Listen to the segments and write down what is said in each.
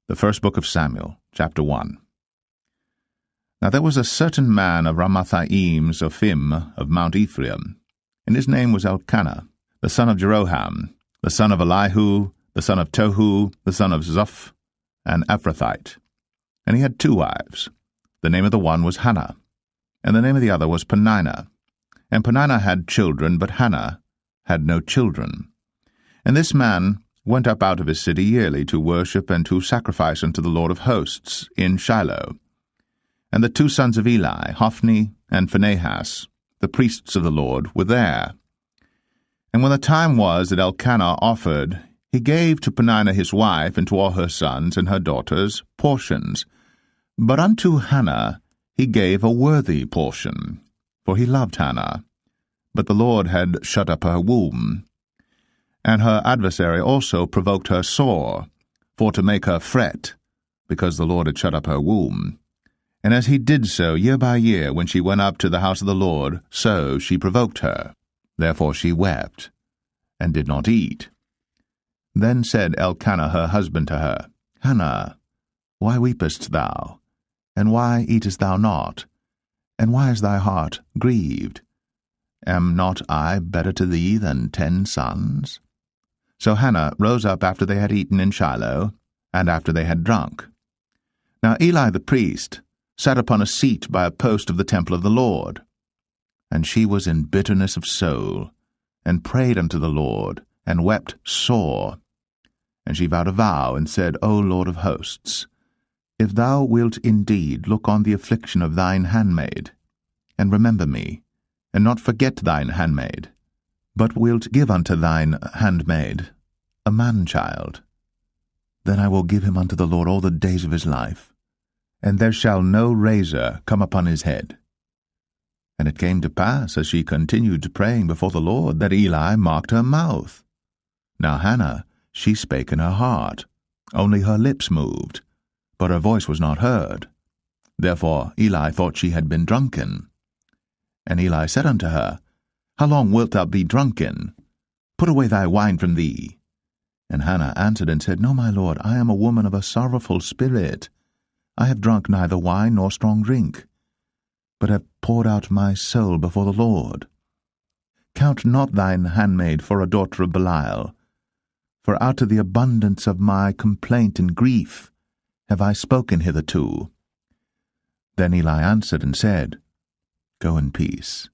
The first book of Samuel, chapter 1. Now there was a certain man of Ramathaim Zophim of Mount Ephraim, and his name was Elkanah, the son of Jeroham, the son of Elihu, the son of Tohu, the son of Zoph, an Ephrathite. And he had 2 wives. The name of the one was Hannah, and the name of the other was Peninnah. And Peninnah had children, but Hannah had no children. And this man went up out of his city yearly to worship and to sacrifice unto the Lord of hosts in Shiloh. And the 2 sons of Eli, Hophni and Phinehas, the priests of the Lord, were there. And when the time was that Elkanah offered, he gave to Peninnah his wife and to all her sons and her daughters portions. But unto Hannah he gave a worthy portion, for he loved Hannah. But the Lord had shut up her womb. And her adversary also provoked her sore, for to make her fret, because the Lord had shut up her womb. And as he did so year by year, when she went up to the house of the Lord, so she provoked her. Therefore she wept, and did not eat. Then said Elkanah her husband to her, Hannah, why weepest thou? And why eatest thou not? And why is thy heart grieved? Am not I better to thee than 10 sons? So Hannah rose up after they had eaten in Shiloh, and after they had drunk. Now Eli the priest sat upon a seat by a post of the temple of the Lord. And she was in bitterness of soul, and prayed unto the Lord, and wept sore. And she vowed a vow, and said, O Lord of hosts, if thou wilt indeed look on the affliction of thine handmaid, and remember me, and not forget thine handmaid, but wilt give unto thine handmaid a man-child, then I will give him unto the Lord all the days of his life, and there shall no razor come upon his head. And it came to pass, as she continued praying before the Lord, that Eli marked her mouth. Now Hannah, she spake in her heart, only her lips moved, but her voice was not heard. Therefore Eli thought she had been drunken. And Eli said unto her, How long wilt thou be drunken? Put away thy wine from thee. And Hannah answered and said, No, my lord, I am a woman of a sorrowful spirit. I have drunk neither wine nor strong drink, but have poured out my soul before the Lord. Count not thine handmaid for a daughter of Belial, for out of the abundance of my complaint and grief have I spoken hitherto. Then Eli answered and said, Go in peace,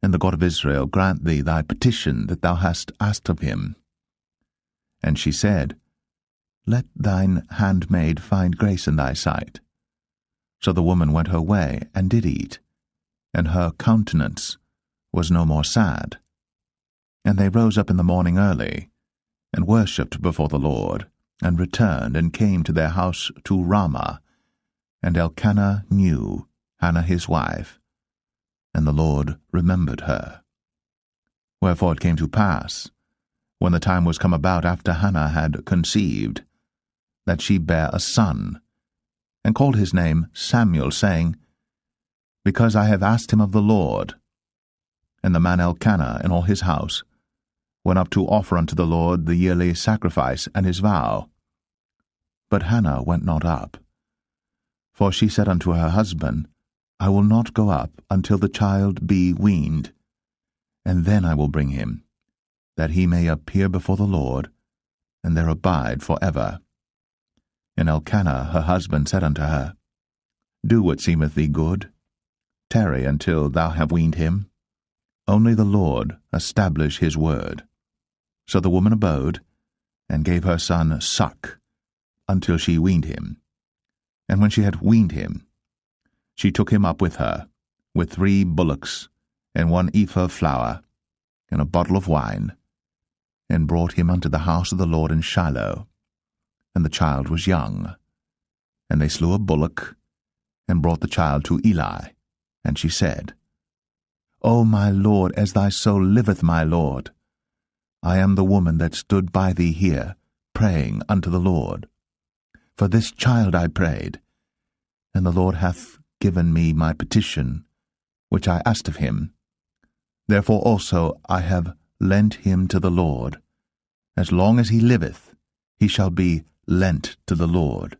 and the God of Israel grant thee thy petition that thou hast asked of him. And she said, Let thine handmaid find grace in thy sight. So the woman went her way, and did eat, and her countenance was no more sad. And they rose up in the morning early, and worshipped before the Lord, and returned, and came to their house to Ramah. And Elkanah knew Hannah his wife, and the Lord remembered her. Wherefore it came to pass, when the time was come about after Hannah had conceived, that she bare a son, and called his name Samuel, saying, Because I have asked him of the Lord. And the man Elkanah and all his house went up to offer unto the Lord the yearly sacrifice and his vow. But Hannah went not up. For she said unto her husband, I will not go up until the child be weaned, and then I will bring him, that he may appear before the Lord, and there abide for ever. And Elkanah her husband said unto her, Do what seemeth thee good. Tarry until thou have weaned him. Only the Lord establish his word. So the woman abode, and gave her son suck, until she weaned him. And when she had weaned him, she took him up with her, with 3 bullocks, and 1 ephah of flour, and a bottle of wine, and brought him unto the house of the Lord in Shiloh. And the child was young. And they slew a bullock, and brought the child to Eli. And she said, O my lord, as thy soul liveth, my lord, I am the woman that stood by thee here, praying unto the Lord. For this child I prayed, and the Lord hath given me my petition, which I asked of him. Therefore also I have lent him to the Lord. As long as he liveth, he shall be lent to the Lord.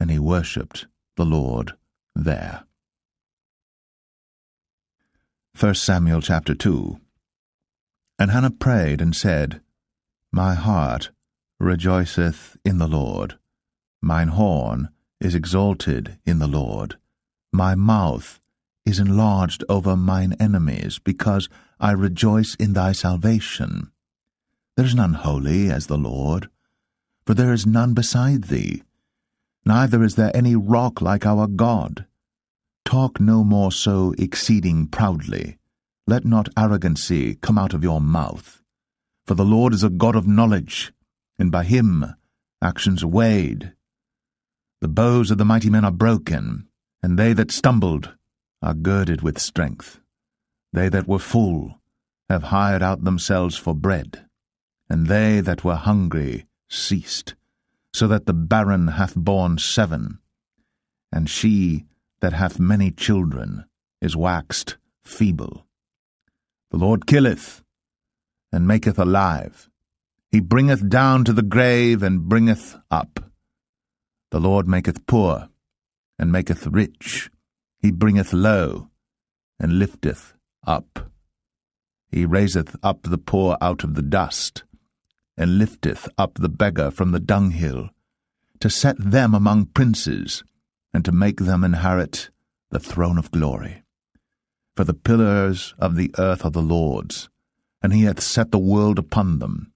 and he worshipped the Lord there. 1 Samuel chapter 2. And Hannah prayed and said, My heart rejoiceth in the Lord. Mine horn is exalted in the Lord. My mouth is enlarged over mine enemies, because I rejoice in thy salvation. There is none holy as the Lord, for there is none beside thee. Neither is there any rock like our God. Talk no more so exceeding proudly. Let not arrogancy come out of your mouth. For the Lord is a God of knowledge, and by him actions are weighed. The bows of the mighty men are broken, and they that stumbled are girded with strength. They that were full have hired out themselves for bread, and they that were hungry ceased, so that the barren hath borne 7, and she that hath many children is waxed feeble. The Lord killeth, and maketh alive. He bringeth down to the grave, and bringeth up. The Lord maketh poor, and maketh rich. He bringeth low, and lifteth up. He raiseth up the poor out of the dust, and lifteth up the beggar from the dunghill, to set them among princes, and to make them inherit the throne of glory. For the pillars of the earth are the Lord's, and he hath set the world upon them.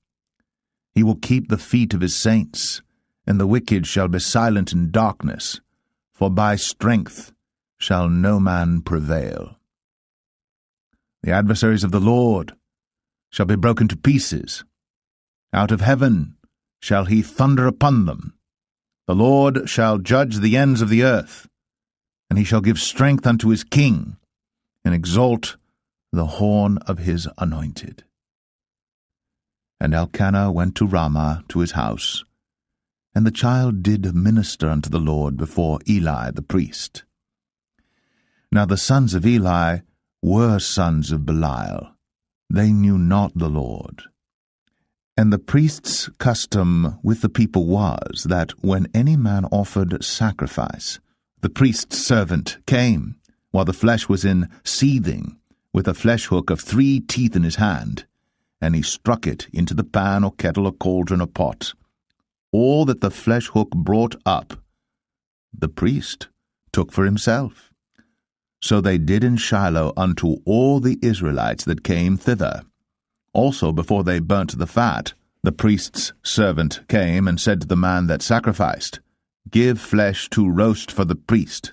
He will keep the feet of his saints, and the wicked shall be silent in darkness, for by strength shall no man prevail. The adversaries of the Lord shall be broken to pieces. Out of heaven shall he thunder upon them. The Lord shall judge the ends of the earth, and he shall give strength unto his king, and exalt the horn of his anointed. And Elkanah went to Ramah to his house, and the child did minister unto the Lord before Eli the priest. Now the sons of Eli were sons of Belial. They knew not the Lord. And the priest's custom with the people was that when any man offered sacrifice, the priest's servant came, while the flesh was in seething, with a flesh hook of 3 teeth in his hand, and he struck it into the pan or kettle or cauldron or pot. All that the flesh hook brought up, the priest took for himself. So they did in Shiloh unto all the Israelites that came thither. Also before they burnt the fat, the priest's servant came and said to the man that sacrificed, Give flesh to roast for the priest,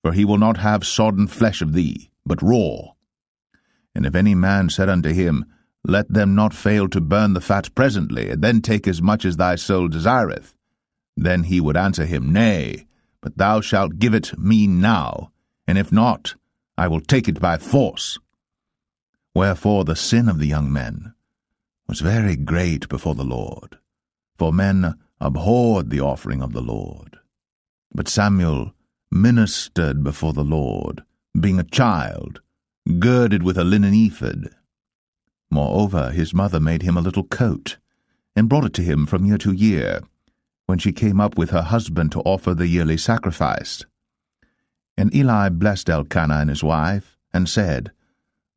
for he will not have sodden flesh of thee, but raw. And if any man said unto him, Let them not fail to burn the fat presently, and then take as much as thy soul desireth, then he would answer him, Nay, but thou shalt give it me now, and if not, I will take it by force. Wherefore the sin of the young men was very great before the Lord, for men abhorred the offering of the Lord. But Samuel ministered before the Lord, being a child, girded with a linen ephod. Moreover, his mother made him a little coat, and brought it to him from year to year, when she came up with her husband to offer the yearly sacrifice. And Eli blessed Elkanah and his wife, and said,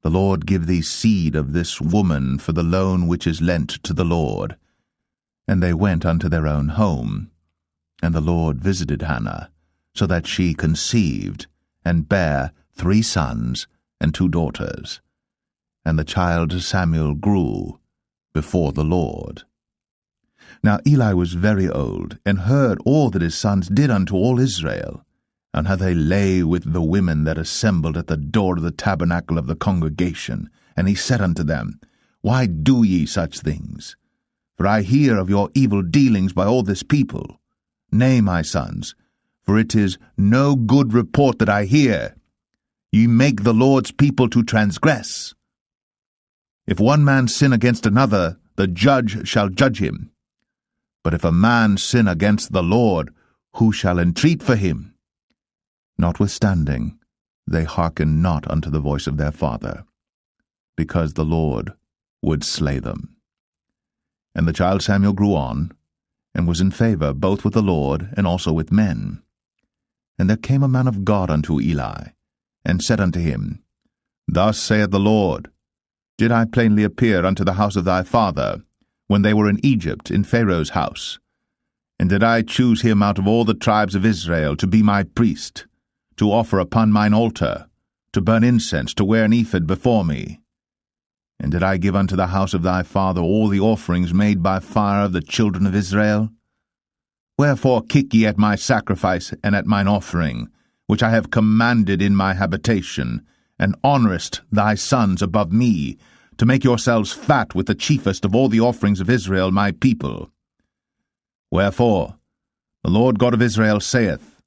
The Lord give thee seed of this woman for the loan which is lent to the Lord. And they went unto their own home. And the Lord visited Hannah, so that she conceived, and bare 3 sons and 2 daughters. And the child Samuel grew before the Lord. Now Eli was very old, and heard all that his sons did unto all Israel, and how they lay with the women that assembled at the door of the tabernacle of the congregation. And he said unto them, Why do ye such things? For I hear of your evil dealings by all this people. Nay, my sons, for it is no good report that I hear. Ye make the Lord's people to transgress. If one man sin against another, the judge shall judge him. But if a man sin against the Lord, who shall entreat for him? Notwithstanding, they hearken not unto the voice of their father, because the Lord would slay them. And the child Samuel grew on, and was in favor both with the Lord and also with men. And there came a man of God unto Eli, and said unto him, Thus saith the Lord, Did I plainly appear unto the house of thy father, when they were in Egypt in Pharaoh's house? And did I choose him out of all the tribes of Israel to be my priest, to offer upon mine altar, to burn incense, to wear an ephod before me? And did I give unto the house of thy father all the offerings made by fire of the children of Israel? Wherefore kick ye at my sacrifice and at mine offering, which I have commanded in my habitation, and honourest thy sons above me, to make yourselves fat with the chiefest of all the offerings of Israel my people? Wherefore the Lord God of Israel saith,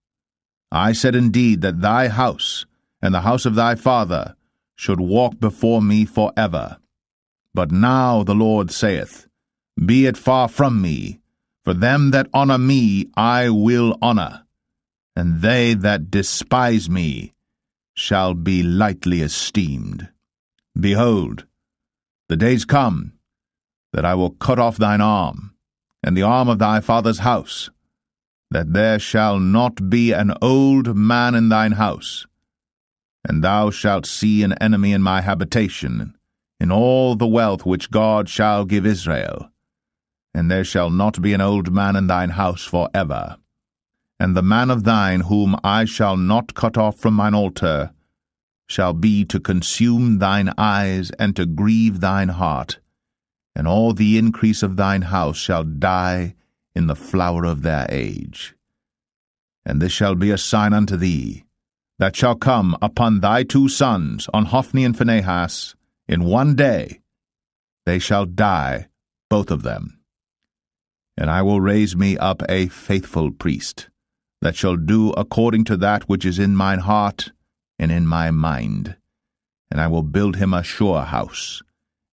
I said indeed that thy house and the house of thy father should walk before me for ever. But now the Lord saith, Be it far from me, for them that honour me I will honour, and they that despise me shall be lightly esteemed. Behold, the days come that I will cut off thine arm, and the arm of thy father's house, that there shall not be an old man in thine house, and thou shalt see an enemy in my habitation, in all the wealth which God shall give Israel. And there shall not be an old man in thine house for ever. And the man of thine whom I shall not cut off from mine altar shall be to consume thine eyes and to grieve thine heart, and all the increase of thine house shall die in the flower of their age. And this shall be a sign unto thee, that shall come upon thy 2 sons, on Hophni and Phinehas, in one day. They shall die, both of them. And I will raise me up a faithful priest, that shall do according to that which is in mine heart and in my mind. And I will build him a sure house,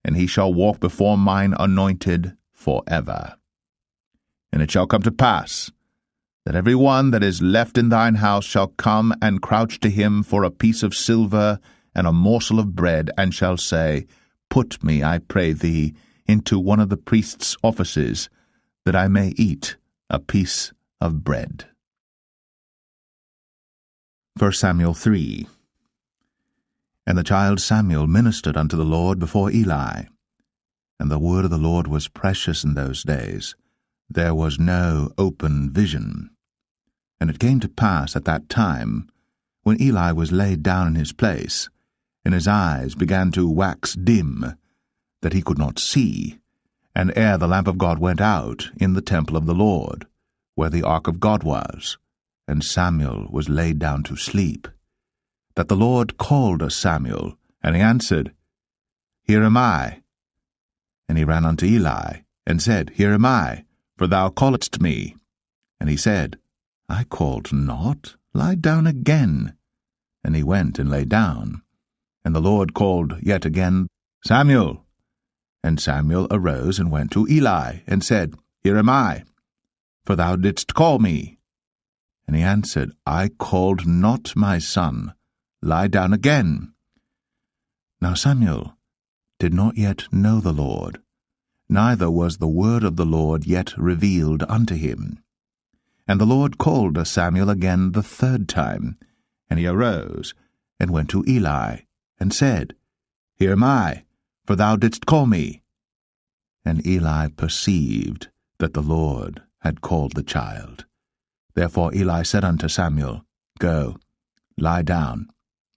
and he shall walk before mine anointed for ever. And it shall come to pass, that every one that is left in thine house shall come and crouch to him for a piece of silver and a morsel of bread, and shall say, Put me, I pray thee, into one of the priest's offices, that I may eat a piece of bread. 1 Samuel 3. And the child Samuel ministered unto the Lord before Eli. And the word of the Lord was precious in those days. There was no open vision. And it came to pass at that time, when Eli was laid down in his place, and his eyes began to wax dim, that he could not see, and ere the lamp of God went out in the temple of the Lord, where the ark of God was, and Samuel was laid down to sleep, that the Lord called Samuel, and he answered, Here am I. And he ran unto Eli, and said, Here am I, for thou calledst me. And he said, I called not, lie down again. And he went and lay down. And the Lord called yet again, Samuel. And Samuel arose and went to Eli, and said, Here am I, for thou didst call me. And he answered, I called not, my son, lie down again. Now Samuel did not yet know the Lord, neither was the word of the Lord yet revealed unto him. And the Lord called Samuel again the 3rd time, and he arose, and went to Eli, and said, Here am I, for thou didst call me. And Eli perceived that the Lord had called the child. Therefore Eli said unto Samuel, Go, lie down,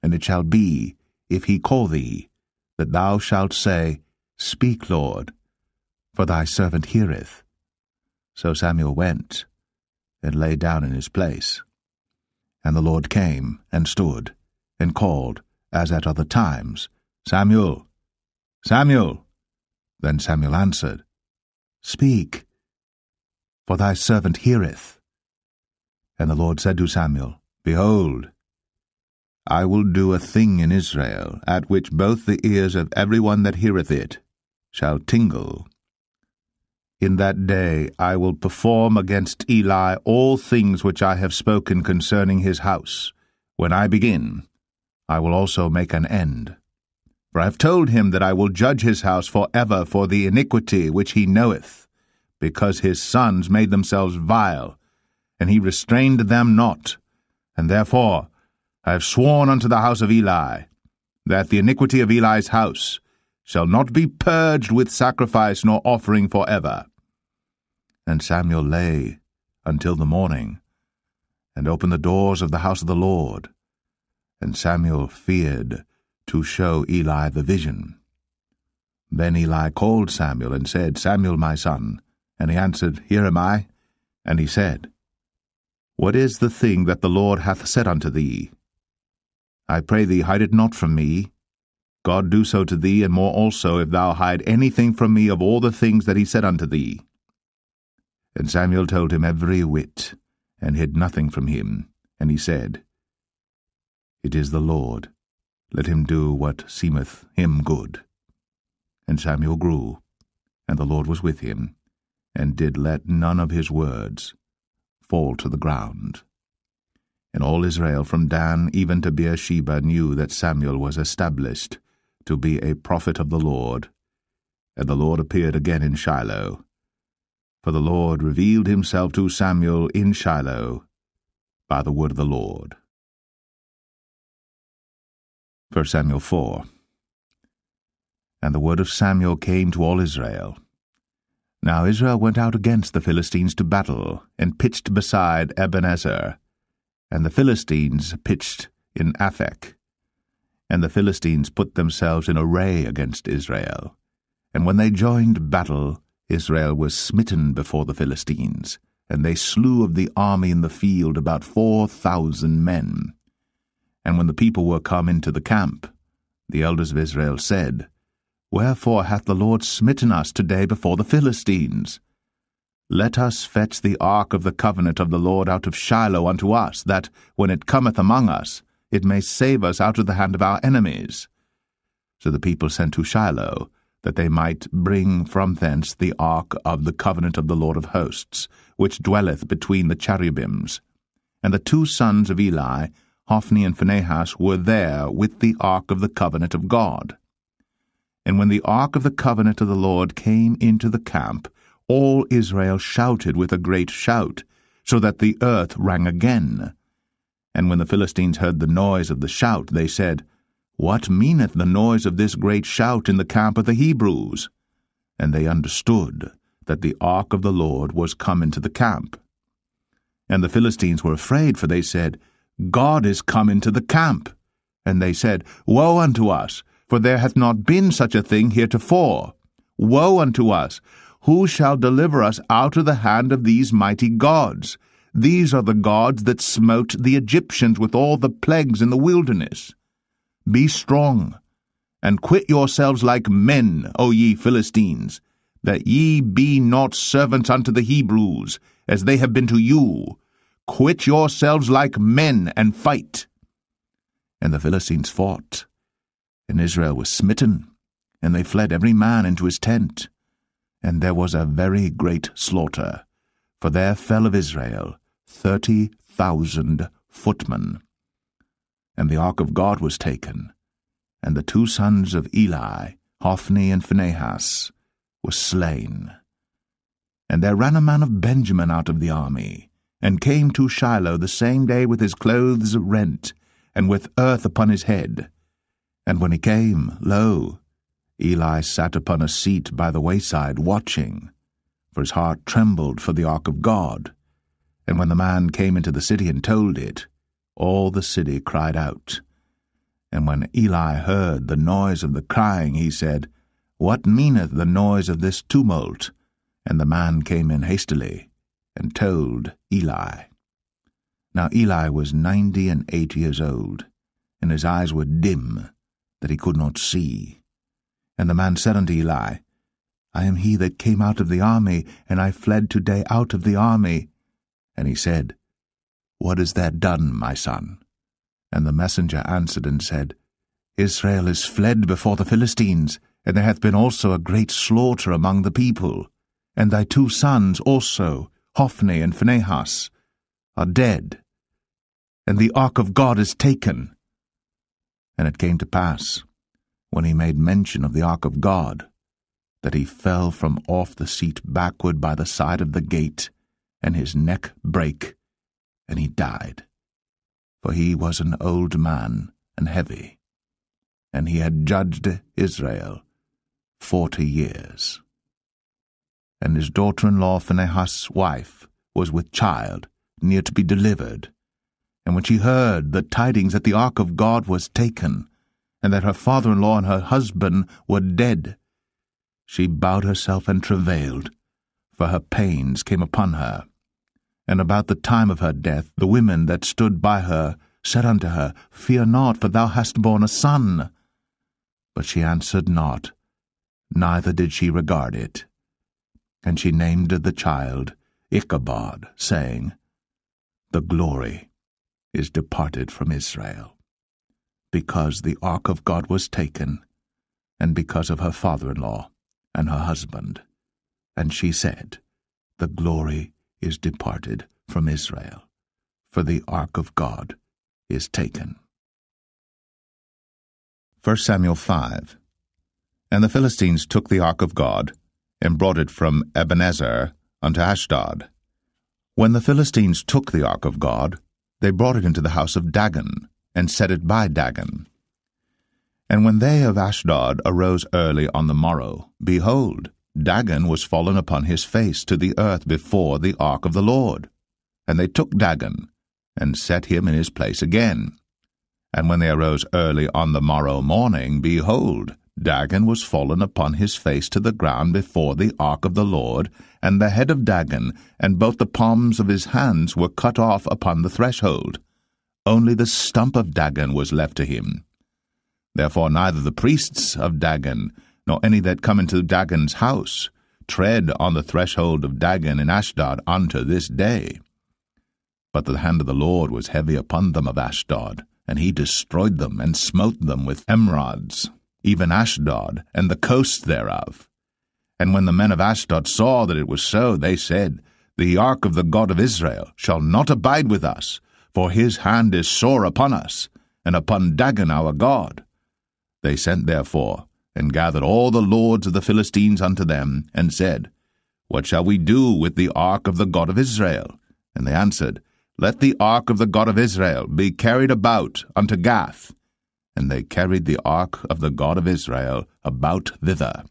and it shall be, if he call thee, that thou shalt say, Speak, Lord, for thy servant heareth. So Samuel went, and lay down in his place. And the Lord came, and stood, and called, as at other times, Samuel, Samuel. Then Samuel answered, Speak, for thy servant heareth. And the Lord said to Samuel, Behold, I will do a thing in Israel, at which both the ears of every one that heareth it shall tingle. In that day I will perform against Eli all things which I have spoken concerning his house. When I begin, I will also make an end. For I have told him that I will judge his house for ever for the iniquity which he knoweth, because his sons made themselves vile, and he restrained them not, And therefore I have sworn unto the house of Eli, that the iniquity of Eli's house shall not be purged with sacrifice nor offering for ever. And Samuel lay until the morning, and opened the doors of the house of the Lord. And Samuel feared to show Eli the vision. Then Eli called Samuel, and said, Samuel, my son. And he answered, Here am I. And he said, What is the thing that the Lord hath said unto thee? I pray thee, hide it not from me. God do so to thee, and more also, if thou hide anything from me of all the things that he said unto thee. And Samuel told him every whit, and hid nothing from him. And he said, It is the Lord. Let him do what seemeth him good. And Samuel grew, and the Lord was with him, and did let none of his words fall to the ground. And all Israel from Dan even to Beersheba knew that Samuel was established to be a prophet of the Lord. And the Lord appeared again in Shiloh. For the Lord revealed himself to Samuel in Shiloh by the word of the Lord. 1 Samuel 4. And the word of Samuel came to all Israel. Now Israel went out against the Philistines to battle, and pitched beside Ebenezer. And the Philistines pitched in Aphek. And the Philistines put themselves in array against Israel. And when they joined battle, Israel was smitten before the Philistines, and they slew of the army in the field about 4,000 men. And when the people were come into the camp, the elders of Israel said, Wherefore hath the Lord smitten us today before the Philistines? Let us fetch the ark of the covenant of the Lord out of Shiloh unto us, that, when it cometh among us, it may save us out of the hand of our enemies. So the people sent to Shiloh, that they might bring from thence the ark of the covenant of the Lord of hosts, which dwelleth between the cherubims. And the two sons of Eli, Hophni and Phinehas, were there with the ark of the covenant of God. And when the ark of the covenant of the Lord came into the camp, all Israel shouted with a great shout, so that the earth rang again. And when the Philistines heard the noise of the shout, they said, What meaneth the noise of this great shout in the camp of the Hebrews? And they understood that the ark of the Lord was come into the camp. And the Philistines were afraid, for they said, God is come into the camp. And they said, Woe unto us! For there hath not been such a thing heretofore. Woe unto us! Who shall deliver us out of the hand of these mighty gods? These are the gods that smote the Egyptians with all the plagues in the wilderness. Be strong, and quit yourselves like men, O ye Philistines, that ye be not servants unto the Hebrews, as they have been to you. Quit yourselves like men, and fight. And the Philistines fought, and Israel was smitten, and they fled every man into his tent. And there was a very great slaughter, for there fell of Israel 30,000 footmen. And the ark of God was taken, and the two sons of Eli, Hophni and Phinehas, were slain. And there ran a man of Benjamin out of the army, and came to Shiloh the same day with his clothes rent, and with earth upon his head. And when he came, lo, Eli sat upon a seat by the wayside, watching, for his heart trembled for the ark of God. And when the man came into the city and told it, all the city cried out. And when Eli heard the noise of the crying, he said, What meaneth the noise of this tumult? And the man came in hastily, and told Eli. Now Eli was 98 years old, and his eyes were dim, that he could not see. And the man said unto Eli, I am he that came out of the army, and I fled today out of the army. And he said, What is that done, my son? And the messenger answered and said, Israel is fled before the Philistines, and there hath been also a great slaughter among the people. And thy two sons also, Hophni and Phinehas, are dead, and the ark of God is taken. And it came to pass, when he made mention of the ark of God, that he fell from off the seat backward by the side of the gate, and his neck brake, and he died. for he was an old man and heavy, and he had judged Israel 40 years. And his daughter-in-law Phinehas' wife was with child, near to be delivered. And when she heard the tidings that the ark of God was taken, and that her father-in-law and her husband were dead, she bowed herself and travailed, for her pains came upon her. And about the time of her death, the women that stood by her said unto her, Fear not, for thou hast borne a son. But she answered not, neither did she regard it. And she named the child Ichabod, saying, The glory is departed from Israel, because the ark of God was taken, and because of her father-in-law and her husband. And she said, The glory is departed from Israel, for the ark of God is taken. 1 Samuel 5. And the Philistines took the ark of God, and brought it from Ebenezer unto Ashdod. When the Philistines took the ark of God, they brought it into the house of Dagon, and set it by Dagon. And when they of Ashdod arose early on the morrow, behold, Dagon was fallen upon his face to the earth before the ark of the Lord. And they took Dagon, and set him in his place again. And when they arose early on the morrow morning, behold, Dagon was fallen upon his face to the ground before the ark of the Lord, and the head of Dagon, and both the palms of his hands were cut off upon the threshold. Only the stump of Dagon was left to him. Therefore neither the priests of Dagon, nor any that come into Dagon's house, tread on the threshold of Dagon in Ashdod unto this day. But the hand of the Lord was heavy upon them of Ashdod, and he destroyed them, and smote them with emerods, even Ashdod, and the coasts thereof. And when the men of Ashdod saw that it was so, they said, The ark of the God of Israel shall not abide with us, for his hand is sore upon us, and upon Dagon our God. They sent therefore, and gathered all the lords of the Philistines unto them, and said, What shall we do with the ark of the God of Israel? And they answered, Let the ark of the God of Israel be carried about unto Gath. And they carried the ark of the God of Israel about thither.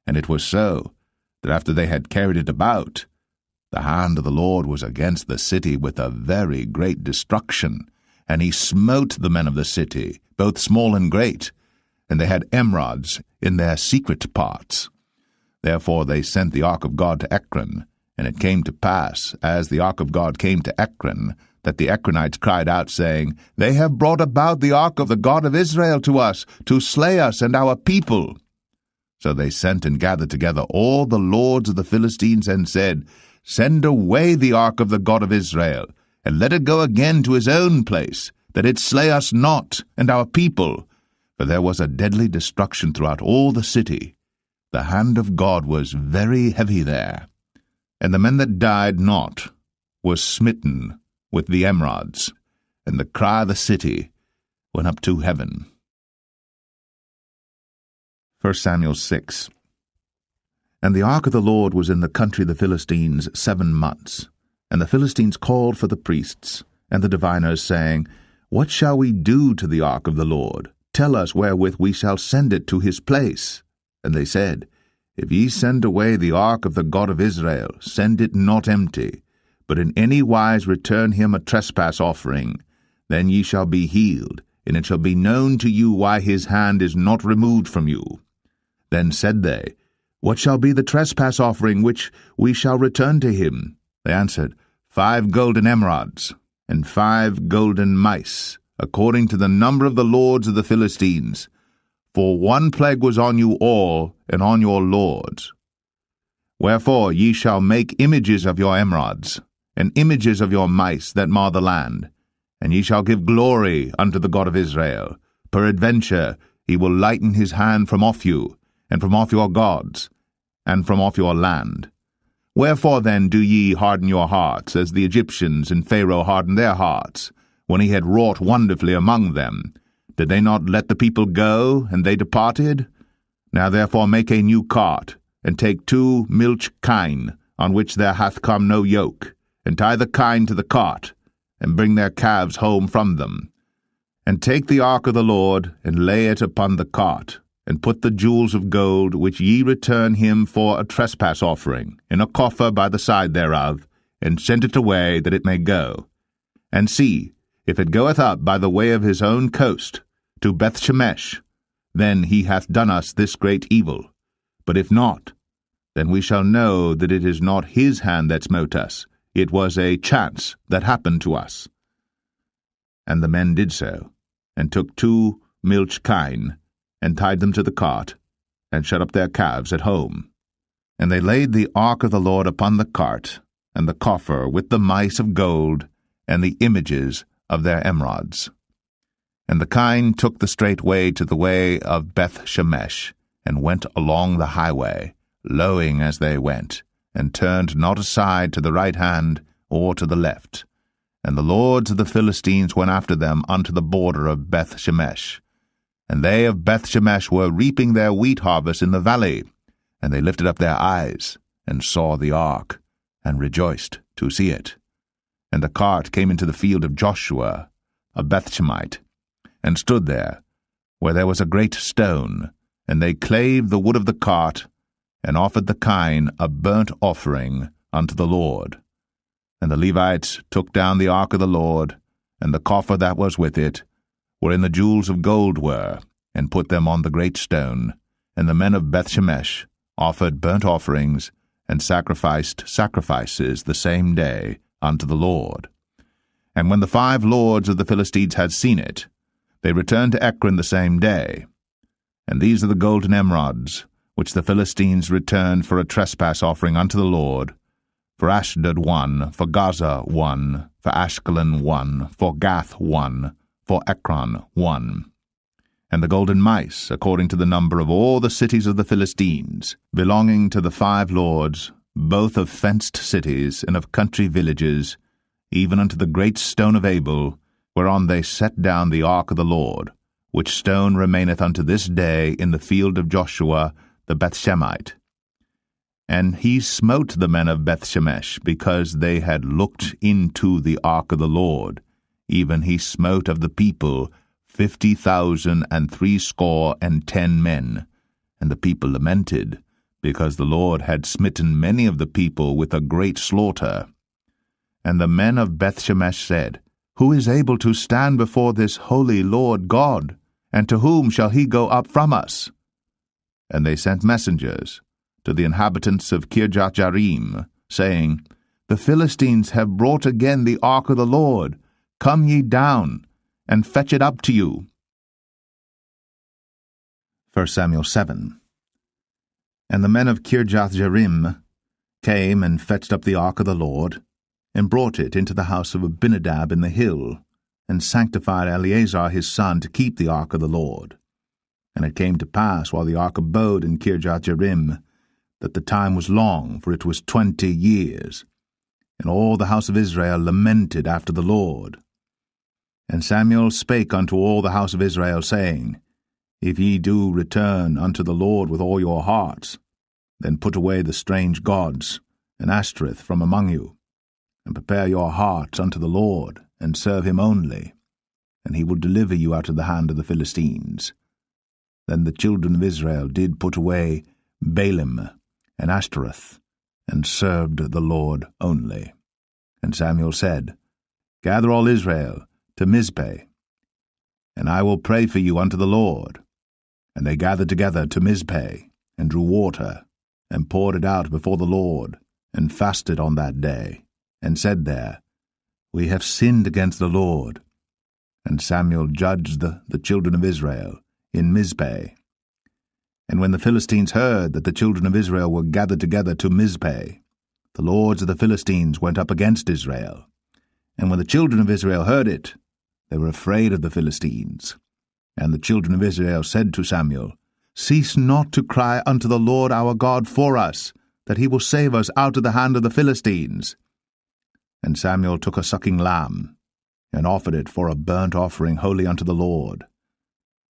And it was so, that after they had carried it about, the hand of the Lord was against the city with a very great destruction, and he smote the men of the city, both small and great, and they had emerods in their secret parts. Therefore they sent the ark of God to Ekron, and it came to pass, as the ark of God came to Ekron, that the Ekronites cried out, saying, They have brought about the ark of the God of Israel to us, to slay us and our people. So they sent and gathered together all the lords of the Philistines, and said, Send away the ark of the God of Israel, and let it go again to his own place, that it slay us not and our people. For there was a deadly destruction throughout all the city. The hand of God was very heavy there. And the men that died not were smitten with the emerods, and the cry of the city went up to heaven. 1 Samuel 6. And the ark of the Lord was in the country of the Philistines 7 months. And the Philistines called for the priests and the diviners, saying, What shall we do to the ark of the Lord? Tell us wherewith we shall send it to his place. And they said, If ye send away the ark of the God of Israel, send it not empty, but in any wise return him a trespass offering. Then ye shall be healed, and it shall be known to you why his hand is not removed from you. Then said they, What shall be the trespass offering which we shall return to him? They answered, 5 golden emerods, and 5 golden mice, according to the number of the lords of the Philistines. For one plague was on you all, and on your lords. Wherefore ye shall make images of your emerods, and images of your mice that mar the land, and ye shall give glory unto the God of Israel. Peradventure he will lighten his hand from off you, and from off your gods, and from off your land. Wherefore then do ye harden your hearts, as the Egyptians and Pharaoh hardened their hearts, when he had wrought wonderfully among them? Did they not let the people go, and they departed? Now therefore make a new cart, and take 2 milch kine, on which there hath come no yoke, and tie the kine to the cart, and bring their calves home from them. And take the ark of the Lord, and lay it upon the cart, and put the jewels of gold which ye return him for a trespass offering in a coffer by the side thereof, and send it away that it may go. And see, if it goeth up by the way of his own coast, to Bethshemesh, then he hath done us this great evil. But if not, then we shall know that it is not his hand that smote us, it was a chance that happened to us. And the men did so, and took 2 milch kine, and tied them to the cart, and shut up their calves at home. And they laid the ark of the Lord upon the cart, and the coffer with the mice of gold, and the images of their emerods. And the kine took the straight way to the way of Bethshemesh, and went along the highway, lowing as they went, and turned not aside to the right hand or to the left. And the lords of the Philistines went after them unto the border of Bethshemesh. And they of Bethshemesh were reaping their wheat harvest in the valley, and they lifted up their eyes, and saw the ark, and rejoiced to see it. And the cart came into the field of Joshua, a Bethshemite, and stood there, where there was a great stone, and they clave the wood of the cart, and offered the kine a burnt offering unto the Lord. And the Levites took down the ark of the Lord, and the coffer that was with it, wherein the jewels of gold were, and put them on the great stone. And the men of Bethshemesh offered burnt offerings, and sacrificed sacrifices the same day unto the Lord. And when the 5 lords of the Philistines had seen it, they returned to Ekron the same day. And these are the golden emerods, which the Philistines returned for a trespass offering unto the Lord: for Ashdod 1, for Gaza 1, for Ashkelon 1, for Gath 1, for Ekron 1. And the golden mice, according to the number of all the cities of the Philistines, belonging to the 5 lords, both of fenced cities and of country villages, even unto the great stone of Abel, whereon they set down the ark of the Lord, which stone remaineth unto this day in the field of Joshua the Bethshemite. And he smote the men of Bethshemesh, because they had looked into the ark of the Lord. Even he smote of the people 50,060 men. And the people lamented, because the Lord had smitten many of the people with a great slaughter. And the men of Bethshemesh said, Who is able to stand before this holy Lord God? And to whom shall he go up from us? And they sent messengers to the inhabitants of Kirjath-jearim, saying, The Philistines have brought again the ark of the Lord. Come ye down, and fetch it up to you. 1 Samuel 7. And the men of Kirjath-jearim came and fetched up the ark of the Lord, and brought it into the house of Abinadab in the hill, and sanctified Eleazar his son to keep the ark of the Lord. And it came to pass, while the ark abode in Kirjath-jearim, that the time was long, for it was 20 years. And all the house of Israel lamented after the Lord. And Samuel spake unto all the house of Israel, saying, If ye do return unto the Lord with all your hearts, then put away the strange gods, and Ashtoreth from among you, and prepare your hearts unto the Lord, and serve him only, and he will deliver you out of the hand of the Philistines. Then the children of Israel did put away Baalim and Ashtoreth, and served the Lord only. And Samuel said, Gather all Israel to Mizpeh, and I will pray for you unto the Lord. And they gathered together to Mizpeh, and drew water, and poured it out before the Lord, and fasted on that day, and said there, We have sinned against the Lord. And Samuel judged the children of Israel in Mizpeh. And when the Philistines heard that the children of Israel were gathered together to Mizpeh, the lords of the Philistines went up against Israel. And when the children of Israel heard it, they were afraid of the Philistines. And the children of Israel said to Samuel, Cease not to cry unto the Lord our God for us, that he will save us out of the hand of the Philistines. And Samuel took a sucking lamb, and offered it for a burnt offering holy unto the Lord.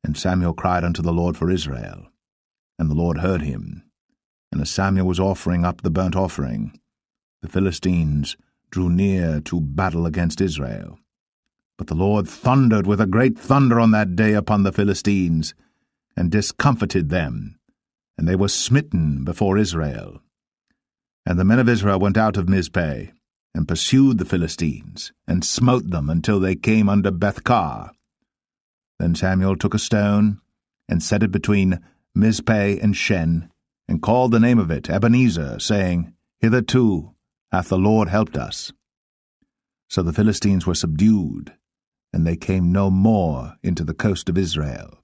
And Samuel cried unto the Lord for Israel. And the Lord heard him. And as Samuel was offering up the burnt offering, the Philistines drew near to battle against Israel. But the Lord thundered with a great thunder on that day upon the Philistines, and discomfited them, and they were smitten before Israel. And the men of Israel went out of Mizpeh, and pursued the Philistines, and smote them until they came under Bethkar. Then Samuel took a stone, and set it between Mizpeh and Shen, and called the name of it Ebenezer, saying, Hitherto hath the Lord helped us. So the Philistines were subdued, and they came no more into the coast of Israel.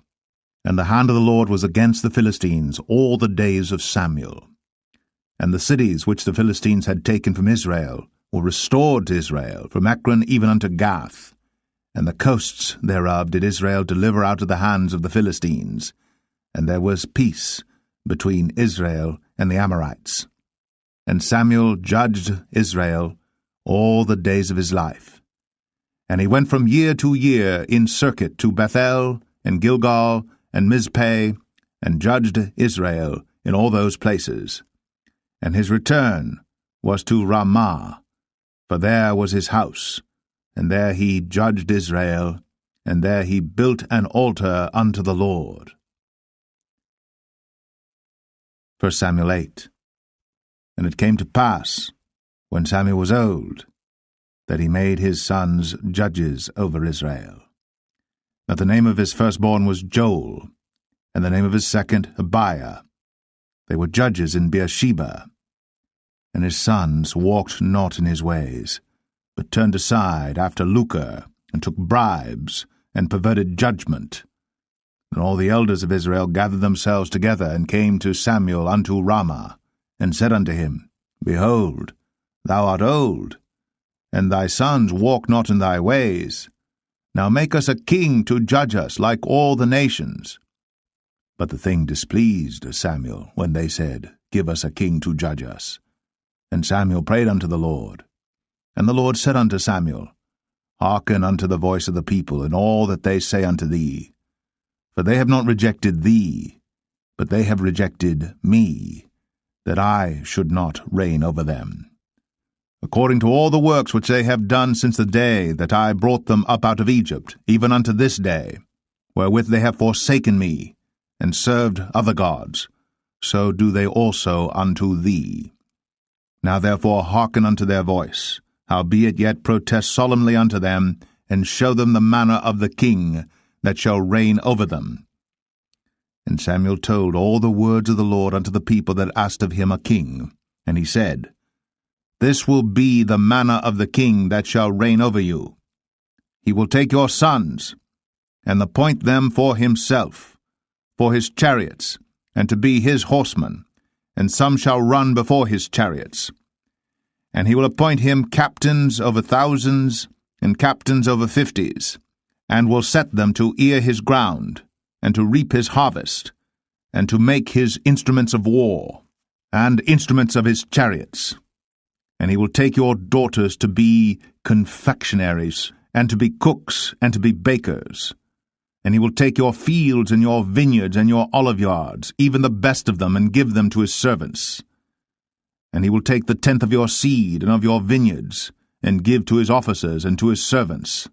And the hand of the Lord was against the Philistines all the days of Samuel. And the cities which the Philistines had taken from Israel were restored to Israel, from Ekron even unto Gath. And the coasts thereof did Israel deliver out of the hands of the Philistines, and there was peace between Israel and the Amorites. And Samuel judged Israel all the days of his life. And he went from year to year in circuit to Bethel, and Gilgal, and Mizpeh, and judged Israel in all those places. And his return was to Ramah, for there was his house, and there he judged Israel, and there he built an altar unto the Lord. 1 Samuel 8. And it came to pass, when Samuel was old, that he made his sons judges over Israel. Now the name of his firstborn was Joel, and the name of his second Abiah. They were judges in Beersheba. And his sons walked not in his ways, but turned aside after lucre, and took bribes, and perverted judgment. And all the elders of Israel gathered themselves together, and came to Samuel unto Ramah, and said unto him, Behold, thou art old, and thy sons walk not in thy ways. Now make us a king to judge us like all the nations. But the thing displeased Samuel, when they said, Give us a king to judge us. And Samuel prayed unto the Lord. And the Lord said unto Samuel, Hearken unto the voice of the people in all that they say unto thee. For they have not rejected thee, but they have rejected me, that I should not reign over them. According to all the works which they have done since the day that I brought them up out of Egypt, even unto this day, wherewith they have forsaken me, and served other gods, so do they also unto thee. Now therefore hearken unto their voice, howbeit yet protest solemnly unto them, and show them the manner of the king that shall reign over them. And Samuel told all the words of the Lord unto the people that asked of him a king. And he said, This will be the manner of the king that shall reign over you. He will take your sons, and appoint them for himself, for his chariots, and to be his horsemen, and some shall run before his chariots. And he will appoint him captains over thousands, and captains over 50s, and will set them to ear his ground, and to reap his harvest, and to make his instruments of war, and instruments of his chariots. And he will take your daughters to be confectionaries, and to be cooks, and to be bakers. And he will take your fields and your vineyards and your oliveyards, even the best of them, and give them to his servants. And he will take the tenth of your seed and of your vineyards, and give to his officers and to his servants.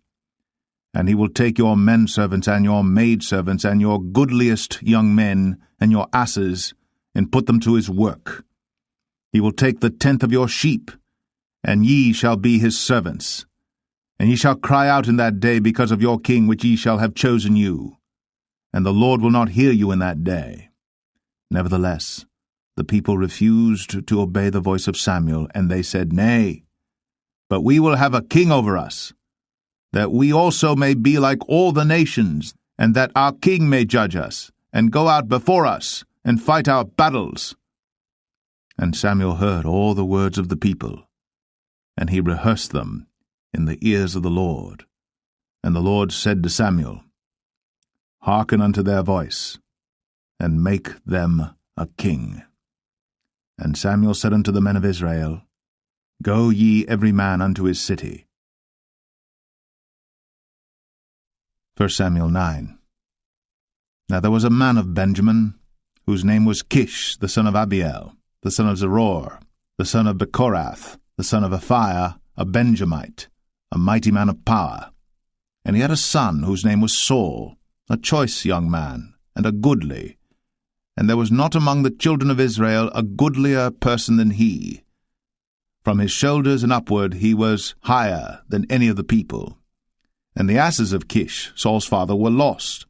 And he will take your menservants and your maidservants and your goodliest young men and your asses, and put them to his work. He will take the tenth of your sheep, and ye shall be his servants. And ye shall cry out in that day because of your king which ye shall have chosen you. And the Lord will not hear you in that day. Nevertheless, the people refused to obey the voice of Samuel, and they said, Nay, but we will have a king over us, that we also may be like all the nations, and that our king may judge us, and go out before us, and fight our battles. And Samuel heard all the words of the people, and he rehearsed them in the ears of the Lord. And the Lord said to Samuel, Hearken unto their voice, and make them a king. And Samuel said unto the men of Israel, Go ye every man unto his city. 1 Samuel 9. Now there was a man of Benjamin, whose name was Kish, the son of Abiel, the son of Zeror, the son of Bechorath, the son of Aphiah, a Benjamite, a mighty man of power. And he had a son whose name was Saul, a choice young man, and a goodly. And there was not among the children of Israel a goodlier person than he. From his shoulders and upward he was higher than any of the people. And the asses of Kish, Saul's father, were lost.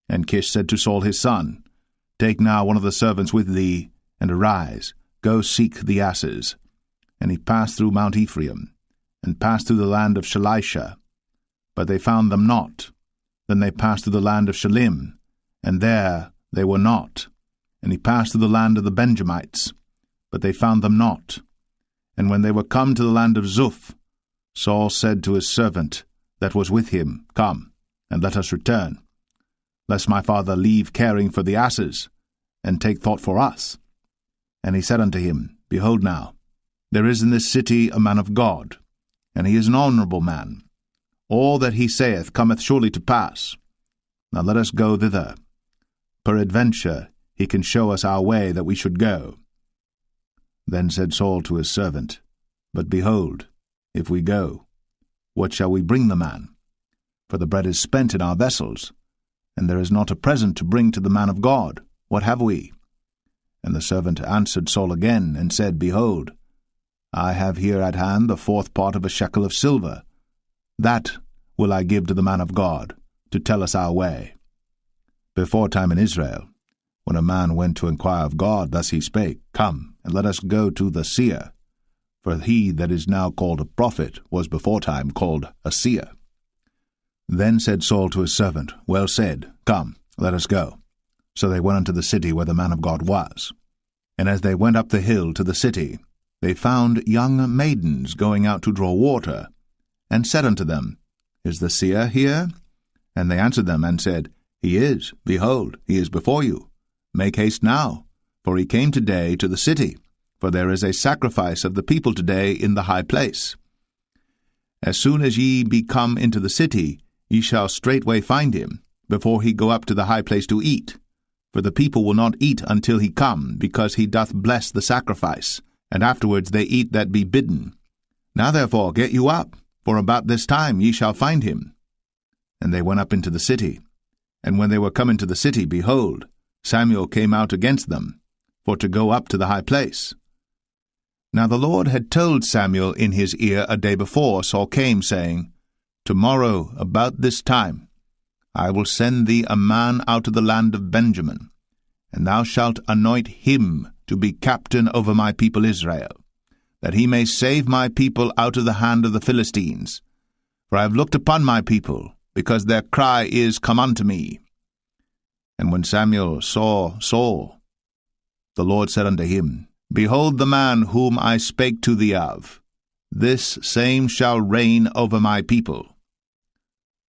And Kish said to Saul his son, Take now one of the servants with thee, and arise, go seek the asses. And he passed through Mount Ephraim, and passed through the land of Shalisha. But they found them not. Then they passed through the land of Shalim, and there they were not. And he passed through the land of the Benjamites, but they found them not. And when they were come to the land of Zuph, Saul said to his servant that was with him, Come, and let us return, lest my father leave caring for the asses, and take thought for us. And he said unto him, Behold now, there is in this city a man of God, and he is an honourable man. All that he saith cometh surely to pass. Now let us go thither. Peradventure he can show us our way that we should go. Then said Saul to his servant, But behold, if we go, what shall we bring the man? For the bread is spent in our vessels, and there is not a present to bring to the man of God. What have we? And the servant answered Saul again, and said, Behold, I have here at hand the 4th part of a shekel of silver. That will I give to the man of God, to tell us our way. Before time in Israel, when a man went to inquire of God, thus he spake, Come, and let us go to the seer. For he that is now called a prophet was before time called a seer. Then said Saul to his servant, Well said, come, let us go. So they went unto the city where the man of God was. And as they went up the hill to the city, they found young maidens going out to draw water, and said unto them, Is the seer here? And they answered them, and said, He is, behold, he is before you. Make haste now, for he came today to the city, for there is a sacrifice of the people today in the high place. As soon as ye be come into the city, ye shall straightway find him, before he go up to the high place to eat. For the people will not eat until he come, because he doth bless the sacrifice, and afterwards they eat that be bidden. Now therefore get you up, for about this time ye shall find him. And they went up into the city. And when they were come into the city, behold, Samuel came out against them, for to go up to the high place. Now the Lord had told Samuel in his ear a day before Saul came, saying, Tomorrow, about this time, I will send thee a man out of the land of Benjamin, and thou shalt anoint him to be captain over my people Israel, that he may save my people out of the hand of the Philistines. For I have looked upon my people, because their cry is come unto me. And when Samuel saw Saul, the Lord said unto him, Behold the man whom I spake to thee of. This same shall reign over my people.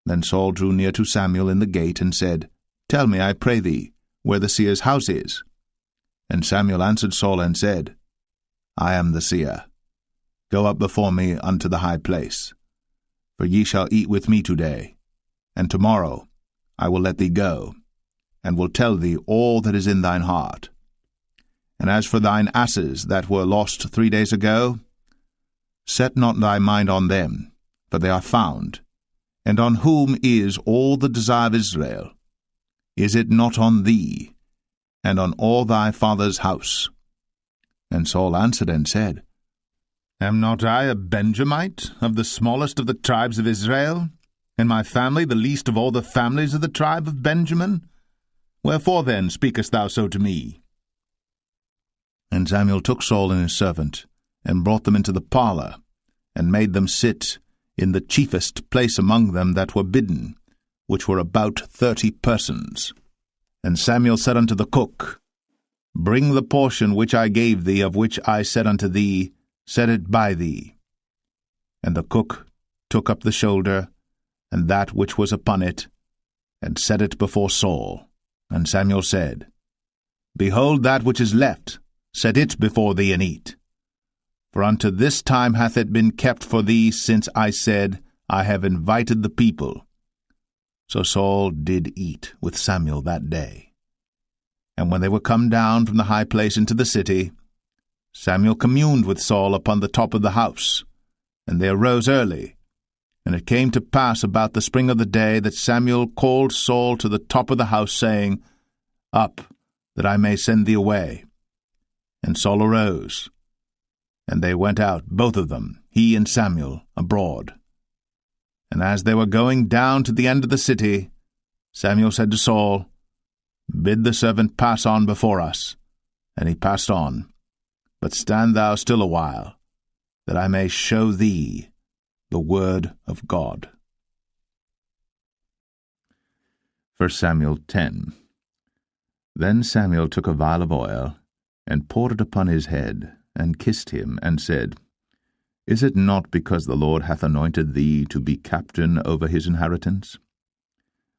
Then Saul drew near to Samuel in the gate, and said, Tell me, I pray thee, where the seer's house is. And Samuel answered Saul, and said, I am the seer. Go up before me unto the high place. For ye shall eat with me today, and tomorrow I will let thee go, and will tell thee all that is in thine heart. And as for thine asses that were lost 3 days ago, set not thy mind on them, for they are found. And on whom is all the desire of Israel? Is it not on thee, and on all thy father's house? And Saul answered and said, Am not I a Benjamite, of the smallest of the tribes of Israel, and my family the least of all the families of the tribe of Benjamin? Wherefore then speakest thou so to me? And Samuel took Saul and his servant, and brought them into the parlour, and made them sit in the chiefest place among them that were bidden, which were about 30 persons. And Samuel said unto the cook, Bring the portion which I gave thee, of which I said unto thee, Set it by thee. And the cook took up the shoulder, and that which was upon it, and set it before Saul. And Samuel said, Behold that which is left, set it before thee, and eat. For unto this time hath it been kept for thee, since I said, I have invited the people. So Saul did eat with Samuel that day. And when they were come down from the high place into the city, Samuel communed with Saul upon the top of the house, And they arose early. And it came to pass about the spring of the day that Samuel called Saul to the top of the house, saying, Up, that I may send thee away. And Saul arose. And they went out, both of them, he and Samuel, abroad. And as they were going down to the end of the city, Samuel said to Saul, Bid the servant pass on before us. And he passed on. But stand thou still a while, that I may show thee the word of God. 1 Samuel 10. Then Samuel took a vial of oil, and poured it upon his head, and kissed him, and said, Is it not because the Lord hath anointed thee to be captain over his inheritance?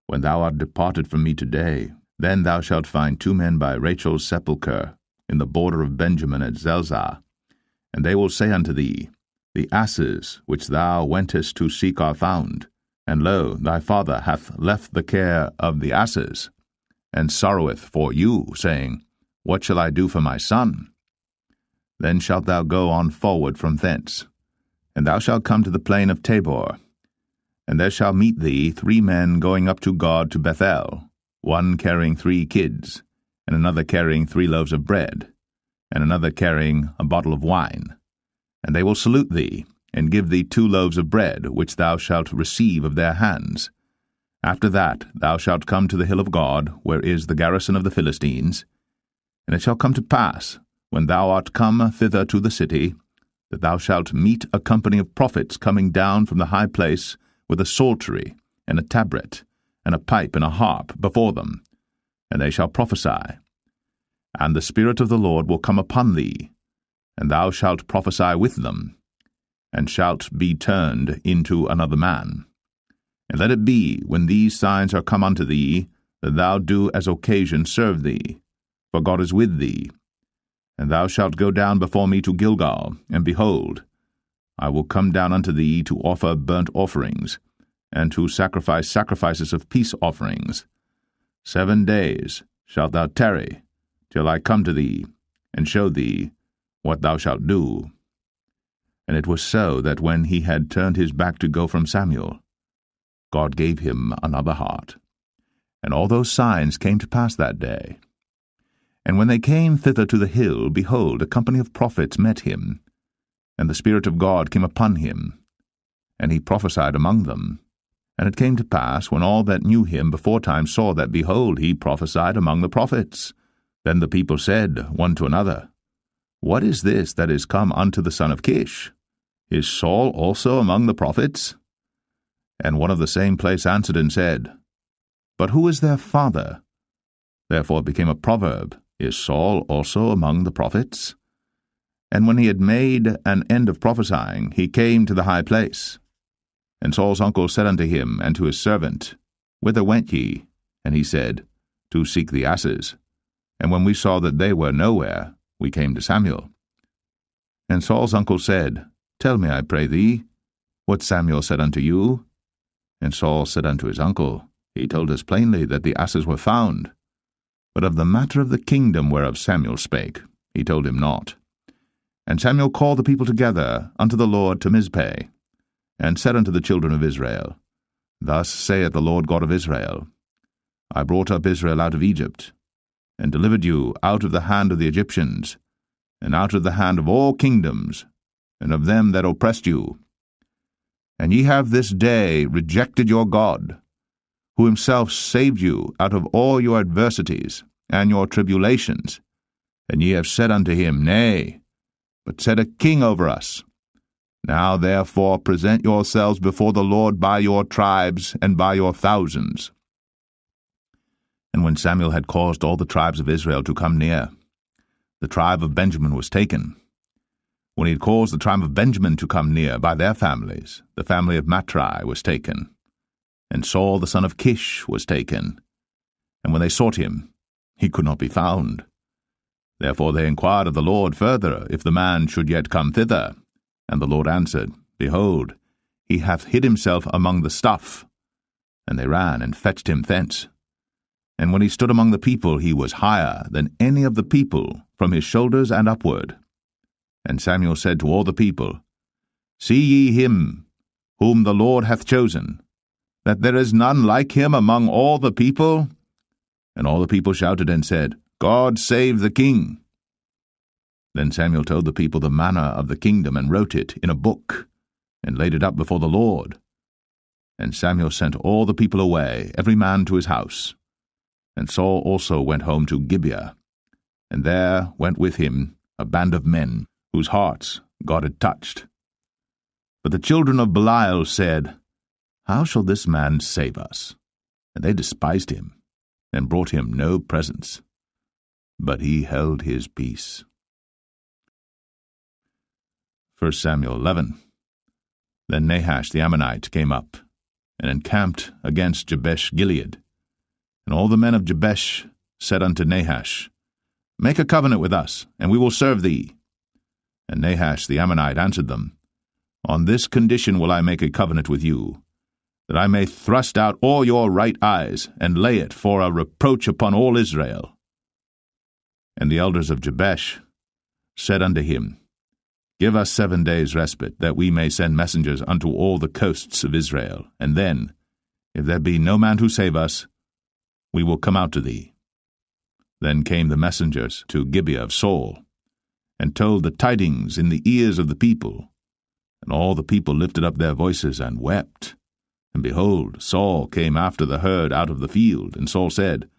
When thou art departed from me today, then thou shalt find 2 men by Rachel's sepulchre, in the border of Benjamin at Zelzah. And they will say unto thee, The asses which thou wentest to seek are found, and lo, thy father hath left the care of the asses, and sorroweth for you, saying, What shall I do for my son? Then shalt thou go on forward from thence, and thou shalt come to the plain of Tabor. And there shall meet thee 3 men going up to God to Bethel, one carrying 3 kids, and another carrying 3 loaves of bread, and another carrying a bottle of wine. And they will salute thee, and give thee 2 loaves of bread, which thou shalt receive of their hands. After that thou shalt come to the hill of God, where is the garrison of the Philistines. And it shall come to pass, when thou art come thither to the city, that thou shalt meet a company of prophets coming down from the high place, with a psaltery, and a tabret, and a pipe, and a harp before them, and they shall prophesy. And the Spirit of the Lord will come upon thee, and thou shalt prophesy with them, and shalt be turned into another man. And let it be, when these signs are come unto thee, that thou do as occasion serve thee, for God is with thee. And thou shalt go down before me to Gilgal, and behold, I will come down unto thee to offer burnt offerings, and to sacrifice sacrifices of peace offerings. 7 days shalt thou tarry, till I come to thee, and show thee what thou shalt do. And it was so that when he had turned his back to go from Samuel, God gave him another heart. And all those signs came to pass that day. And when they came thither to the hill, behold, a company of prophets met him, and the Spirit of God came upon him, and he prophesied among them. And it came to pass, when all that knew him beforetime saw that, behold, he prophesied among the prophets, then the people said one to another, What is this that is come unto the son of Kish? Is Saul also among the prophets? And one of the same place answered and said, But who is their father? Therefore it became a proverb, Is Saul also among the prophets? And when he had made an end of prophesying, he came to the high place. And Saul's uncle said unto him and to his servant, Whither went ye? And he said, To seek the asses. And when we saw that they were nowhere, we came to Samuel. And Saul's uncle said, Tell me, I pray thee, what Samuel said unto you. And Saul said unto his uncle, He told us plainly that the asses were found. But of the matter of the kingdom whereof Samuel spake, he told him not. And Samuel called the people together unto the Lord to Mizpeh, and said unto the children of Israel, Thus saith the Lord God of Israel, I brought up Israel out of Egypt, and delivered you out of the hand of the Egyptians, and out of the hand of all kingdoms, and of them that oppressed you. And ye have this day rejected your God, who himself saved you out of all your adversities and your tribulations. And ye have said unto him, Nay, but set a king over us. Now therefore present yourselves before the Lord by your tribes and by your thousands. And when Samuel had caused all the tribes of Israel to come near, the tribe of Benjamin was taken. When he had caused the tribe of Benjamin to come near by their families, the family of Matri was taken. And Saul the son of Kish was taken. And when they sought him, he could not be found. Therefore they inquired of the Lord further, if the man should yet come thither. And the Lord answered, Behold, he hath hid himself among the stuff. And they ran and fetched him thence. And when he stood among the people, he was higher than any of the people, from his shoulders and upward. And Samuel said to all the people, See ye him, whom the Lord hath chosen, that there is none like him among all the people? And all the people shouted and said, God save the king. Then Samuel told the people the manner of the kingdom, and wrote it in a book, and laid it up before the Lord. And Samuel sent all the people away, every man to his house. And Saul also went home to Gibeah, and there went with him a band of men, whose hearts God had touched. But the children of Belial said, How shall this man save us? And they despised him, and brought him no presents. But he held his peace. 1 Samuel 11. Then Nahash the Ammonite came up, and encamped against Jabesh-Gilead. And all the men of Jabesh said unto Nahash, Make a covenant with us, and we will serve thee. And Nahash the Ammonite answered them, On this condition will I make a covenant with you, that I may thrust out all your right eyes, and lay it for a reproach upon all Israel. And the elders of Jabesh said unto him, Give us 7 days' respite, that we may send messengers unto all the coasts of Israel, and then, if there be no man to save us, we will come out to thee. Then came the messengers to Gibeah of Saul, and told the tidings in the ears of the people. And all the people lifted up their voices and wept. And behold, Saul came after the herd out of the field. And Saul said,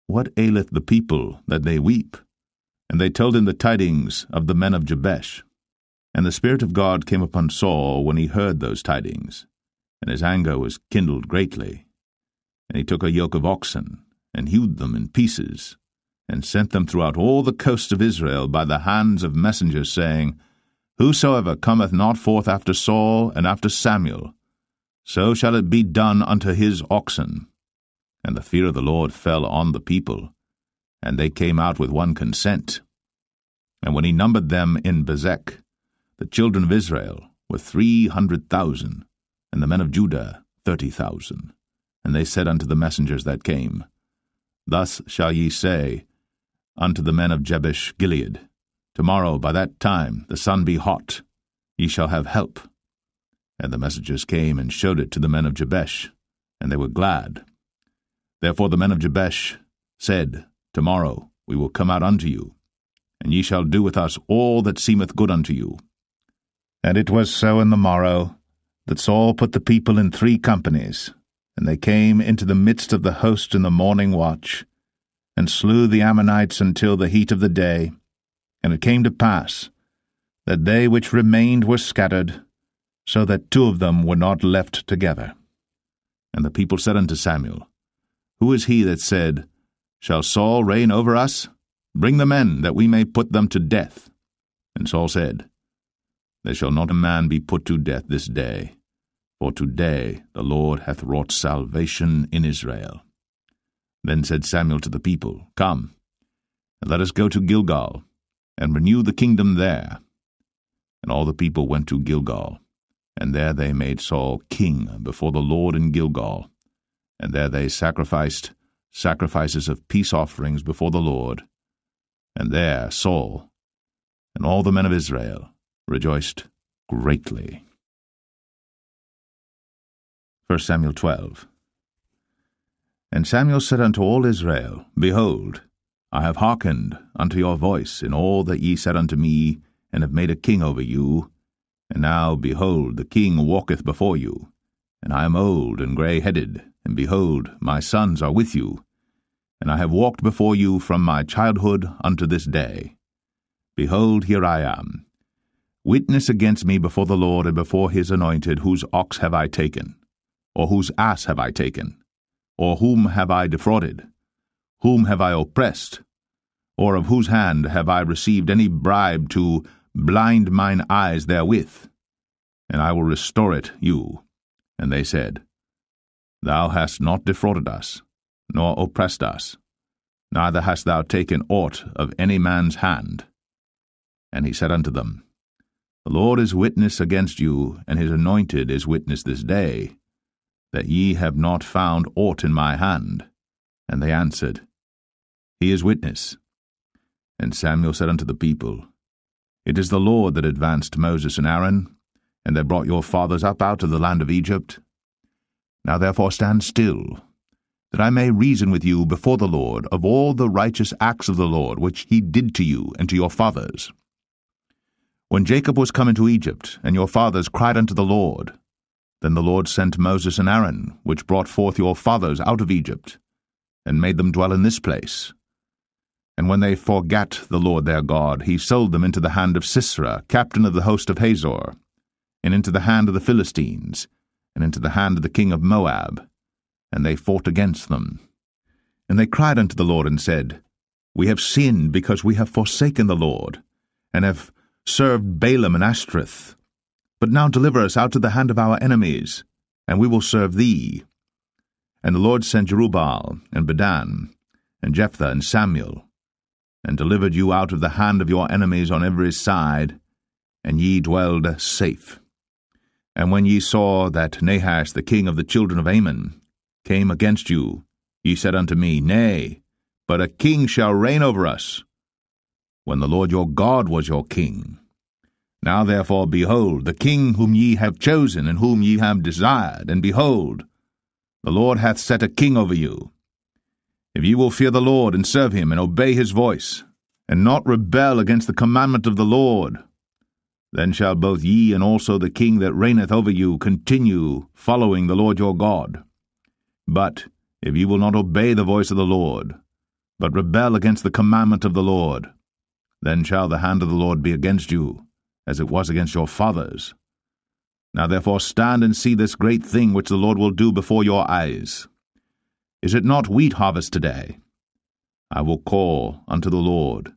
What aileth the people that they weep? And they told him the tidings of the men of Jabesh. And the Spirit of God came upon Saul when he heard those tidings, and his anger was kindled greatly. And he took a yoke of oxen, and hewed them in pieces, and sent them throughout all the coasts of Israel by the hands of messengers, saying, Whosoever cometh not forth after Saul and after Samuel, so shall it be done unto his oxen. And the fear of the Lord fell on the people, and they came out with one consent. And when he numbered them in Bezek, the children of Israel were 300,000, and the men of Judah 30,000. And they said unto the messengers that came, Thus shall ye say unto the men of Jabesh-Gilead, Tomorrow by that time the sun be hot, ye shall have help. And the messengers came and showed it to the men of Jabesh, and they were glad. Therefore the men of Jabesh said, Tomorrow we will come out unto you, and ye shall do with us all that seemeth good unto you. And it was so in the morrow, that Saul put the people in 3 companies, and they came into the midst of the host in the morning watch, and slew the Ammonites until the heat of the day. And it came to pass, that they which remained were scattered, so that 2 of them were not left together. And the people said unto Samuel, Who is he that said, Shall Saul reign over us? Bring the men, that we may put them to death. And Saul said, There shall not a man be put to death this day, for today the Lord hath wrought salvation in Israel. Then said Samuel to the people, Come, and let us go to Gilgal, and renew the kingdom there. And all the people went to Gilgal, and there they made Saul king before the Lord in Gilgal, and there they sacrificed sacrifices of peace offerings before the Lord. And there Saul and all the men of Israel rejoiced greatly. 1 Samuel 12. And Samuel said unto all Israel, Behold, I have hearkened unto your voice in all that ye said unto me, and have made a king over you. And now, behold, the king walketh before you, and I am old and grey-headed, and behold, my sons are with you. And I have walked before you from my childhood unto this day. Behold, here I am. Witness against me before the Lord and before his anointed, whose ox have I taken? Or whose ass have I taken? Or whom have I defrauded? Whom have I oppressed? Or of whose hand have I received any bribe to blind mine eyes therewith? And I will restore it you. And they said, Thou hast not defrauded us, nor oppressed us, neither hast thou taken aught of any man's hand. And he said unto them, The Lord is witness against you, and his anointed is witness this day, that ye have not found aught in my hand. And they answered, He is witness. And Samuel said unto the people, It is the Lord that advanced Moses and Aaron, and that brought your fathers up out of the land of Egypt? Now therefore stand still, that I may reason with you before the Lord of all the righteous acts of the Lord which he did to you and to your fathers. When Jacob was come into Egypt, and your fathers cried unto the Lord, then the Lord sent Moses and Aaron, which brought forth your fathers out of Egypt, and made them dwell in this place. And when they forgat the Lord their God, he sold them into the hand of Sisera, captain of the host of Hazor, and into the hand of the Philistines, and into the hand of the king of Moab, and they fought against them. And they cried unto the Lord, and said, We have sinned, because we have forsaken the Lord, and have served Balaam and Ashtoreth. But now deliver us out of the hand of our enemies, and we will serve thee. And the Lord sent Jerubbaal, and Bedan, and Jephthah, and Samuel, and delivered you out of the hand of your enemies on every side, and ye dwelled safe. And when ye saw that Nahash the king of the children of Ammon came against you, ye said unto me, Nay, but a king shall reign over us, when the Lord your God was your king. Now therefore, behold, the king whom ye have chosen, and whom ye have desired, and behold, the Lord hath set a king over you. If ye will fear the Lord, and serve him, and obey his voice, and not rebel against the commandment of the Lord, then shall both ye and also the king that reigneth over you continue following the Lord your God. But if ye will not obey the voice of the Lord, but rebel against the commandment of the Lord, then shall the hand of the Lord be against you, as it was against your fathers. Now therefore stand and see this great thing which the Lord will do before your eyes. Is it not wheat harvest today? I will call unto the Lord,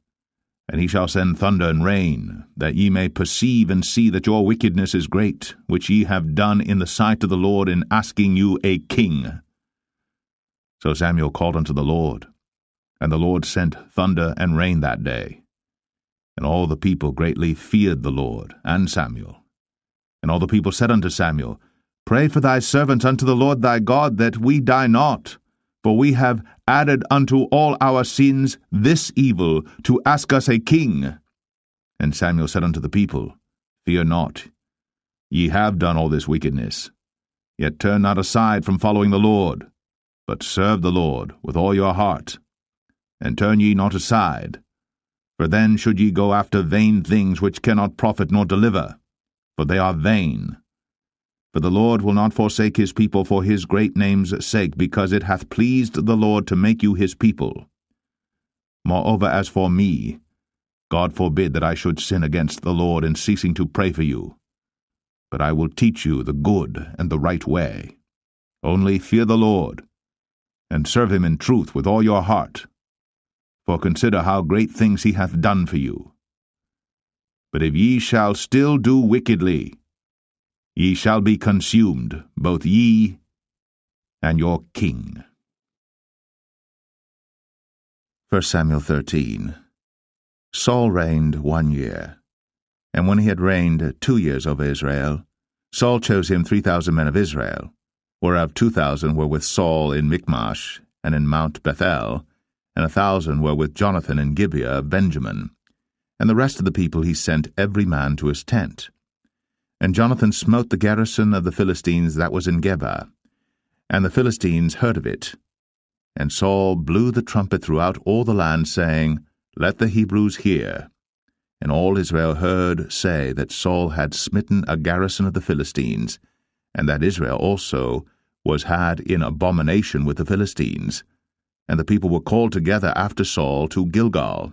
and he shall send thunder and rain, that ye may perceive and see that your wickedness is great, which ye have done in the sight of the Lord in asking you a king. So Samuel called unto the Lord, and the Lord sent thunder and rain that day. And all the people greatly feared the Lord and Samuel. And all the people said unto Samuel, Pray for thy servants unto the Lord thy God, that we die not, for we have added unto all our sins this evil, to ask us a king. And Samuel said unto the people, Fear not, ye have done all this wickedness, yet turn not aside from following the Lord, but serve the Lord with all your heart, and turn ye not aside. For then should ye go after vain things which cannot profit nor deliver, for they are vain. For the Lord will not forsake his people for his great name's sake, because it hath pleased the Lord to make you his people. Moreover, as for me, God forbid that I should sin against the Lord in ceasing to pray for you. But I will teach you the good and the right way. Only fear the Lord, and serve him in truth with all your heart. For consider how great things he hath done for you. But if ye shall still do wickedly, ye shall be consumed, both ye and your king. 1 Samuel 13. Saul reigned 1 year, and when he had reigned 2 years over Israel, Saul chose him 3,000 men of Israel, whereof 2,000 were with Saul in Michmash and in Mount Bethel, and 1,000 were with Jonathan in Gibeah of Benjamin. And the rest of the people he sent every man to his tent. And Jonathan smote the garrison of the Philistines that was in Geba, and the Philistines heard of it. And Saul blew the trumpet throughout all the land, saying, Let the Hebrews hear. And all Israel heard say that Saul had smitten a garrison of the Philistines, and that Israel also was had in abomination with the Philistines. And the people were called together after Saul to Gilgal.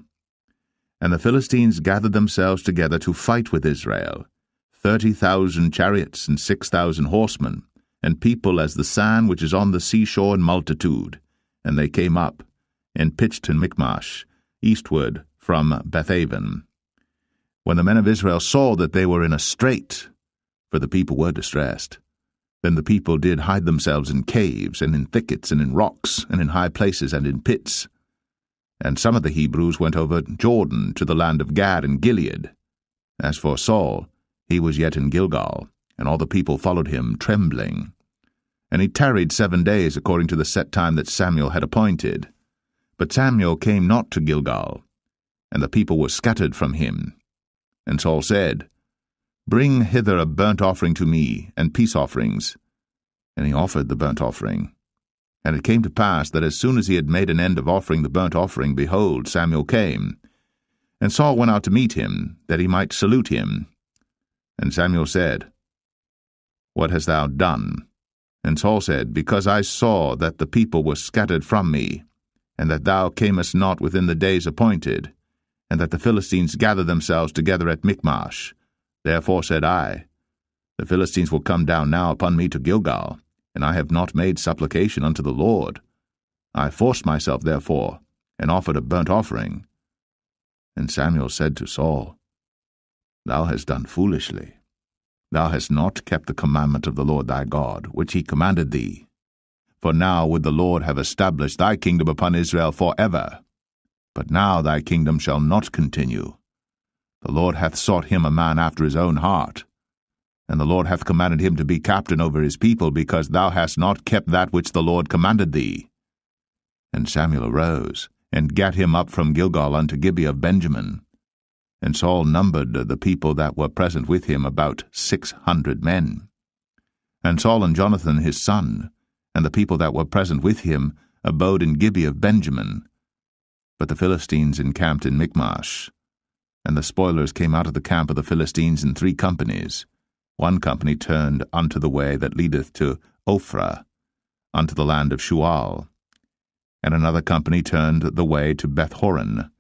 And the Philistines gathered themselves together to fight with Israel, 30,000 chariots and 6,000 horsemen, and people as the sand which is on the seashore in multitude. And they came up, and pitched in Michmash, eastward from Bethaven. When the men of Israel saw that they were in a strait, for the people were distressed, then the people did hide themselves in caves, and in thickets, and in rocks, and in high places, and in pits. And some of the Hebrews went over Jordan to the land of Gad and Gilead. As for Saul, he was yet in Gilgal, and all the people followed him, trembling. And he tarried 7 days according to the set time that Samuel had appointed. But Samuel came not to Gilgal, and the people were scattered from him. And Saul said, Bring hither a burnt offering to me, and peace offerings. And he offered the burnt offering. And it came to pass that as soon as he had made an end of offering the burnt offering, behold, Samuel came. And Saul went out to meet him, that he might salute him. And Samuel said, What hast thou done? And Saul said, Because I saw that the people were scattered from me, and that thou camest not within the days appointed, and that the Philistines gathered themselves together at Michmash. Therefore said I, The Philistines will come down now upon me to Gilgal, and I have not made supplication unto the Lord. I forced myself therefore, and offered a burnt offering. And Samuel said to Saul, Thou hast done foolishly. Thou hast not kept the commandment of the Lord thy God, which he commanded thee. For now would the Lord have established thy kingdom upon Israel for ever. But now thy kingdom shall not continue. The Lord hath sought him a man after his own heart. And the Lord hath commanded him to be captain over his people, because thou hast not kept that which the Lord commanded thee. And Samuel arose, and gat him up from Gilgal unto Gibeah of Benjamin. And Saul numbered the people that were present with him about 600 men. And Saul and Jonathan his son, and the people that were present with him, abode in Gibeah of Benjamin. But the Philistines encamped in Michmash. And the spoilers came out of the camp of the Philistines in 3 companies. One company turned unto the way that leadeth to Ophrah, unto the land of Shual. And another company turned the way to Beth-horon.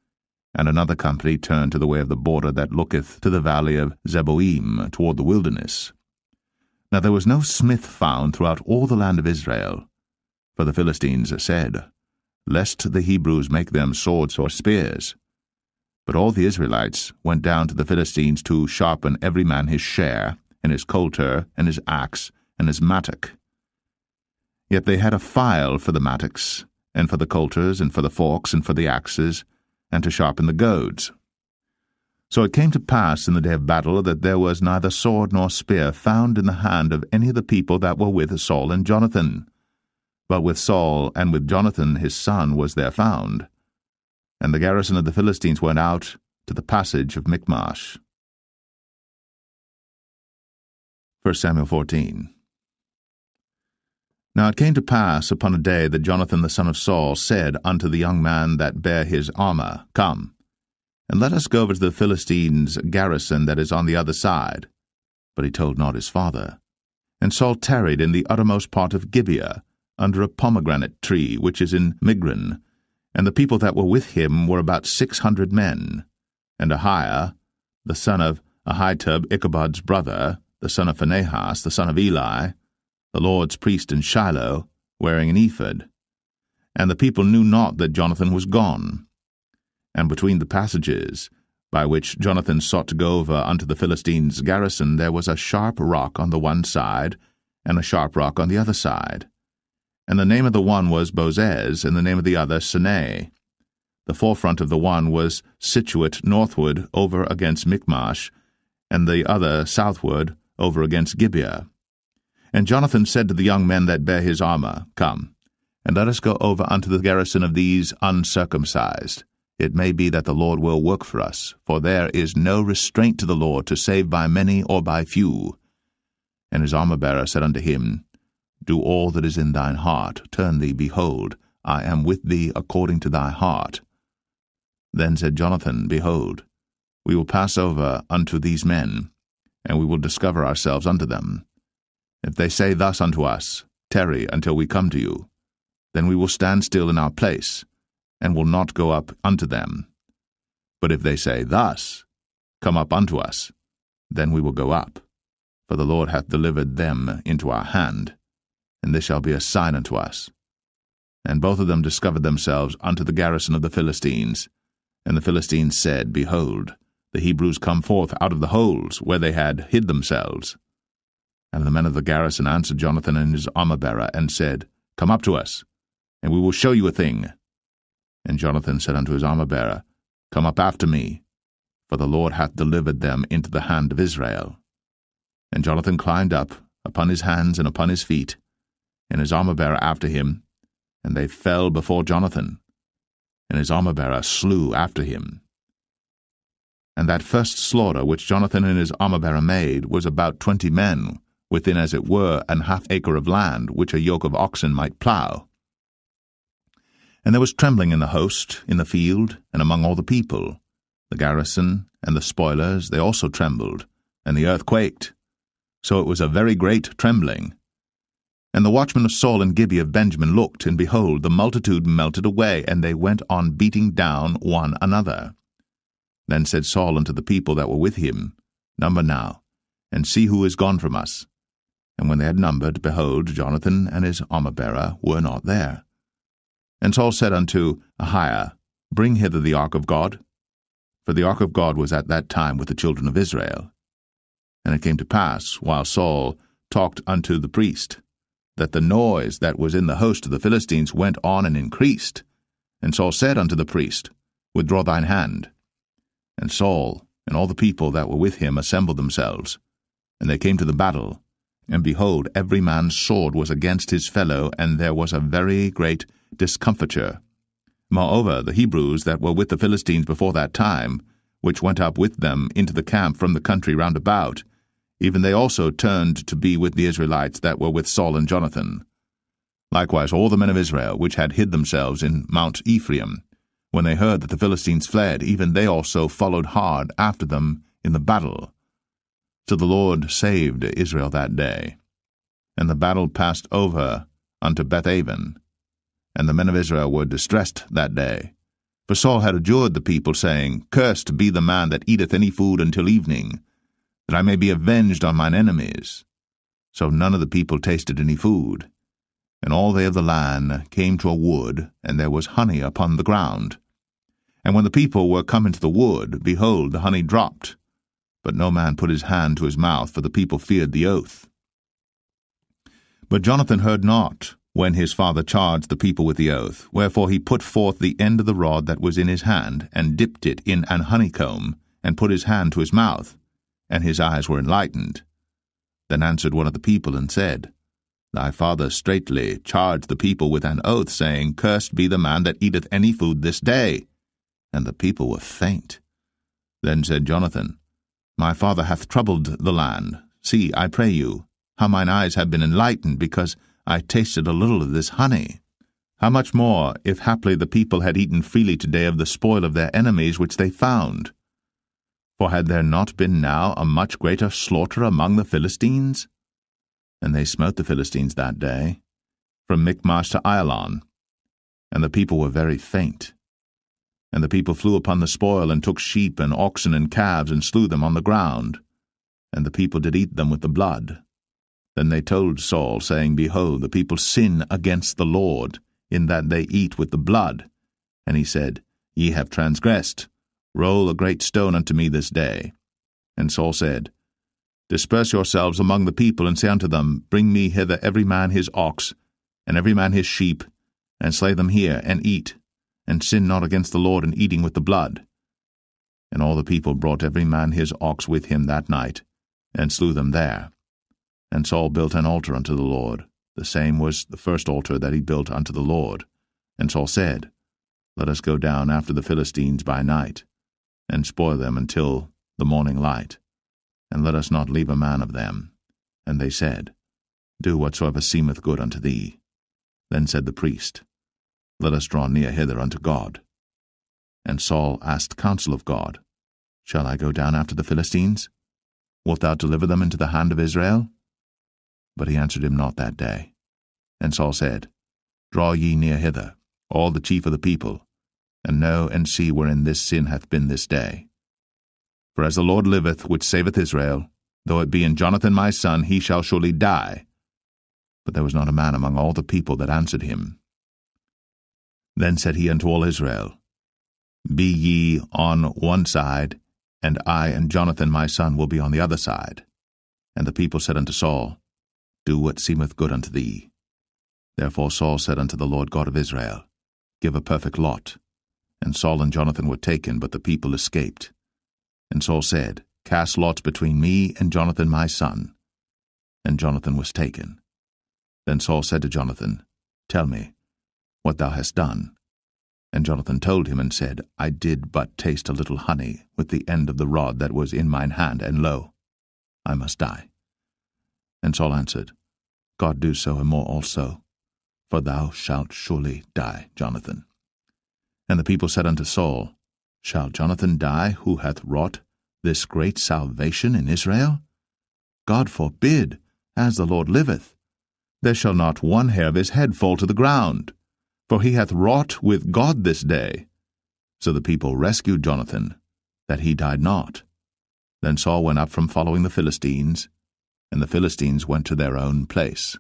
And another company turned to the way of the border that looketh to the valley of Zeboim, toward the wilderness. Now there was no smith found throughout all the land of Israel. For the Philistines said, Lest the Hebrews make them swords or spears. But all the Israelites went down to the Philistines to sharpen every man his share, and his coulter, and his axe, and his mattock. Yet they had a file for the mattocks, and for the coulters, and for the forks, and for the axes, and to sharpen the goads. So it came to pass in the day of battle that there was neither sword nor spear found in the hand of any of the people that were with Saul and Jonathan. But with Saul and with Jonathan his son was there found. And the garrison of the Philistines went out to the passage of Michmash. 1 Samuel 14. Now it came to pass upon a day that Jonathan the son of Saul said unto the young man that bare his armor, Come, and let us go over to the Philistines' garrison that is on the other side. But he told not his father. And Saul tarried in the uttermost part of Gibeah, under a pomegranate tree which is in Migron. And the people that were with him were about 600 men. And Ahiah, the son of Ahitub, Ichabod's brother, the son of Phinehas, the son of Eli, the Lord's priest in Shiloh, wearing an ephod. And the people knew not that Jonathan was gone. And between the passages, by which Jonathan sought to go over unto the Philistines' garrison, there was a sharp rock on the one side, and a sharp rock on the other side. And the name of the one was Bozez, and the name of the other Seneh. The forefront of the one was situate northward over against Michmash, and the other southward over against Gibeah. And Jonathan said to the young men that bare his armor, Come, and let us go over unto the garrison of these uncircumcised. It may be that the Lord will work for us, for there is no restraint to the Lord to save by many or by few. And his armor-bearer said unto him, Do all that is in thine heart, turn thee, behold, I am with thee according to thy heart. Then said Jonathan, Behold, we will pass over unto these men, and we will discover ourselves unto them. If they say thus unto us, Tarry until we come to you, then we will stand still in our place, and will not go up unto them. But if they say thus, Come up unto us, then we will go up. For the Lord hath delivered them into our hand, and this shall be a sign unto us. And both of them discovered themselves unto the garrison of the Philistines. And the Philistines said, Behold, the Hebrews come forth out of the holes where they had hid themselves. And the men of the garrison answered Jonathan and his armor-bearer, and said, Come up to us, and we will show you a thing. And Jonathan said unto his armor-bearer, Come up after me, for the Lord hath delivered them into the hand of Israel. And Jonathan climbed up upon his hands and upon his feet, and his armor-bearer after him, and they fell before Jonathan, and his armor-bearer slew after him. And that first slaughter which Jonathan and his armor-bearer made was about 20 men, within as it were an half-acre of land, which a yoke of oxen might plough. And there was trembling in the host, in the field, and among all the people. The garrison and the spoilers, they also trembled, and the earth quaked. So it was a very great trembling. And the watchmen of Saul and Gibeah of Benjamin looked, and behold, the multitude melted away, and they went on beating down one another. Then said Saul unto the people that were with him, Number now, and see who is gone from us. And when they had numbered, behold, Jonathan and his armor-bearer were not there. And Saul said unto Ahiah, Bring hither the ark of God. For the ark of God was at that time with the children of Israel. And it came to pass, while Saul talked unto the priest, that the noise that was in the host of the Philistines went on and increased. And Saul said unto the priest, Withdraw thine hand. And Saul and all the people that were with him assembled themselves. And they came to the battle. And behold, every man's sword was against his fellow, and there was a very great discomfiture. Moreover, the Hebrews that were with the Philistines before that time, which went up with them into the camp from the country round about, even they also turned to be with the Israelites that were with Saul and Jonathan. Likewise all the men of Israel, which had hid themselves in Mount Ephraim, when they heard that the Philistines fled, even they also followed hard after them in the battle. So the Lord saved Israel that day. And the battle passed over unto Bethaven. And the men of Israel were distressed that day. For Saul had adjured the people, saying, Cursed be the man that eateth any food until evening, that I may be avenged on mine enemies. So none of the people tasted any food. And all they of the land came to a wood, and there was honey upon the ground. And when the people were come into the wood, behold, the honey dropped. But no man put his hand to his mouth, for the people feared the oath. But Jonathan heard not, when his father charged the people with the oath, wherefore he put forth the end of the rod that was in his hand, and dipped it in an honeycomb, and put his hand to his mouth, and his eyes were enlightened. Then answered one of the people, and said, Thy father straitly charged the people with an oath, saying, Cursed be the man that eateth any food this day. And the people were faint. Then said Jonathan, My father hath troubled the land. See, I pray you, how mine eyes have been enlightened, because I tasted a little of this honey. How much more, if haply the people had eaten freely today of the spoil of their enemies which they found? For had there not been now a much greater slaughter among the Philistines? And they smote the Philistines that day, from Michmash to Ajalon. And the people were very faint. And the people flew upon the spoil, and took sheep and oxen and calves, and slew them on the ground. And the people did eat them with the blood. Then they told Saul, saying, Behold, the people sin against the Lord, in that they eat with the blood. And he said, Ye have transgressed. Roll a great stone unto me this day. And Saul said, Disperse yourselves among the people, and say unto them, Bring me hither every man his ox, and every man his sheep, and slay them here, and eat, and sin not against the Lord in eating with the blood. And all the people brought every man his ox with him that night, and slew them there. And Saul built an altar unto the Lord. The same was the first altar that he built unto the Lord. And Saul said, Let us go down after the Philistines by night, and spoil them until the morning light, and let us not leave a man of them. And they said, Do whatsoever seemeth good unto thee. Then said the priest, Let us draw near hither unto God. And Saul asked counsel of God, Shall I go down after the Philistines? Wilt thou deliver them into the hand of Israel? But he answered him not that day. And Saul said, Draw ye near hither, all the chief of the people, and know and see wherein this sin hath been this day. For as the Lord liveth, which saveth Israel, though it be in Jonathan my son, he shall surely die. But there was not a man among all the people that answered him. Then said he unto all Israel, Be ye on one side, and I and Jonathan my son will be on the other side. And the people said unto Saul, Do what seemeth good unto thee. Therefore Saul said unto the Lord God of Israel, Give a perfect lot. And Saul and Jonathan were taken, but the people escaped. And Saul said, Cast lots between me and Jonathan my son. And Jonathan was taken. Then Saul said to Jonathan, Tell me what thou hast done. And Jonathan told him and said, I did but taste a little honey with the end of the rod that was in mine hand, and lo, I must die. And Saul answered, God do so and more also, for thou shalt surely die, Jonathan. And the people said unto Saul, Shall Jonathan die, who hath wrought this great salvation in Israel? God forbid, as the Lord liveth. There shall not one hair of his head fall to the ground, for he hath wrought with God this day. So the people rescued Jonathan, that he died not. Then Saul went up from following the Philistines, and the Philistines went to their own place.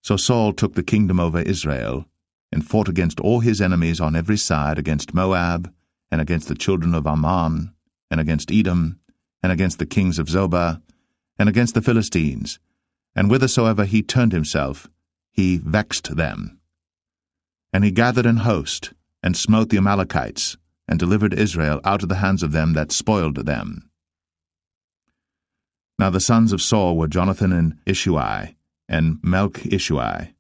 So Saul took the kingdom over Israel, and fought against all his enemies on every side, against Moab, and against the children of Ammon, and against Edom, and against the kings of Zobah, and against the Philistines, and whithersoever he turned himself, he vexed them. And he gathered an host, and smote the Amalekites, and delivered Israel out of the hands of them that spoiled them. Now the sons of Saul were Jonathan and Ishui, and Melch-Ishui.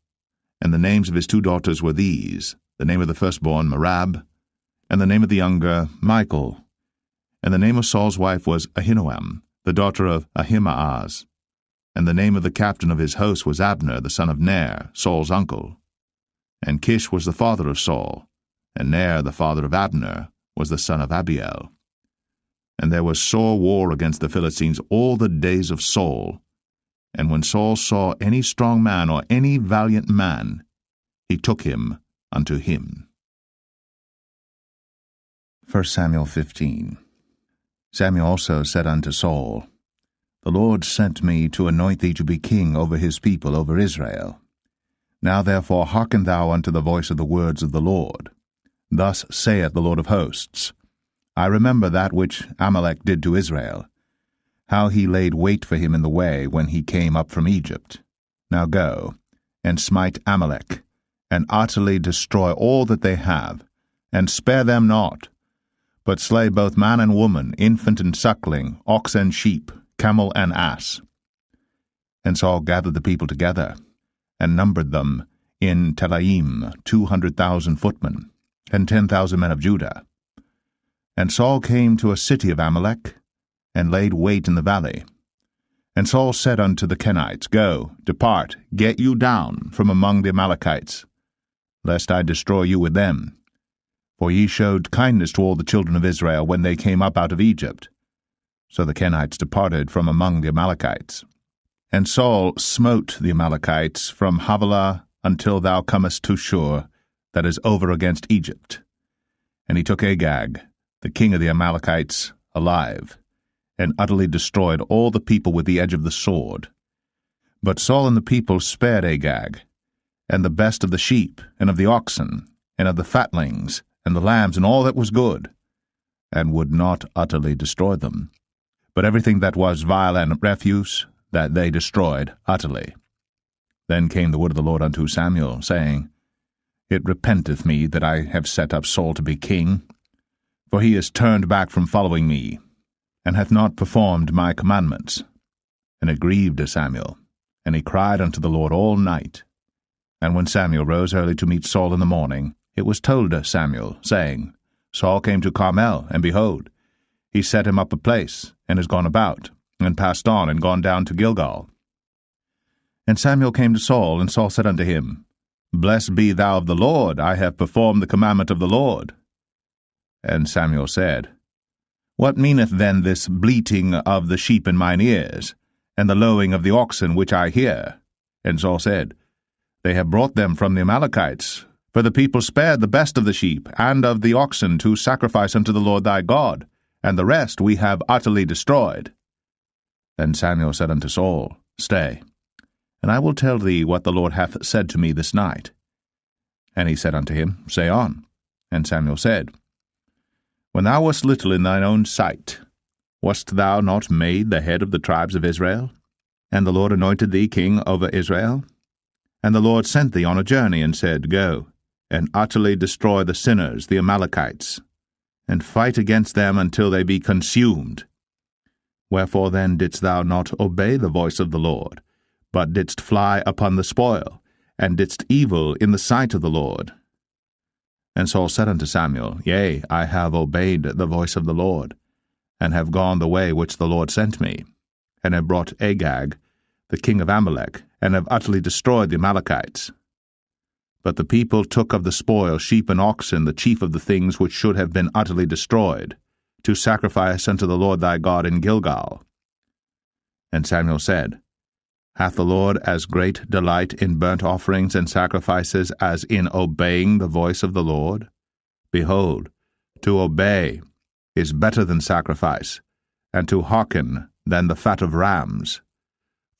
And the names of his two daughters were these, the name of the firstborn Merab, and the name of the younger Michal. And the name of Saul's wife was Ahinoam, the daughter of Ahimaaz. And the name of the captain of his host was Abner, the son of Ner, Saul's uncle. And Kish was the father of Saul, and Ner, the father of Abner, was the son of Abiel. And there was sore war against the Philistines all the days of Saul. And when Saul saw any strong man or any valiant man, he took him unto him. 1 Samuel 15. Samuel also said unto Saul, The Lord sent me to anoint thee to be king over his people, over Israel. Now therefore hearken thou unto the voice of the words of the Lord. Thus saith the Lord of hosts, I remember that which Amalek did to Israel, how he laid wait for him in the way when he came up from Egypt. Now go, and smite Amalek, and utterly destroy all that they have, and spare them not, but slay both man and woman, infant and suckling, ox and sheep, camel and ass. And Saul gathered the people together, and numbered them in Telaim 200,000 footmen, and 10,000 men of Judah. And Saul came to a city of Amalek, and laid wait in the valley. And Saul said unto the Kenites, Go, depart, get you down from among the Amalekites, lest I destroy you with them. For ye showed kindness to all the children of Israel when they came up out of Egypt. So the Kenites departed from among the Amalekites. And Saul smote the Amalekites from Havilah until thou comest to Shur, that is over against Egypt. And he took Agag, the king of the Amalekites, alive, and utterly destroyed all the people with the edge of the sword. But Saul and the people spared Agag, and the best of the sheep, and of the oxen, and of the fatlings, and the lambs, and all that was good, and would not utterly destroy them. But everything that was vile and refuse, that they destroyed utterly. Then came the word of the Lord unto Samuel, saying, It repenteth me that I have set up Saul to be king, for he is turned back from following me, and hath not performed my commandments. And it grieved Samuel, and he cried unto the Lord all night. And when Samuel rose early to meet Saul in the morning, it was told Samuel, saying, Saul came to Carmel, and behold, he set him up a place, and is gone about, and passed on, and gone down to Gilgal. And Samuel came to Saul, and Saul said unto him, Blessed be thou of the Lord, I have performed the commandment of the Lord. And Samuel said, What meaneth then this bleating of the sheep in mine ears, and the lowing of the oxen which I hear? And Saul said, They have brought them from the Amalekites, for the people spared the best of the sheep and of the oxen to sacrifice unto the Lord thy God, and the rest we have utterly destroyed. Then Samuel said unto Saul, Stay, and I will tell thee what the Lord hath said to me this night. And he said unto him, Say on. And Samuel said, When thou wast little in thine own sight, wast thou not made the head of the tribes of Israel? And the Lord anointed thee king over Israel? And the Lord sent thee on a journey, and said, Go, and utterly destroy the sinners, the Amalekites, and fight against them until they be consumed. Wherefore then didst thou not obey the voice of the Lord, but didst fly upon the spoil, and didst evil in the sight of the Lord? And Saul said unto Samuel, Yea, I have obeyed the voice of the Lord, and have gone the way which the Lord sent me, and have brought Agag, the king of Amalek, and have utterly destroyed the Amalekites. But the people took of the spoil sheep and oxen, the chief of the things which should have been utterly destroyed, to sacrifice unto the Lord thy God in Gilgal. And Samuel said, Hath the Lord as great delight in burnt offerings and sacrifices as in obeying the voice of the Lord? Behold, to obey is better than sacrifice, and to hearken than the fat of rams.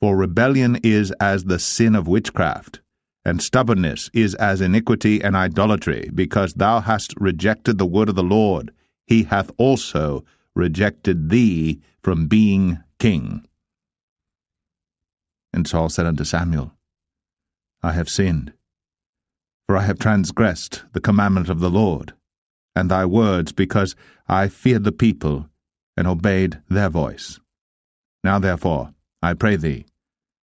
For rebellion is as the sin of witchcraft, and stubbornness is as iniquity and idolatry. Because thou hast rejected the word of the Lord, he hath also rejected thee from being king. And Saul said unto Samuel, I have sinned, for I have transgressed the commandment of the Lord, and thy words, because I feared the people, and obeyed their voice. Now therefore, I pray thee,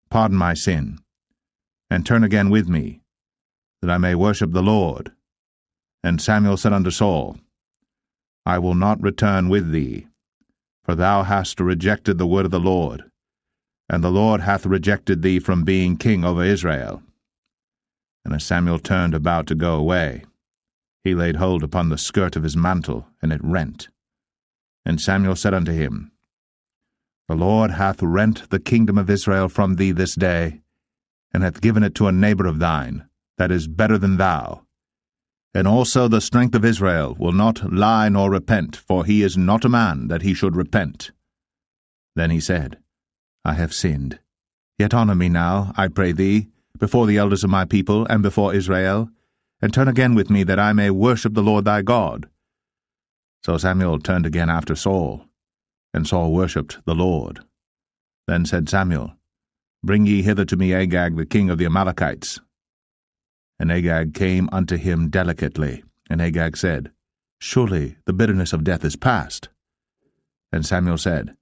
pardon my sin, and turn again with me, that I may worship the Lord. And Samuel said unto Saul, I will not return with thee, for thou hast rejected the word of the Lord, and the Lord hath rejected thee from being king over Israel. And as Samuel turned about to go away, he laid hold upon the skirt of his mantle, and it rent. And Samuel said unto him, The Lord hath rent the kingdom of Israel from thee this day, and hath given it to a neighbor of thine, that is better than thou. And also the strength of Israel will not lie nor repent, for he is not a man that he should repent. Then he said, I have sinned. Yet honor me now, I pray thee, before the elders of my people, and before Israel, and turn again with me, that I may worship the Lord thy God. So Samuel turned again after Saul, and Saul worshipped the Lord. Then said Samuel, Bring ye hither to me Agag the king of the Amalekites. And Agag came unto him delicately, and Agag said, Surely the bitterness of death is past. And Samuel said,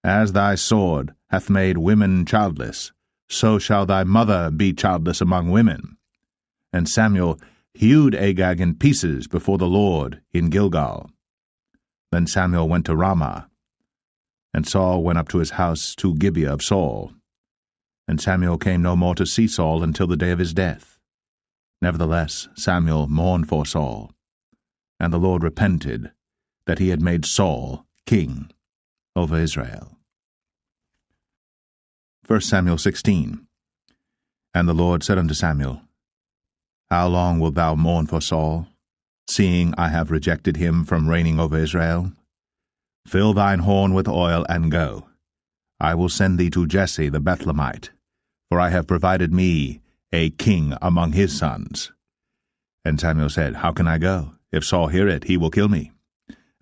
As thy sword hath made women childless, so shall thy mother be childless among women. And Samuel hewed Agag in pieces before the Lord in Gilgal. Then Samuel went to Ramah, and Saul went up to his house to Gibeah of Saul. And Samuel came no more to see Saul until the day of his death. Nevertheless Samuel mourned for Saul, and the Lord repented that he had made Saul king over Israel. 1 Samuel 16. And the Lord said unto Samuel, How long wilt thou mourn for Saul, seeing I have rejected him from reigning over Israel? Fill thine horn with oil, and go. I will send thee to Jesse the Bethlehemite, for I have provided me a king among his sons. And Samuel said, How can I go? If Saul hear it, he will kill me.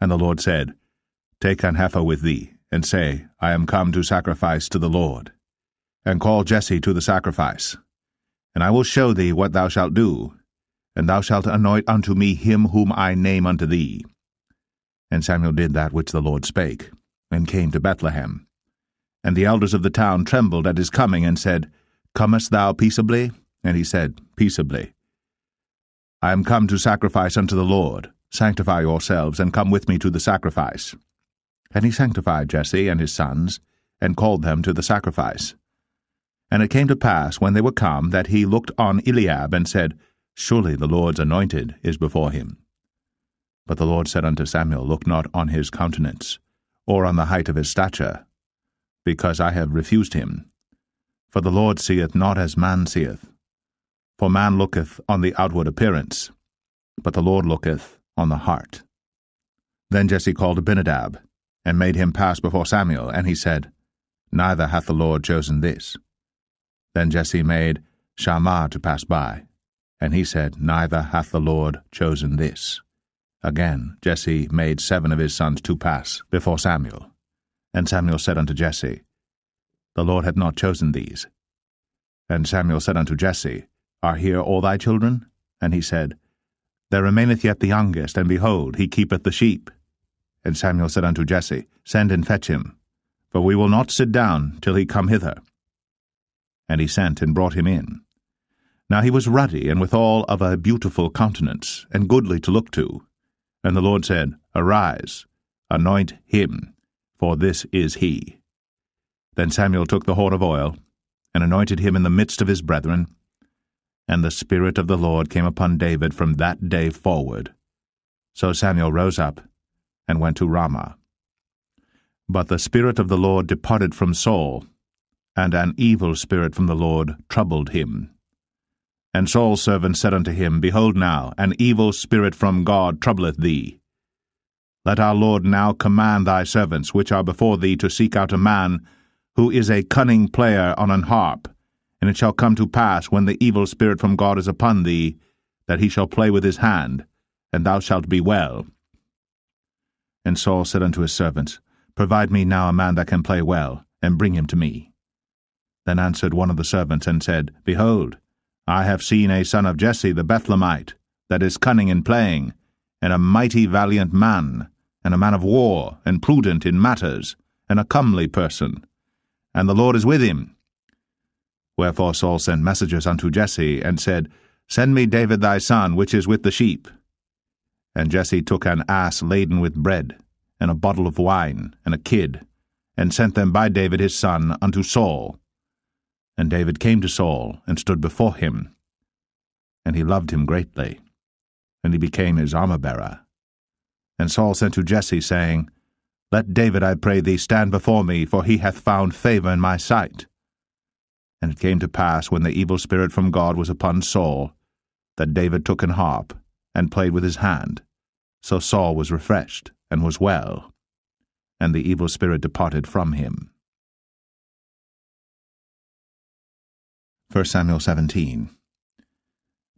And the Lord said, Take an heifer with thee, and say, I am come to sacrifice to the Lord. And call Jesse to the sacrifice. And I will show thee what thou shalt do, and thou shalt anoint unto me him whom I name unto thee. And Samuel did that which the Lord spake, and came to Bethlehem. And the elders of the town trembled at his coming, and said, Comest thou peaceably? And he said, Peaceably. I am come to sacrifice unto the Lord. Sanctify yourselves, and come with me to the sacrifice. And he sanctified Jesse and his sons, and called them to the sacrifice. And it came to pass, when they were come, that he looked on Eliab, and said, Surely the Lord's anointed is before him. But the Lord said unto Samuel, Look not on his countenance, or on the height of his stature, because I have refused him. For the Lord seeth not as man seeth. For man looketh on the outward appearance, but the Lord looketh on the heart. Then Jesse called Abinadab, and made him pass before Samuel, and he said, Neither hath the Lord chosen this. Then Jesse made Shammah to pass by, and he said, Neither hath the Lord chosen this. Again Jesse made 7 of his sons to pass before Samuel. And Samuel said unto Jesse, The Lord hath not chosen these. And Samuel said unto Jesse, Are here all thy children? And he said, There remaineth yet the youngest, and behold, he keepeth the sheep. And Samuel said unto Jesse, Send and fetch him, for we will not sit down till he come hither. And he sent and brought him in. Now he was ruddy, and withal of a beautiful countenance, and goodly to look to. And the Lord said, Arise, anoint him, for this is he. Then Samuel took the horn of oil, and anointed him in the midst of his brethren. And the Spirit of the Lord came upon David from that day forward. So Samuel rose up, and went to Ramah. But the Spirit of the Lord departed from Saul, and an evil spirit from the Lord troubled him. And Saul's servant said unto him, Behold now, an evil spirit from God troubleth thee. Let our Lord now command thy servants, which are before thee, to seek out a man who is a cunning player on an harp. And it shall come to pass, when the evil spirit from God is upon thee, that he shall play with his hand, and thou shalt be well. And Saul said unto his servants, Provide me now a man that can play well, and bring him to me. Then answered one of the servants, and said, Behold, I have seen a son of Jesse the Bethlehemite, that is cunning in playing, and a mighty valiant man, and a man of war, and prudent in matters, and a comely person. And the Lord is with him. Wherefore Saul sent messengers unto Jesse, and said, Send me David thy son, which is with the sheep. And Jesse took an ass laden with bread, and a bottle of wine, and a kid, and sent them by David his son unto Saul. And David came to Saul, and stood before him. And he loved him greatly, and he became his armor-bearer. And Saul sent to Jesse, saying, Let David, I pray thee, stand before me, for he hath found favor in my sight. And it came to pass, when the evil spirit from God was upon Saul, that David took an harp, and played with his hand. So Saul was refreshed, and was well, and the evil spirit departed from him. 1 Samuel 17.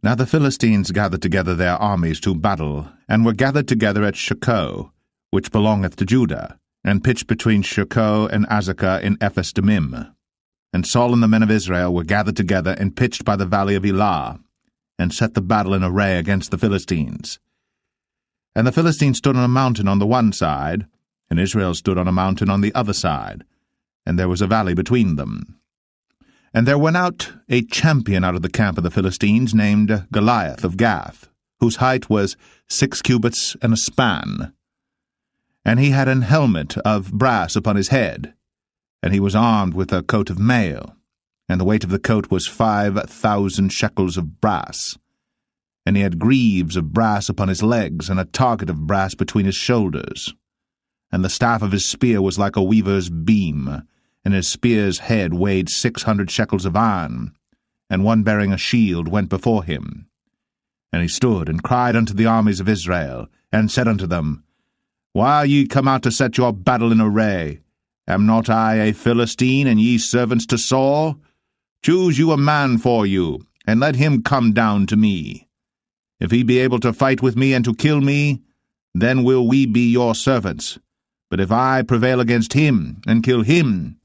Now the Philistines gathered together their armies to battle, and were gathered together at Shochoh, which belongeth to Judah, and pitched between Shochoh and Azekah in Ephes-dammim. And Saul and the men of Israel were gathered together, and pitched by the valley of Elah, and set the battle in array against the Philistines. And the Philistines stood on a mountain on the one side, and Israel stood on a mountain on the other side, and there was a valley between them. And there went out a champion out of the camp of the Philistines, named Goliath of Gath, whose height was 6 cubits and a span. And he had an helmet of brass upon his head, and he was armed with a coat of mail, and the weight of the coat was 5,000 shekels of brass. And he had greaves of brass upon his legs, and a target of brass between his shoulders. And the staff of his spear was like a weaver's beam, and his spear's head weighed 600 shekels of iron, and one bearing a shield went before him. And he stood and cried unto the armies of Israel, and said unto them, Why are ye come out to set your battle in array? Am not I a Philistine, and ye servants to Saul? Choose you a man for you, and let him come down to me. If he be able to fight with me and to kill me, then will we be your servants. But if I prevail against him, and kill him,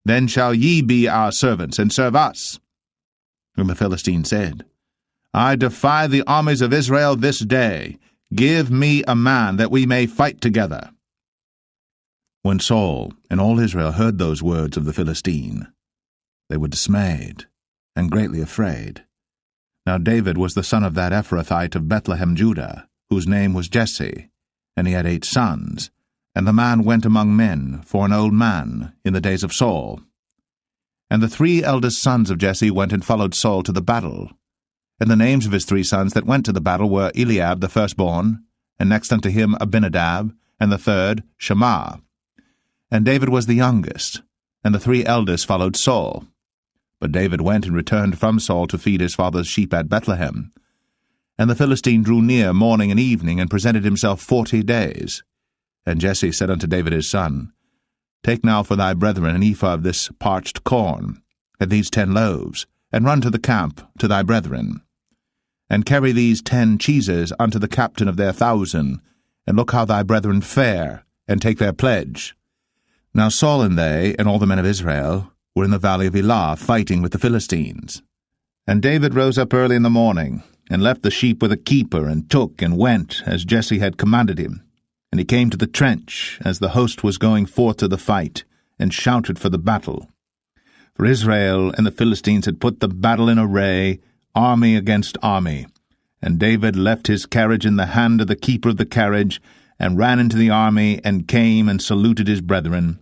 then shall ye be our servants, and serve us. And the Philistine said, I defy the armies of Israel this day. Give me a man, that we may fight together. When Saul and all Israel heard those words of the Philistine, they were dismayed, and greatly afraid. Now David was the son of that Ephrathite of Bethlehem, Judah, whose name was Jesse, and he had 8 sons. And the man went among men for an old man in the days of Saul. And the 3 eldest sons of Jesse went and followed Saul to the battle. And the names of his 3 sons that went to the battle were Eliab the firstborn, and next unto him Abinadab, and the third Shammah. And David was the youngest, and the 3 eldest followed Saul. But David went and returned from Saul to feed his father's sheep at Bethlehem. And the Philistine drew near morning and evening, and presented himself 40 days. And Jesse said unto David his son, Take now for thy brethren an ephah of this parched corn, and these 10 loaves, and run to the camp to thy brethren. And carry these 10 cheeses unto the captain of their 1,000, and look how thy brethren fare, and take their pledge. Now Saul and they, and all the men of Israel, were in the valley of Elah, fighting with the Philistines. And David rose up early in the morning, and left the sheep with a keeper, and took and went, as Jesse had commanded him. And he came to the trench, as the host was going forth to the fight, and shouted for the battle. For Israel and the Philistines had put the battle in array army against army. And David left his carriage in the hand of the keeper of the carriage, and ran into the army, and came and saluted his brethren.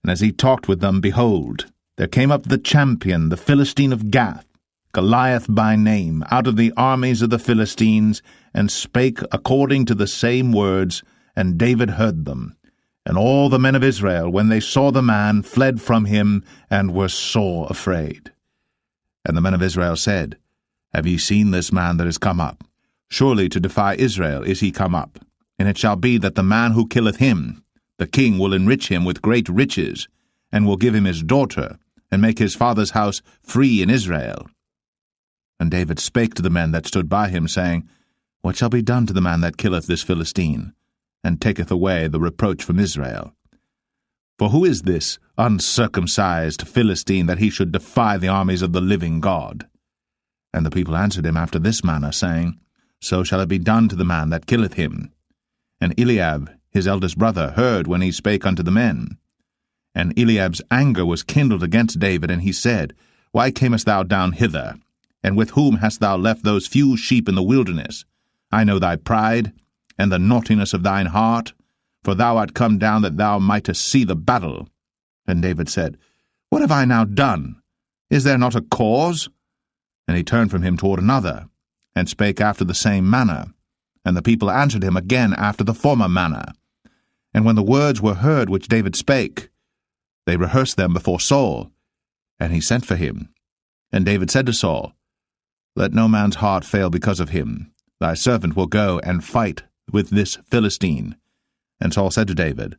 And as he talked with them, behold, there came up the champion, the Philistine of Gath, Goliath by name, out of the armies of the Philistines, and spake according to the same words, and David heard them. And all the men of Israel, when they saw the man, fled from him, and were sore afraid. And the men of Israel said, Have ye seen this man that is come up? Surely to defy Israel is he come up. And it shall be that the man who killeth him, the king will enrich him with great riches, and will give him his daughter, and make his father's house free in Israel. And David spake to the men that stood by him, saying, What shall be done to the man that killeth this Philistine, and taketh away the reproach from Israel? For who is this uncircumcised Philistine, that he should defy the armies of the living God? And the people answered him after this manner, saying, So shall it be done to the man that killeth him. And Eliab, his eldest brother, heard when he spake unto the men. And Eliab's anger was kindled against David, and he said, Why camest thou down hither? And with whom hast thou left those few sheep in the wilderness? I know thy pride, and the naughtiness of thine heart, for thou art come down that thou mightest see the battle. And David said, What have I now done? Is there not a cause? And he turned from him toward another, and spake after the same manner. And the people answered him again after the former manner. And when the words were heard which David spake, they rehearsed them before Saul. And he sent for him. And David said to Saul, Let no man's heart fail because of him. Thy servant will go and fight with this Philistine. And Saul said to David,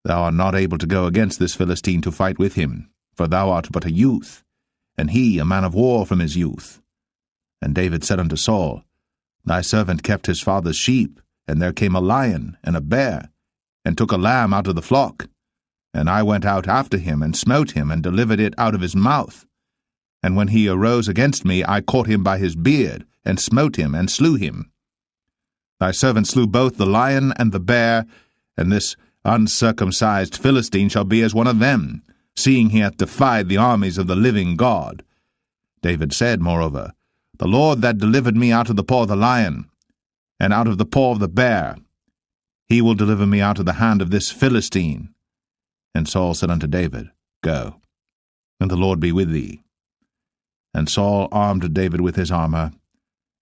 Thou art not able to go against this Philistine to fight with him, for thou art but a youth, and he a man of war from his youth. And David said unto Saul, Thy servant kept his father's sheep, and there came a lion and a bear, and took a lamb out of the flock. And I went out after him, and smote him, and delivered it out of his mouth. And when he arose against me, I caught him by his beard, and smote him, and slew him. Thy servant slew both the lion and the bear, and this uncircumcised Philistine shall be as one of them, seeing he hath defied the armies of the living God. David said, moreover, The Lord that delivered me out of the paw of the lion, and out of the paw of the bear, he will deliver me out of the hand of this Philistine. And Saul said unto David, Go, and the Lord be with thee. And Saul armed David with his armor,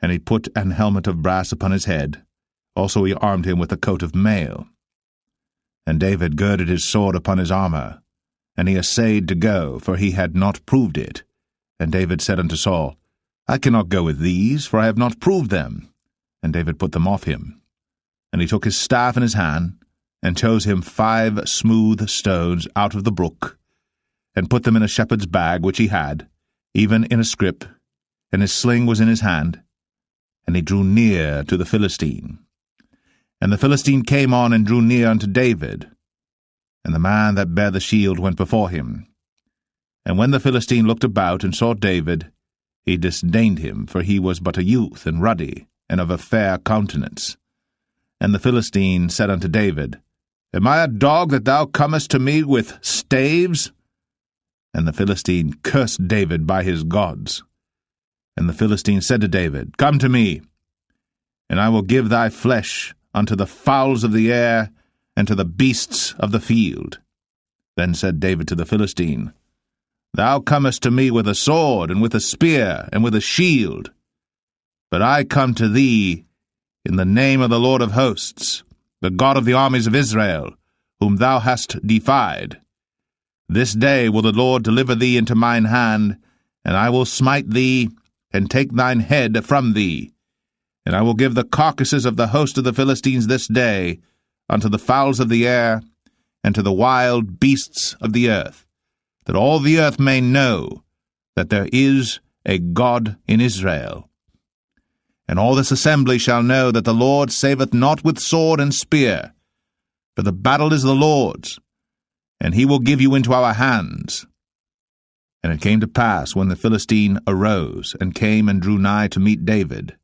and he put an helmet of brass upon his head. Also he armed him with a coat of mail. And David girded his sword upon his armor, and he essayed to go, for he had not proved it. And David said unto Saul, I cannot go with these, for I have not proved them. And David put them off him. And he took his staff in his hand, and chose him 5 smooth stones out of the brook, and put them in a shepherd's bag which he had, even in a scrip, and his sling was in his hand. And he drew near to the Philistine. And the Philistine came on and drew near unto David. And the man that bare the shield went before him. And when the Philistine looked about and saw David, he disdained him, for he was but a youth, and ruddy, and of a fair countenance. And the Philistine said unto David, Am I a dog that thou comest to me with staves? And the Philistine cursed David by his gods. And the Philistine said to David, Come to me, and I will give thy flesh unto the fowls of the air, and to the beasts of the field. Then said David to the Philistine, Thou comest to me with a sword, and with a spear, and with a shield. But I come to thee in the name of the Lord of hosts, the God of the armies of Israel, whom thou hast defied. This day will the Lord deliver thee into mine hand, and I will smite thee, and take thine head from thee. And I will give the carcasses of the host of the Philistines this day unto the fowls of the air, and to the wild beasts of the earth, that all the earth may know that there is a God in Israel. And all this assembly shall know that the Lord saveth not with sword and spear, for the battle is the Lord's, and he will give you into our hands. And it came to pass, when the Philistine arose, and came and drew nigh to meet David,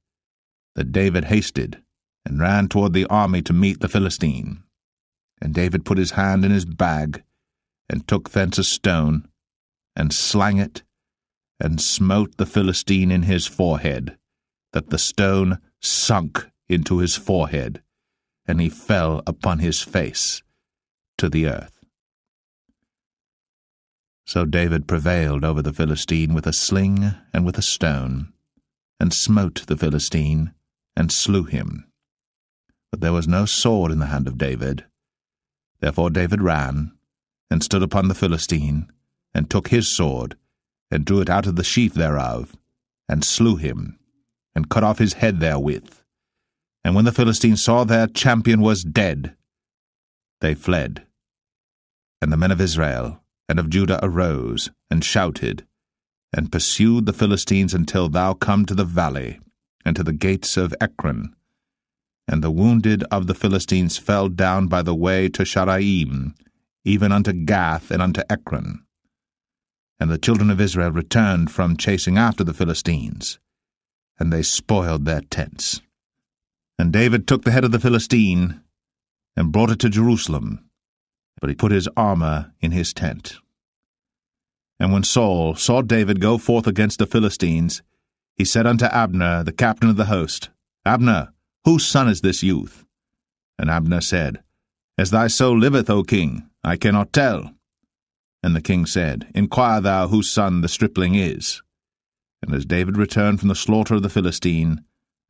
that David hasted, and ran toward the army to meet the Philistine. And David put his hand in his bag, and took thence a stone, and slang it, and smote the Philistine in his forehead, that the stone sunk into his forehead, and he fell upon his face to the earth. So David prevailed over the Philistine with a sling and with a stone, and smote the Philistine, and slew him. But there was no sword in the hand of David. Therefore David ran, and stood upon the Philistine, and took his sword, and drew it out of the sheath thereof, and slew him, and cut off his head therewith. And when the Philistines saw their champion was dead, they fled. And the men of Israel and of Judah arose, and shouted, and pursued the Philistines until thou come to the valley, and to the gates of Ekron. And the wounded of the Philistines fell down by the way to Sharaim, even unto Gath and unto Ekron. And the children of Israel returned from chasing after the Philistines, and they spoiled their tents. And David took the head of the Philistine, and brought it to Jerusalem, but he put his armor in his tent. And when Saul saw David go forth against the Philistines, he said unto Abner, the captain of the host, Abner, whose son is this youth? And Abner said, As thy soul liveth, O king, I cannot tell. And the king said, Inquire thou whose son the stripling is. And as David returned from the slaughter of the Philistine,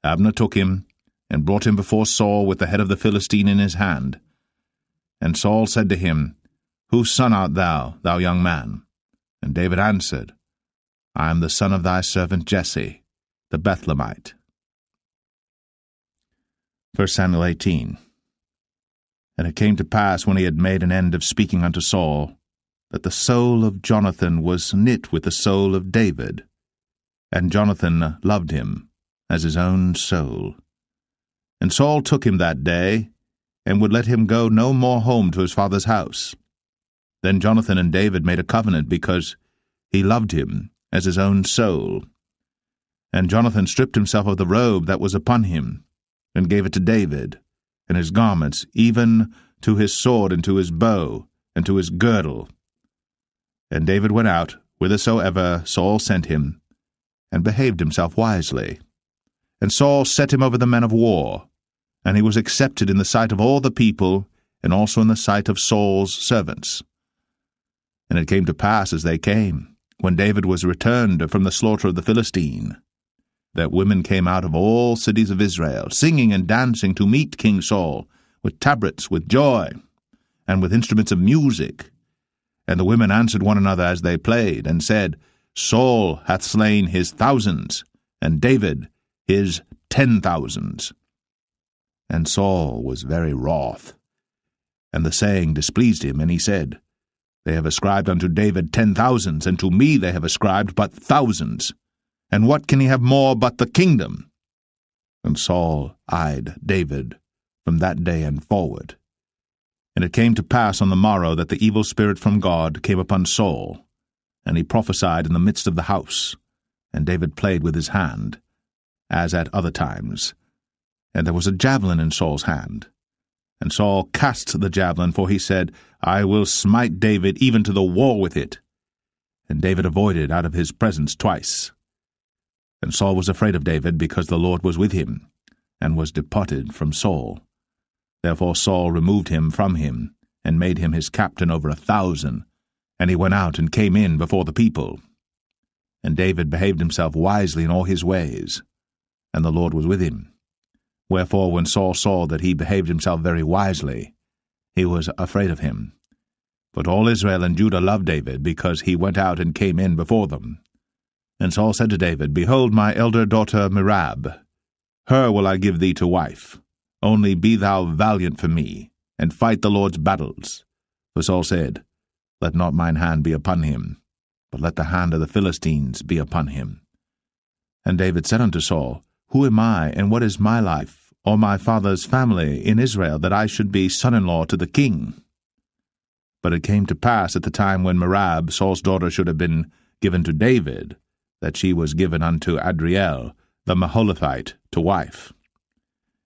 Abner took him, and brought him before Saul with the head of the Philistine in his hand. And Saul said to him, Whose son art thou, thou young man? And David answered, I am the son of thy servant Jesse, the Bethlehemite. 1 Samuel 18. And it came to pass, when he had made an end of speaking unto Saul, that the soul of Jonathan was knit with the soul of David, and Jonathan loved him as his own soul. And Saul took him that day, and would let him go no more home to his father's house. Then Jonathan and David made a covenant, because he loved him as his own soul. And Jonathan stripped himself of the robe that was upon him, and gave it to David, and his garments, even to his sword, and to his bow, and to his girdle. And David went out whithersoever Saul sent him, and behaved himself wisely. And Saul set him over the men of war, and he was accepted in the sight of all the people, and also in the sight of Saul's servants. And it came to pass, as they came, when David was returned from the slaughter of the Philistine, that women came out of all cities of Israel, singing and dancing to meet King Saul, with tabrets, with joy, and with instruments of music. And the women answered one another as they played, and said, Saul hath slain his thousands, and David his 10,000s. And Saul was very wroth, and the saying displeased him, and he said, They have ascribed unto David 10,000s, and to me they have ascribed but thousands. And what can he have more but the kingdom? And Saul eyed David from that day and forward. And it came to pass on the morrow that the evil spirit from God came upon Saul, and he prophesied in the midst of the house. And David played with his hand, as at other times. And there was a javelin in Saul's hand. And Saul cast the javelin, for he said, I will smite David even to the wall with it. And David avoided out of his presence twice. And Saul was afraid of David, because the Lord was with him, and was departed from Saul. Therefore Saul removed him from him, and made him his captain over 1,000, and he went out and came in before the people. And David behaved himself wisely in all his ways, and the Lord was with him. Wherefore when Saul saw that he behaved himself very wisely, he was afraid of him. But all Israel and Judah loved David, because he went out and came in before them. And Saul said to David, Behold my elder daughter Merab, her will I give thee to wife. Only be thou valiant for me, and fight the Lord's battles. For Saul said, Let not mine hand be upon him, but let the hand of the Philistines be upon him. And David said unto Saul, Who am I, and what is my life, or my father's family in Israel, that I should be son-in-law to the king? But it came to pass at the time when Merab, Saul's daughter, should have been given to David, that she was given unto Adriel, the Maholathite, to wife.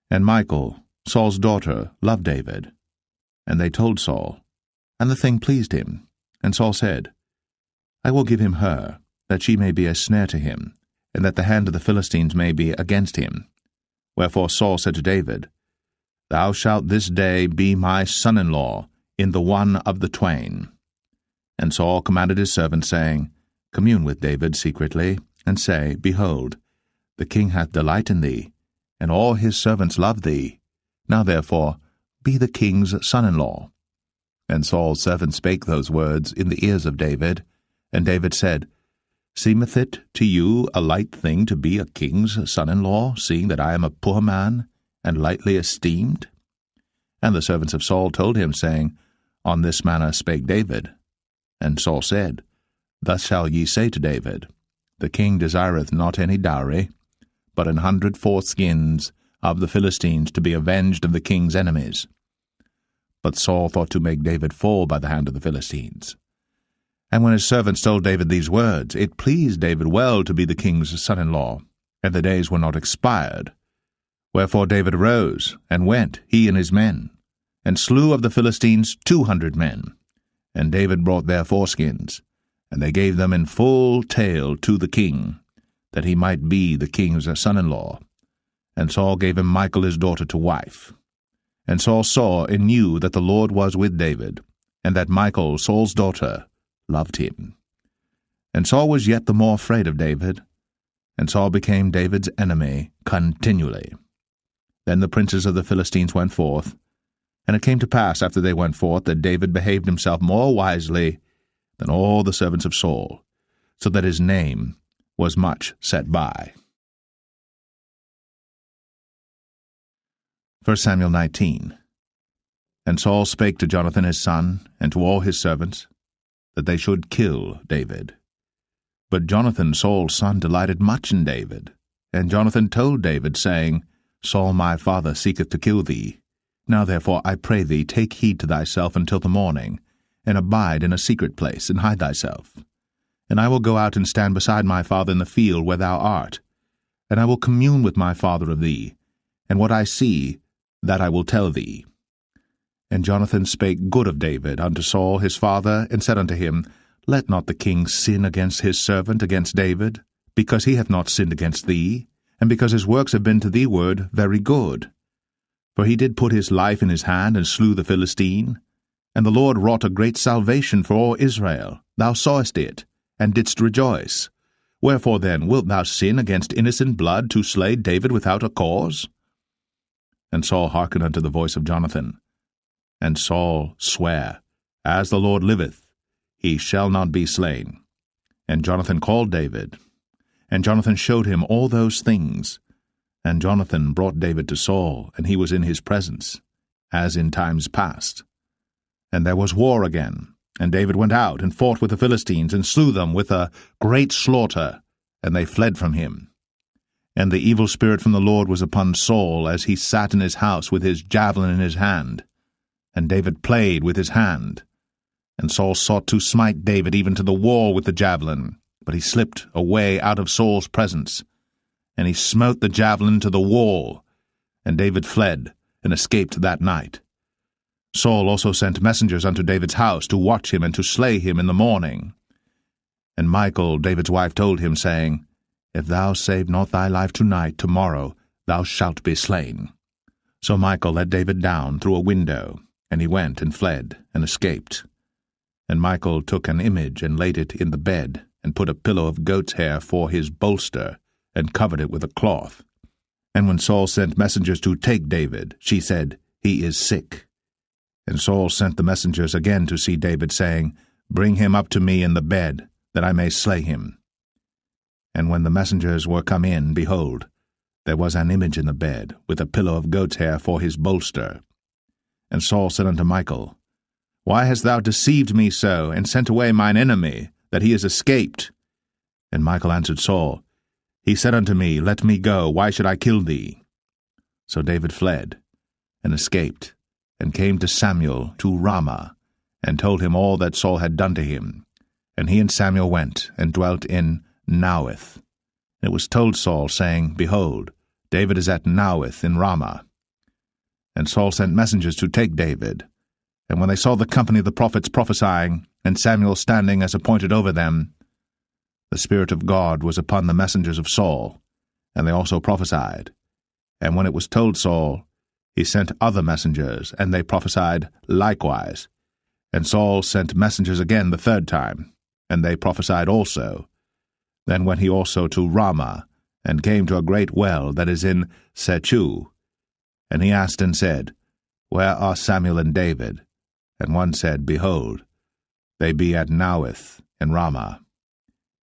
And Michal, Saul's daughter, loved David. And they told Saul, and the thing pleased him. And Saul said, I will give him her, that she may be a snare to him, and that the hand of the Philistines may be against him. Wherefore Saul said to David, Thou shalt this day be my son-in-law in the one of the twain. And Saul commanded his servants, saying, Commune with David secretly, and say, Behold, the king hath delight in thee, and all his servants love thee. Now therefore be the king's son-in-law. And Saul's servants spake those words in the ears of David. And David said, Seemeth it to you a light thing to be a king's son-in-law, seeing that I am a poor man, and lightly esteemed? And the servants of Saul told him, saying, On this manner spake David. And Saul said, Thus shall ye say to David, The king desireth not any dowry, but 100 foreskins of the Philistines to be avenged of the king's enemies. But Saul thought to make David fall by the hand of the Philistines. And when his servants told David these words, it pleased David well to be the king's son-in-law, and the days were not expired. Wherefore David arose, and went, he and his men, and slew of the Philistines 200 men. And David brought their foreskins, and they gave them in full tale to the king, that he might be the king's son-in-law. And Saul gave him Michal his daughter to wife. And Saul saw and knew that the Lord was with David, and that Michal, Saul's daughter, loved him. And Saul was yet the more afraid of David, and Saul became David's enemy continually. Then the princes of the Philistines went forth, and it came to pass after they went forth that David behaved himself more wisely than all the servants of Saul, so that his name was much set by. 1 Samuel 19. And Saul spake to Jonathan his son, and to all his servants, that they should kill David. But Jonathan Saul's son delighted much in David. And Jonathan told David, saying, Saul my father seeketh to kill thee. Now therefore I pray thee, take heed to thyself until the morning, and abide in a secret place, and hide thyself. And I will go out and stand beside my father in the field where thou art, and I will commune with my father of thee, and what I see, that I will tell thee. And Jonathan spake good of David unto Saul his father, and said unto him, Let not the king sin against his servant, against David, because he hath not sinned against thee, and because his works have been to thee ward very good. For he did put his life in his hand, and slew the Philistine. And the Lord wrought a great salvation for all Israel. Thou sawest it, and didst rejoice. Wherefore then wilt thou sin against innocent blood, to slay David without a cause? And Saul hearkened unto the voice of Jonathan. And Saul sware, As the Lord liveth, he shall not be slain. And Jonathan called David. And Jonathan showed him all those things. And Jonathan brought David to Saul, and he was in his presence, as in times past. And there was war again. And David went out, and fought with the Philistines, and slew them with a great slaughter, and they fled from him. And the evil spirit from the Lord was upon Saul, as he sat in his house with his javelin in his hand. And David played with his hand. And Saul sought to smite David even to the wall with the javelin, but he slipped away out of Saul's presence. And he smote the javelin to the wall, and David fled, and escaped that night. Saul also sent messengers unto David's house to watch him and to slay him in the morning. And Michal, David's wife, told him, saying, If thou save not thy life tonight, tomorrow thou shalt be slain. So Michal let David down through a window, and he went and fled, and escaped. And Michal took an image, and laid it in the bed, and put a pillow of goat's hair for his bolster, and covered it with a cloth. And when Saul sent messengers to take David, she said, He is sick. And Saul sent the messengers again to see David, saying, Bring him up to me in the bed, that I may slay him. And when the messengers were come in, behold, there was an image in the bed, with a pillow of goat's hair for his bolster. And Saul said unto Michal, Why hast thou deceived me so, and sent away mine enemy, that he is escaped? And Michal answered Saul, He said unto me, Let me go, why should I kill thee? So David fled, and escaped, and came to Samuel to Ramah, and told him all that Saul had done to him. And he and Samuel went, and dwelt in Naueth. And it was told Saul, saying, Behold, David is at Naueth in Ramah. And Saul sent messengers to take David. And when they saw the company of the prophets prophesying, and Samuel standing as appointed over them, The Spirit of God was upon the messengers of Saul, and they also prophesied. And when it was told Saul, he sent other messengers, and they prophesied likewise. And Saul sent messengers again the third time, and they prophesied also. Then went he also to Ramah, and came to a great well that is in Sechu. And he asked and said, Where are Samuel and David? And one said, Behold, they be at Naioth in Ramah.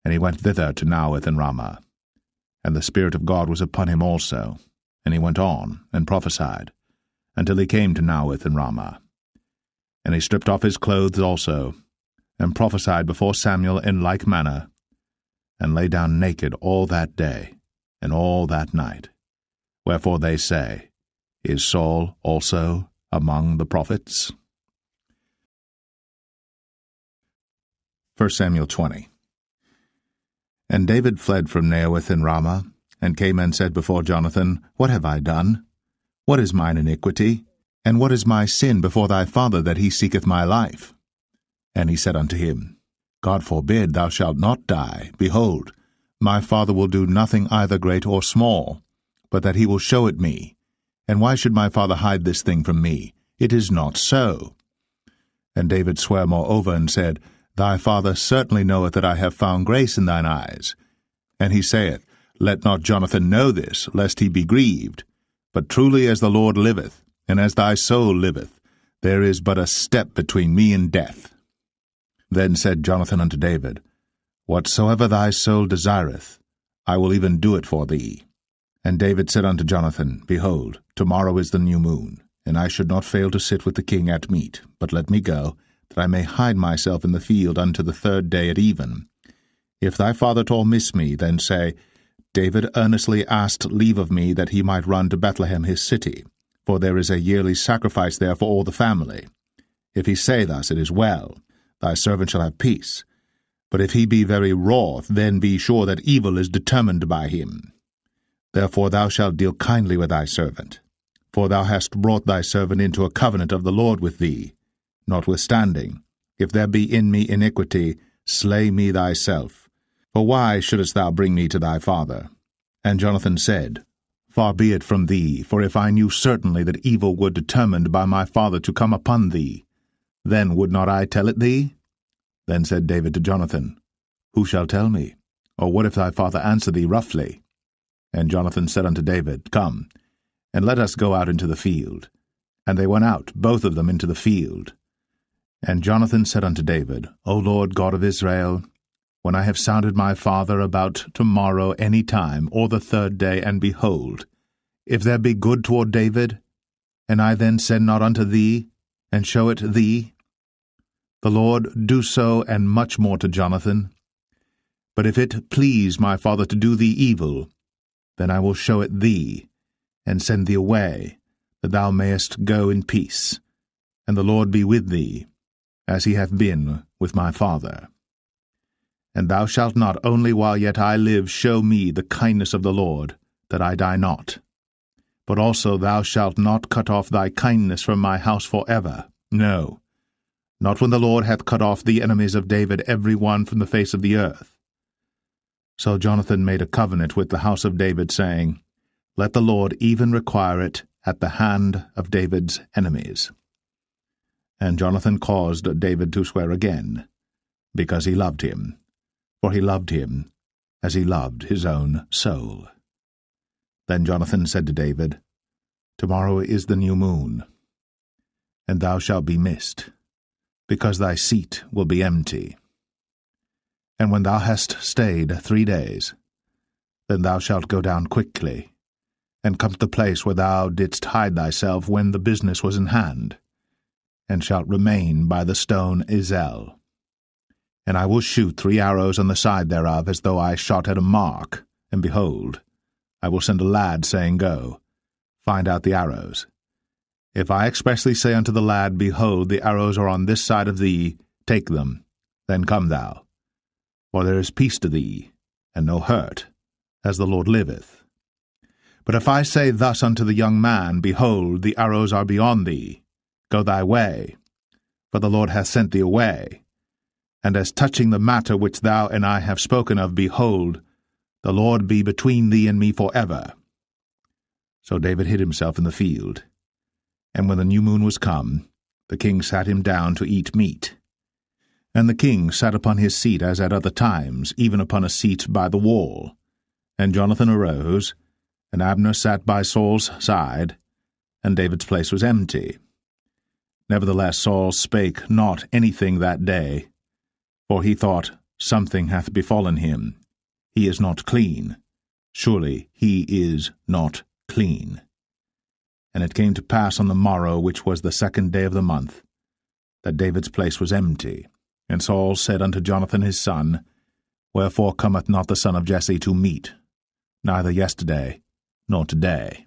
And he went thither to Naioth in Ramah. And the Spirit of God was upon him also, and he went on and prophesied, until he came to Naioth in Ramah. And he stripped off his clothes also, and prophesied before Samuel in like manner, and lay down naked all that day, and all that night. Wherefore they say, Is Saul also among the prophets? 1 Samuel 20. And David fled from Naioth in Ramah, and came and said before Jonathan, What have I done? What is mine iniquity? And what is my sin before thy father, that he seeketh my life? And he said unto him, God forbid, thou shalt not die. Behold, my father will do nothing either great or small, but that he will show it me. And why should my father hide this thing from me? It is not so. And David sware moreover, and said, Thy father certainly knoweth that I have found grace in thine eyes. And he saith, Let not Jonathan know this, lest he be grieved. But truly as the Lord liveth, and as thy soul liveth, there is but a step between me and death. Then said Jonathan unto David, Whatsoever thy soul desireth, I will even do it for thee. And David said unto Jonathan, Behold, tomorrow is the new moon, and I should not fail to sit with the king at meat, but let me go, that I may hide myself in the field unto the third day at even. If thy father at all miss me, then say, David earnestly asked leave of me that he might run to Bethlehem his city, for there is a yearly sacrifice there for all the family. If he say thus, it is well, thy servant shall have peace. But if he be very wroth, then be sure that evil is determined by him. Therefore thou shalt deal kindly with thy servant, for thou hast brought thy servant into a covenant of the Lord with thee. Notwithstanding, if there be in me iniquity, slay me thyself. For why shouldest thou bring me to thy father? And Jonathan said, Far be it from thee, for if I knew certainly that evil were determined by my father to come upon thee, then would not I tell it thee? Then said David to Jonathan, Who shall tell me? Or what if thy father answer thee roughly? And Jonathan said unto David, Come, and let us go out into the field. And they went out, both of them, into the field. And Jonathan said unto David, O Lord God of Israel, when I have sounded my father about tomorrow any time, or the third day, and behold, if there be good toward David, and I then send not unto thee, and show it thee, the Lord do so, and much more to Jonathan. But if it please my father to do thee evil, then I will show it thee, and send thee away, that thou mayest go in peace, and the Lord be with thee, as he hath been with my father. And thou shalt not only while yet I live show me the kindness of the Lord, that I die not, but also thou shalt not cut off thy kindness from my house for ever, no, not when the Lord hath cut off the enemies of David every one from the face of the earth. So Jonathan made a covenant with the house of David, saying, Let the Lord even require it at the hand of David's enemies. And Jonathan caused David to swear again, because he loved him, for he loved him as he loved his own soul. Then Jonathan said to David, Tomorrow is the new moon, and thou shalt be missed, because thy seat will be empty. And when thou hast stayed 3 days, then thou shalt go down quickly, and come to the place where thou didst hide thyself when the business was in hand, and shalt remain by the stone Ezel. And I will shoot 3 arrows on the side thereof, as though I shot at a mark, and behold, I will send a lad, saying, Go, find out the arrows. If I expressly say unto the lad, Behold, the arrows are on this side of thee, take them, then come thou. For there is peace to thee, and no hurt, as the Lord liveth. But if I say thus unto the young man, Behold, the arrows are beyond thee, go thy way, for the Lord hath sent thee away, And as touching the matter which thou and I have spoken of, behold, the Lord be between thee and me forever. So David hid himself in the field. And when the new moon was come, the king sat him down to eat meat. And the king sat upon his seat as at other times, even upon a seat by the wall. And Jonathan arose, and Abner sat by Saul's side, and David's place was empty. Nevertheless Saul spake not anything that day, for he thought, Something hath befallen him. He is not clean. Surely he is not clean. And it came to pass on the morrow, which was the 2nd day of the month, that David's place was empty. And Saul said unto Jonathan his son, Wherefore cometh not the son of Jesse to meat, neither yesterday, nor today?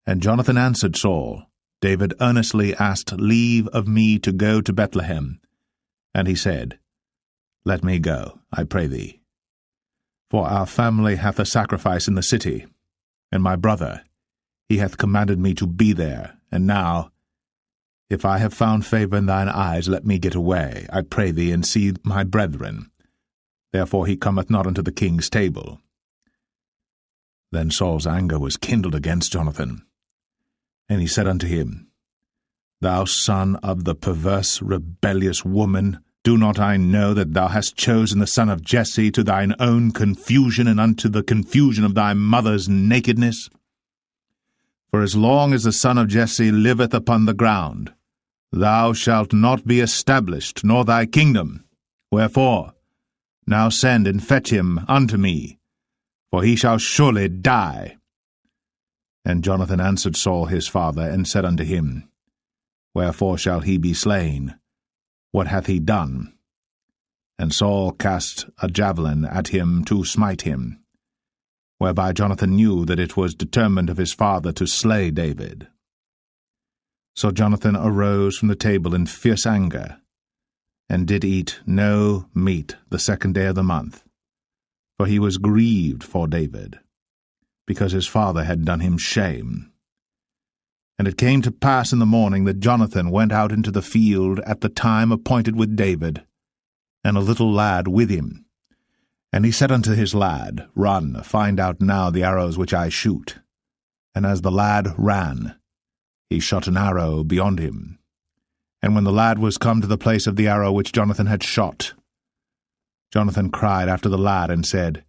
And Jonathan answered Saul, David earnestly asked leave of me to go to Bethlehem. And he said, Let me go, I pray thee. For our family hath a sacrifice in the city, and my brother, he hath commanded me to be there, and now, if I have found favour in thine eyes, let me get away, I pray thee, and see my brethren. Therefore he cometh not unto the king's table. Then Saul's anger was kindled against Jonathan. And he said unto him, Thou son of the perverse, rebellious woman, do not I know that thou hast chosen the son of Jesse to thine own confusion, and unto the confusion of thy mother's nakedness? For as long as the son of Jesse liveth upon the ground, thou shalt not be established, nor thy kingdom. Wherefore, now send and fetch him unto me, for he shall surely die. And Jonathan answered Saul his father, and said unto him, Wherefore shall he be slain? What hath he done? And Saul cast a javelin at him to smite him, whereby Jonathan knew that it was determined of his father to slay David. So Jonathan arose from the table in fierce anger, and did eat no meat the 2nd day of the month, for he was grieved for David, because his father had done him shame. And it came to pass in the morning that Jonathan went out into the field at the time appointed with David, and a little lad with him. And he said unto his lad, Run, find out now the arrows which I shoot. And as the lad ran, he shot an arrow beyond him. And when the lad was come to the place of the arrow which Jonathan had shot, Jonathan cried after the lad, and said,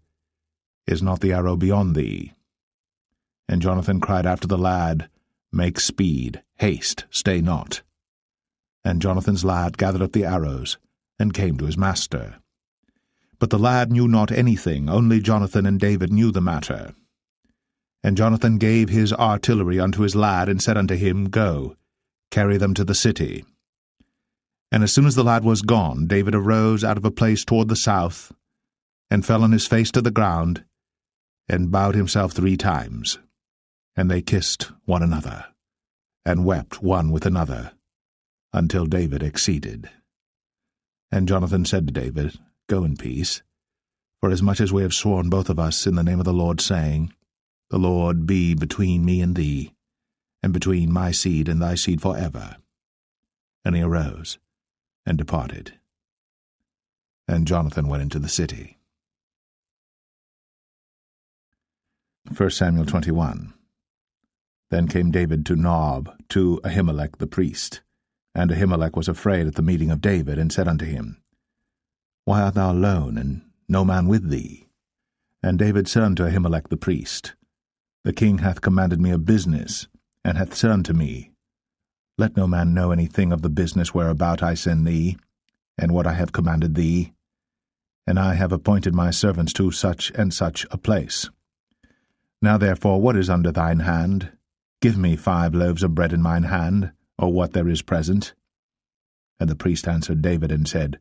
Is not the arrow beyond thee? And Jonathan cried after the lad, Make speed, haste, stay not. And Jonathan's lad gathered up the arrows, and came to his master. But the lad knew not anything, only Jonathan and David knew the matter. And Jonathan gave his artillery unto his lad, and said unto him, Go, carry them to the city. And as soon as the lad was gone, David arose out of a place toward the south, and fell on his face to the ground, and bowed himself 3 times. And they kissed one another, and wept one with another, until David exceeded. And Jonathan said to David, Go in peace, for as much as we have sworn both of us in the name of the Lord, saying, The Lord be between me and thee, and between my seed and thy seed forever. And he arose, and departed. And Jonathan went into the city. 1 Samuel 21. Then came David to Nob, to Ahimelech the priest. And Ahimelech was afraid at the meeting of David, and said unto him, Why art thou alone, and no man with thee? And David said unto Ahimelech the priest, The king hath commanded me a business, and hath said unto me, Let no man know anything of the business whereabout I send thee, and what I have commanded thee. And I have appointed my servants to such and such a place. Now therefore, what is under thine hand? Give me 5 loaves of bread in mine hand, or what there is present. And the priest answered David, and said,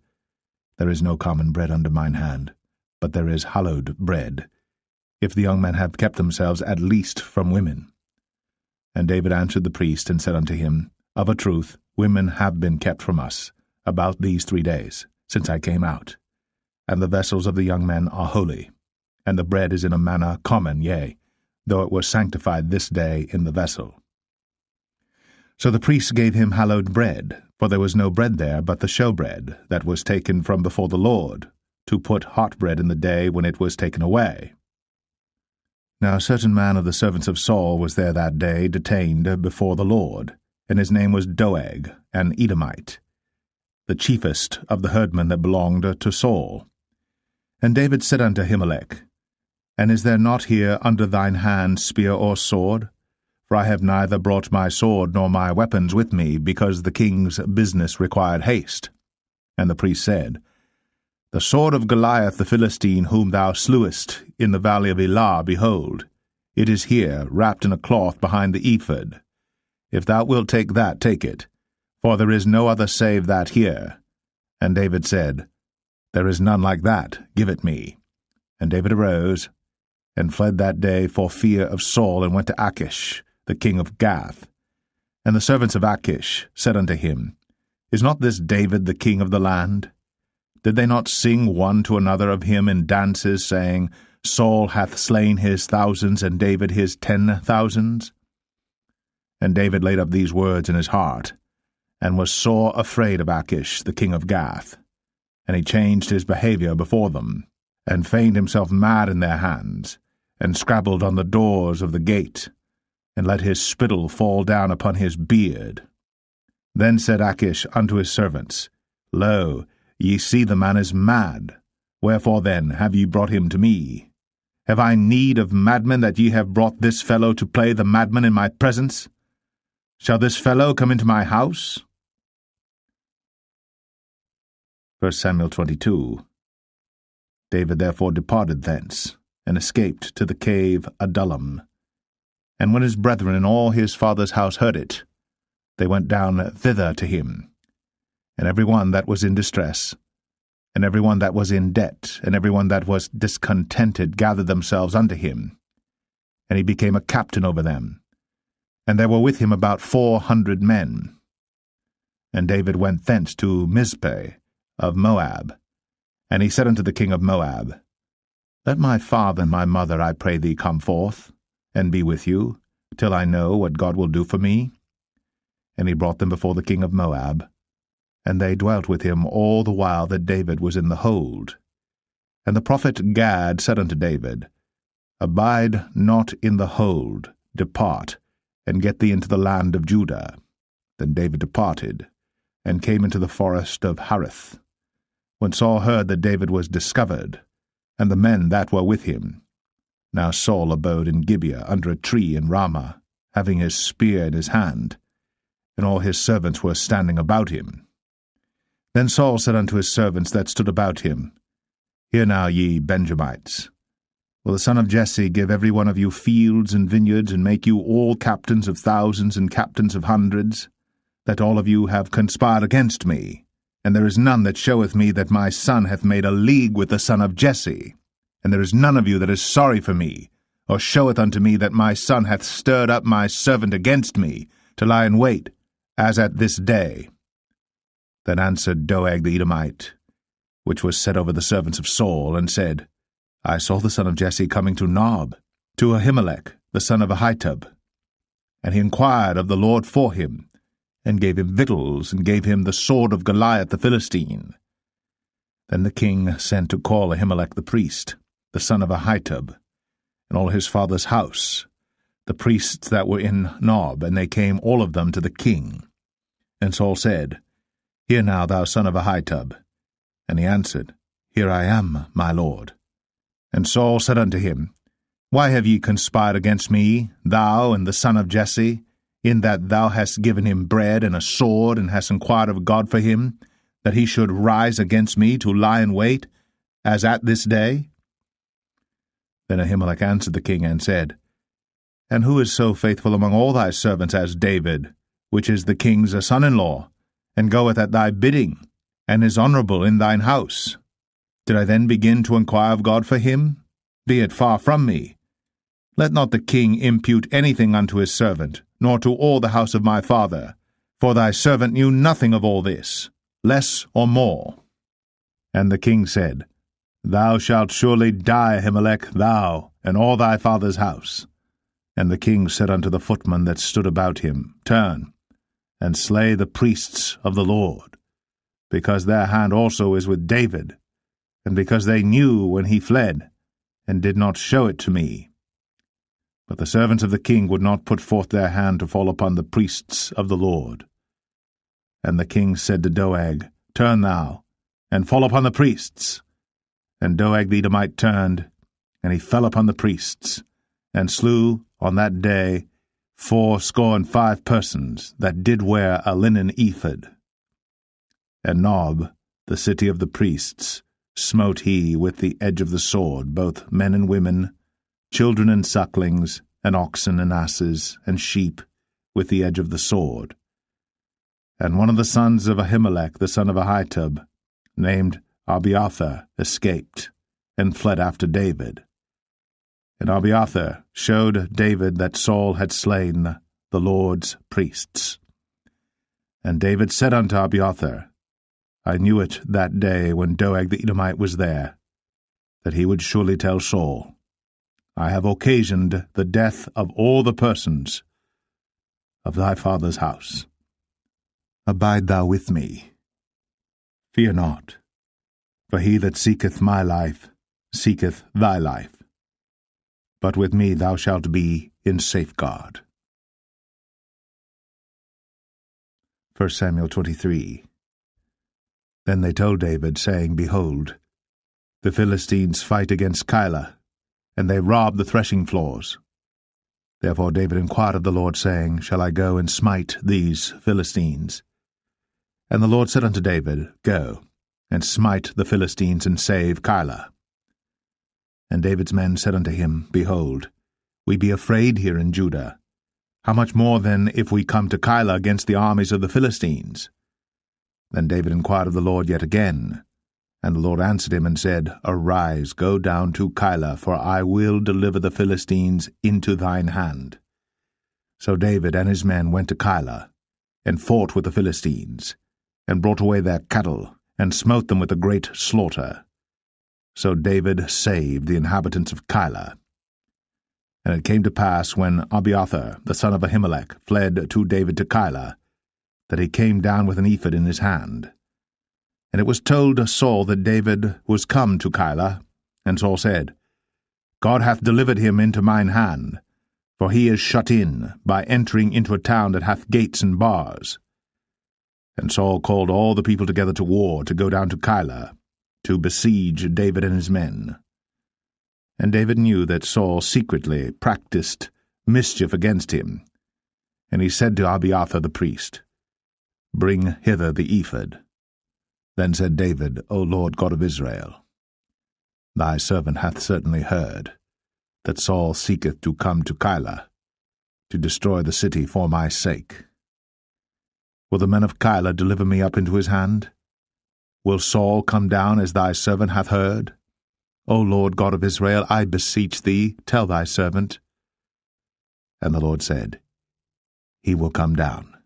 There is no common bread under mine hand, but there is hallowed bread, if the young men have kept themselves at least from women. And David answered the priest, and said unto him, Of a truth, women have been kept from us, about these 3 days, since I came out. And the vessels of the young men are holy, and the bread is in a manner common, yea, though it was sanctified this day in the vessel. So the priests gave him hallowed bread, for there was no bread there but the showbread that was taken from before the Lord, to put hot bread in the day when it was taken away. Now a certain man of the servants of Saul was there that day, detained before the Lord, and his name was Doeg, an Edomite, the chiefest of the herdmen that belonged to Saul. And David said unto Ahimelech, And is there not here under thine hand spear or sword? For I have neither brought my sword nor my weapons with me, because the king's business required haste. And the priest said, The sword of Goliath the Philistine, whom thou slewest in the valley of Elah, behold, it is here, wrapped in a cloth behind the ephod. If thou wilt take that, take it, for there is no other save that here. And David said, There is none like that, give it me. And David arose, and fled that day for fear of Saul, and went to Achish, the king of Gath. And the servants of Achish said unto him, Is not this David the king of the land? Did they not sing one to another of him in dances, saying, Saul hath slain his thousands, and David his 10,000s? And David laid up these words in his heart, and was sore afraid of Achish, the king of Gath. And he changed his behaviour before them, and feigned himself mad in their hands, and scrabbled on the doors of the gate, and let his spittle fall down upon his beard. Then said Achish unto his servants, Lo, ye see the man is mad. Wherefore then have ye brought him to me? Have I need of madmen, that ye have brought this fellow to play the madman in my presence? Shall this fellow come into my house? 1 Samuel 22. David therefore departed thence, and escaped to the cave Adullam. And when his brethren and all his father's house heard it, they went down thither to him. And every one that was in distress, and every one that was in debt, and every one that was discontented gathered themselves unto him. And he became a captain over them. And there were with him about 400 men. And David went thence to Mizpeh of Moab. And he said unto the king of Moab, Let my father and my mother, I pray thee, come forth, and be with you, till I know what God will do for me. And he brought them before the king of Moab, and they dwelt with him all the while that David was in the hold. And the prophet Gad said unto David, Abide not in the hold, depart, and get thee into the land of Judah. Then David departed, and came into the forest of Hareth. When Saul heard that David was discovered, and the men that were with him. Now Saul abode in Gibeah under a tree in Ramah, having his spear in his hand, and all his servants were standing about him. Then Saul said unto his servants that stood about him, Hear now, ye Benjamites, will the son of Jesse give every one of you fields and vineyards, and make you all captains of thousands and captains of hundreds, that all of you have conspired against me? And there is none that showeth me that my son hath made a league with the son of Jesse. And there is none of you that is sorry for me, or showeth unto me that my son hath stirred up my servant against me, to lie in wait, as at this day. Then answered Doeg the Edomite, which was set over the servants of Saul, and said, I saw the son of Jesse coming to Nob, to Ahimelech, the son of Ahitub. And he inquired of the Lord for him, and gave him victuals, and gave him the sword of Goliath the Philistine. Then the king sent to call Ahimelech the priest, the son of Ahitub, and all his father's house, the priests that were in Nob, and they came all of them to the king. And Saul said, Hear now, thou son of Ahitub. And he answered, Here I am, my lord. And Saul said unto him, Why have ye conspired against me, thou and the son of Jesse, in that thou hast given him bread and a sword, and hast inquired of God for him, that he should rise against me to lie in wait, as at this day? Then Ahimelech answered the king, and said, And who is so faithful among all thy servants as David, which is the king's son-in-law, and goeth at thy bidding, and is honourable in thine house? Did I then begin to inquire of God for him? Be it far from me. Let not the king impute anything unto his servant, nor to all the house of my father, for thy servant knew nothing of all this, less or more. And the king said, Thou shalt surely die, Ahimelech, thou, and all thy father's house. And the king said unto the footmen that stood about him, Turn, and slay the priests of the Lord, because their hand also is with David, and because they knew when he fled, and did not show it to me. But the servants of the king would not put forth their hand to fall upon the priests of the Lord. And the king said to Doeg, Turn thou, and fall upon the priests. And Doeg the Edomite turned, and he fell upon the priests, and slew on that day 75 persons that did wear a linen ephod. And Nob, the city of the priests, smote he with the edge of the sword both men and women, children and sucklings, and oxen and asses, and sheep, with the edge of the sword. And one of the sons of Ahimelech, the son of Ahitub, named Abiathar, escaped, and fled after David. And Abiathar showed David that Saul had slain the Lord's priests. And David said unto Abiathar, I knew it that day when Doeg the Edomite was there, that he would surely tell Saul, I have occasioned the death of all the persons of thy father's house. Abide thou with me. Fear not, for he that seeketh my life seeketh thy life. But with me thou shalt be in safeguard. 1 Samuel 23. Then they told David, saying, Behold, the Philistines fight against Keilah, and they rob the threshing floors. Therefore David inquired of the Lord, saying, Shall I go and smite these Philistines? And the Lord said unto David, Go, and smite the Philistines, and save Keilah. And David's men said unto him, Behold, we be afraid here in Judah. How much more then if we come to Keilah against the armies of the Philistines? Then David inquired of the Lord yet again. And the Lord answered him and said, Arise, go down to Keilah, for I will deliver the Philistines into thine hand. So David and his men went to Keilah, and fought with the Philistines, and brought away their cattle, and smote them with a great slaughter. So David saved the inhabitants of Keilah. And it came to pass, when Abiathar, the son of Ahimelech, fled to David to Keilah, that he came down with an ephod in his hand. And it was told Saul that David was come to Keilah, and Saul said, God hath delivered him into mine hand, for he is shut in by entering into a town that hath gates and bars. And Saul called all the people together to war, to go down to Keilah, to besiege David and his men. And David knew that Saul secretly practiced mischief against him. And he said to Abiathar the priest, Bring hither the ephod. Then said David, O Lord God of Israel, Thy servant hath certainly heard that Saul seeketh to come to Keilah, to destroy the city for my sake. Will the men of Keilah deliver me up into his hand? Will Saul come down as thy servant hath heard? O Lord God of Israel, I beseech thee, tell thy servant. And the Lord said, He will come down.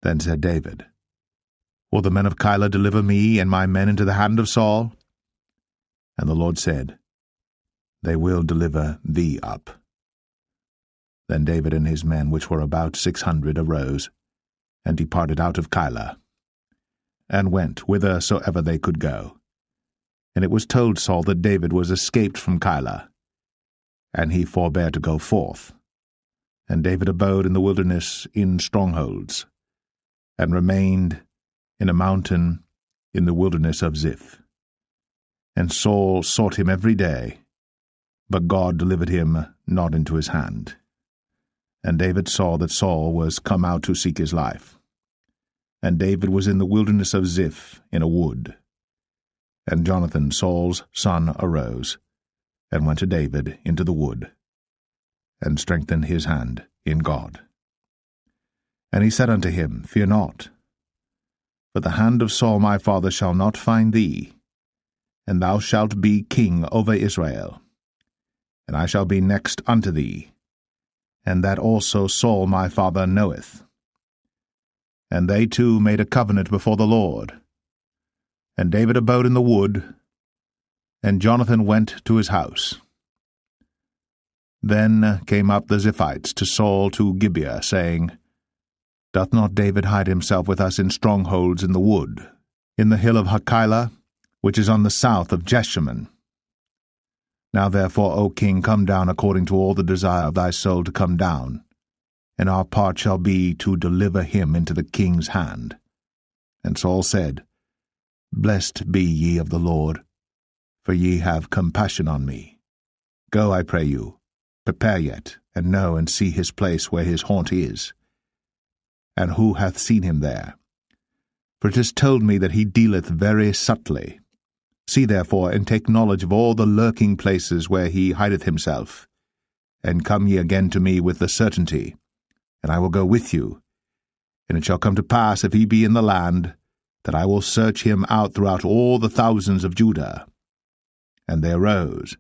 Then said David, Will the men of Keilah deliver me and my men into the hand of Saul? And the Lord said, They will deliver thee up. Then David and his men, which were about 600, arose, and departed out of Keilah, and went whithersoever they could go. And it was told Saul that David was escaped from Keilah, and he forbare to go forth. And David abode in the wilderness in strongholds, and remained in a mountain in the wilderness of Ziph. And Saul sought him every day, but God delivered him not into his hand. And David saw that Saul was come out to seek his life. And David was in the wilderness of Ziph in a wood. And Jonathan, Saul's son, arose, and went to David into the wood, and strengthened his hand in God. And he said unto him, Fear not, for the hand of Saul my father shall not find thee, and thou shalt be king over Israel. And I shall be next unto thee, and that also Saul my father knoweth. And they two made a covenant before the Lord. And David abode in the wood, and Jonathan went to his house. Then came up the Ziphites to Saul to Gibeah, saying, Doth not David hide himself with us in strongholds in the wood, in the hill of Hachilah, which is on the south of Jeshimon? Now therefore, O king, come down according to all the desire of thy soul to come down, and our part shall be to deliver him into the king's hand. And Saul said, Blessed be ye of the Lord, for ye have compassion on me. Go, I pray you, prepare yet, and know and see his place where his haunt is, and who hath seen him there? For it is told me that he dealeth very subtly. See therefore, and take knowledge of all the lurking places where he hideth himself, and come ye again to me with the certainty, and I will go with you. And it shall come to pass, if he be in the land, that I will search him out throughout all the thousands of Judah. And they arose,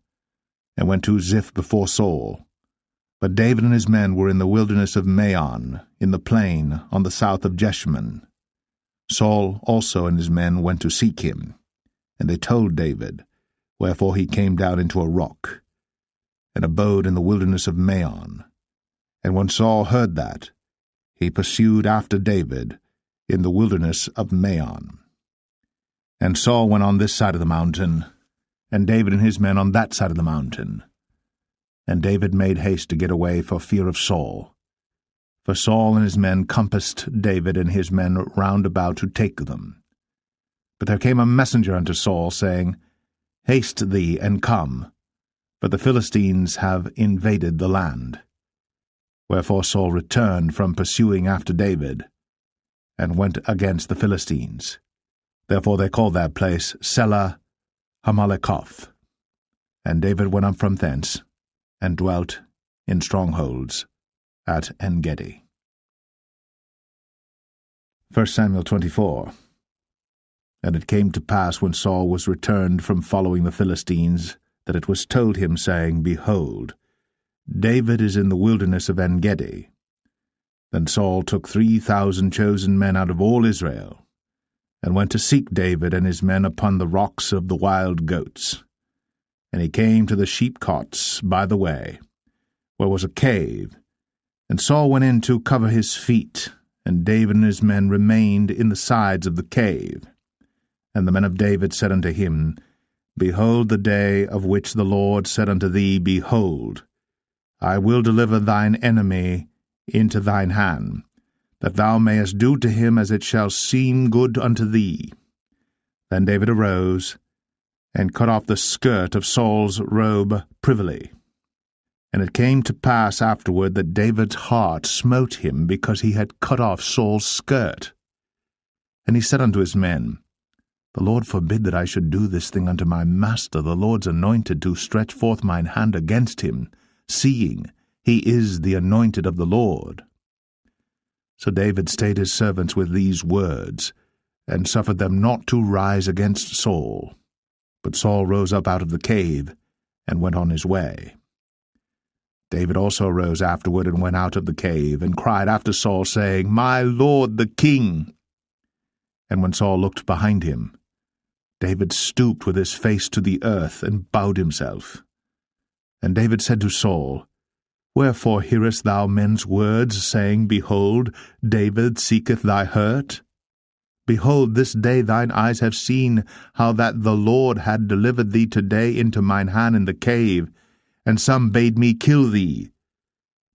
and went to Ziph before Saul. But David and his men were in the wilderness of Maon, in the plain, on the south of Jeshimon. Saul also and his men went to seek him, and they told David, wherefore he came down into a rock, and abode in the wilderness of Maon. And when Saul heard that, he pursued after David in the wilderness of Maon. And Saul went on this side of the mountain, and David and his men on that side of the mountain. And David made haste to get away for fear of Saul. For Saul and his men compassed David and his men round about to take them. But there came a messenger unto Saul, saying, Haste thee, and come, for the Philistines have invaded the land. Wherefore Saul returned from pursuing after David, and went against the Philistines. Therefore they called that place Selah Hammalekoth. And David went up from thence, and dwelt in strongholds at En-gedi. 1 Samuel 24. And it came to pass, when Saul was returned from following the Philistines, that it was told him, saying, Behold, David is in the wilderness of En-gedi. Then Saul took 3,000 chosen men out of all Israel, and went to seek David and his men upon the rocks of the wild goats. And he came to the sheepcotes by the way, where was a cave, and Saul went in to cover his feet, and David and his men remained in the sides of the cave. And the men of David said unto him, Behold the day of which the Lord said unto thee, Behold, I will deliver thine enemy into thine hand, that thou mayest do to him as it shall seem good unto thee. Then David arose, and cut off the skirt of Saul's robe privily. And it came to pass afterward that David's heart smote him, because he had cut off Saul's skirt. And he said unto his men, The Lord forbid that I should do this thing unto my master, the Lord's anointed, to stretch forth mine hand against him, seeing he is the anointed of the Lord. So David stayed his servants with these words, and suffered them not to rise against Saul. But Saul rose up out of the cave, and went on his way. David also rose afterward, and went out of the cave, and cried after Saul, saying, My lord the king. And when Saul looked behind him, David stooped with his face to the earth, and bowed himself. And David said to Saul, Wherefore hearest thou men's words, saying, Behold, David seeketh thy hurt? Behold, this day thine eyes have seen how that the Lord had delivered thee today into mine hand in the cave, and some bade me kill thee.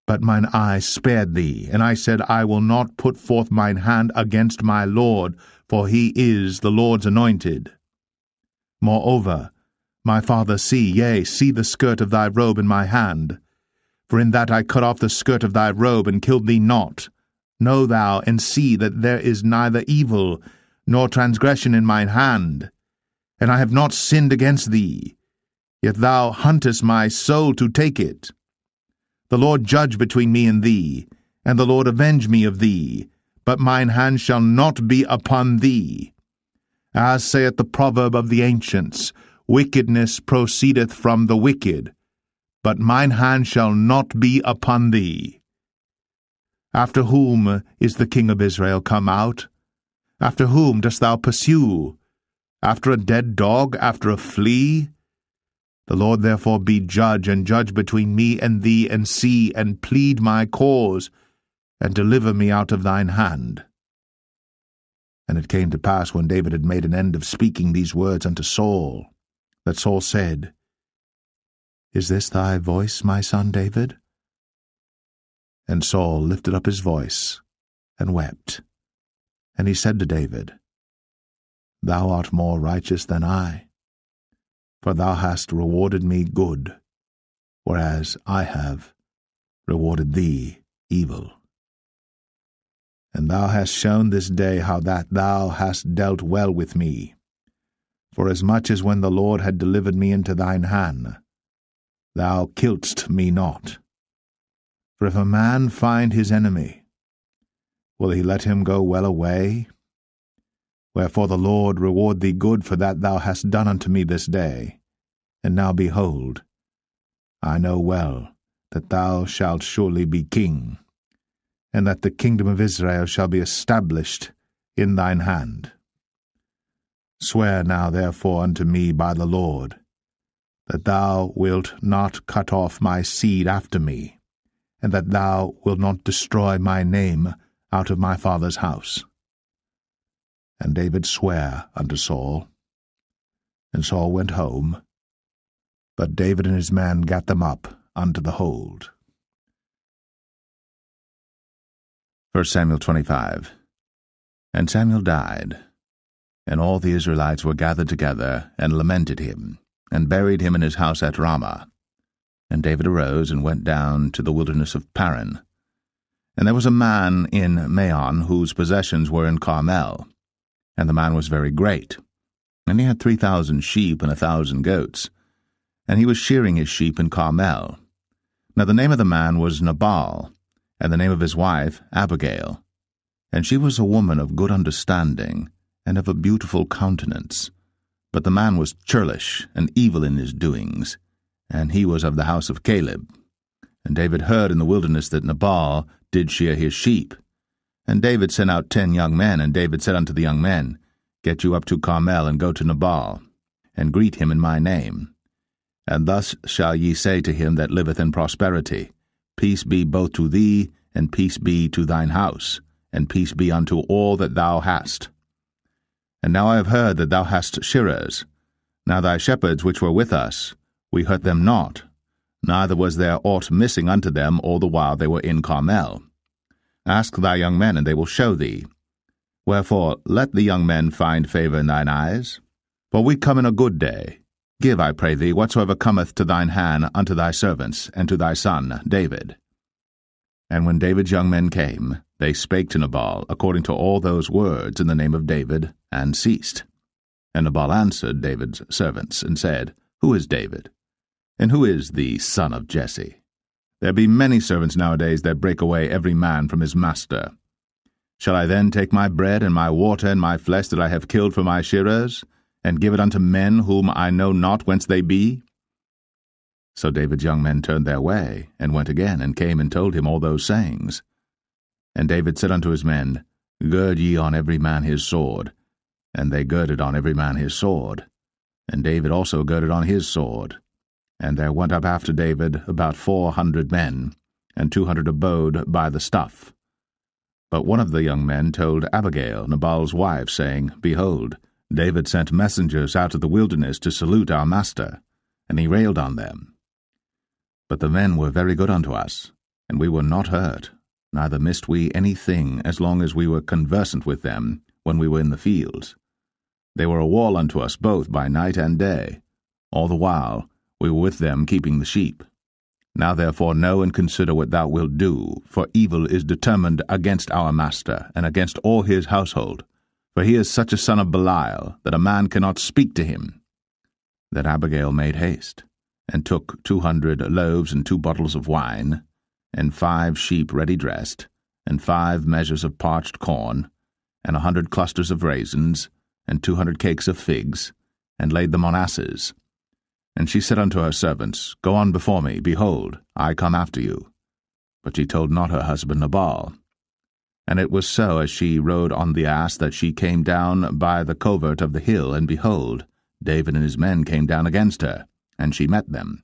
But mine eye spared thee, and I said, I will not put forth mine hand against my Lord, for he is the Lord's anointed. Moreover, my father, see the skirt of thy robe in my hand. For in that I cut off the skirt of thy robe, and killed thee not. Know thou, and see that there is neither evil nor transgression in mine hand, and I have not sinned against thee, yet thou huntest my soul to take it. The Lord judge between me and thee, and the Lord avenge me of thee, but mine hand shall not be upon thee. As saith the proverb of the ancients, Wickedness proceedeth from the wicked, but mine hand shall not be upon thee. After whom is the king of Israel come out? After whom dost thou pursue? After a dead dog, after a flea? The Lord therefore be judge, and judge between me and thee, and see, and plead my cause, and deliver me out of thine hand. And it came to pass, when David had made an end of speaking these words unto Saul, that Saul said, Is this thy voice, my son David? And Saul lifted up his voice, and wept. And he said to David, Thou art more righteous than I, for thou hast rewarded me good, whereas I have rewarded thee evil. And thou hast shown this day how that thou hast dealt well with me, forasmuch as when the Lord had delivered me into thine hand, thou killedst me not. For if a man find his enemy, will he let him go well away? Wherefore the Lord reward thee good for that thou hast done unto me this day. And now behold, I know well that thou shalt surely be king, and that the kingdom of Israel shall be established in thine hand. Swear now therefore unto me by the Lord, that thou wilt not cut off my seed after me, and that thou wilt not destroy my name out of my father's house. And David sware unto Saul. And Saul went home, but David and his men gat them up unto the hold. 1 Samuel 25. And Samuel died, and all the Israelites were gathered together, and lamented him, and buried him in his house at Ramah. And David arose, and went down to the wilderness of Paran. And there was a man in Maon, whose possessions were in Carmel. And the man was very great, and he had 3,000 sheep and 1,000 goats, and he was shearing his sheep in Carmel. Now the name of the man was Nabal, and the name of his wife Abigail. And she was a woman of good understanding, and of a beautiful countenance. But the man was churlish, and evil in his doings, and he was of the house of Caleb. And David heard in the wilderness that Nabal did shear his sheep. And David sent out 10 young men, and David said unto the young men, Get you up to Carmel, and go to Nabal, and greet him in my name. And thus shall ye say to him that liveth in prosperity, Peace be both to thee, and peace be to thine house, and peace be unto all that thou hast. And now I have heard that thou hast shearers. Now thy shepherds which were with us, we hurt them not, neither was there aught missing unto them all the while they were in Carmel. Ask thy young men, and they will show thee. Wherefore let the young men find favour in thine eyes. For we come in a good day. Give, I pray thee, whatsoever cometh to thine hand unto thy servants, and to thy son David. And when David's young men came, they spake to Nabal according to all those words in the name of David, and ceased. And Nabal answered David's servants, and said, Who is David? And who is the son of Jesse? There be many servants nowadays that break away every man from his master. Shall I then take my bread and my water and my flesh that I have killed for my shearers, and give it unto men whom I know not whence they be? So David's young men turned their way, and went again, and came and told him all those sayings. And David said unto his men, Gird ye on every man his sword. And they girded on every man his sword. And David also girded on his sword. And there went up after David about 400 men, and 200 abode by the stuff. But one of the young men told Abigail, Nabal's wife, saying, Behold, David sent messengers out of the wilderness to salute our master, and he railed on them. But the men were very good unto us, and we were not hurt, neither missed we any thing as long as we were conversant with them when we were in the fields. They were a wall unto us both by night and day. All the while we were with them keeping the sheep. Now therefore know and consider what thou wilt do, for evil is determined against our master, and against all his household. For he is such a son of Belial, that a man cannot speak to him. Then Abigail made haste, and took 200 loaves and 2 bottles of wine, and 5 sheep ready dressed, and 5 measures of parched corn, and 100 clusters of raisins, and 200 cakes of figs, and laid them on asses. And she said unto her servants, Go on before me, behold, I come after you. But she told not her husband Nabal. And it was so, as she rode on the ass, that she came down by the covert of the hill, and behold, David and his men came down against her, and she met them.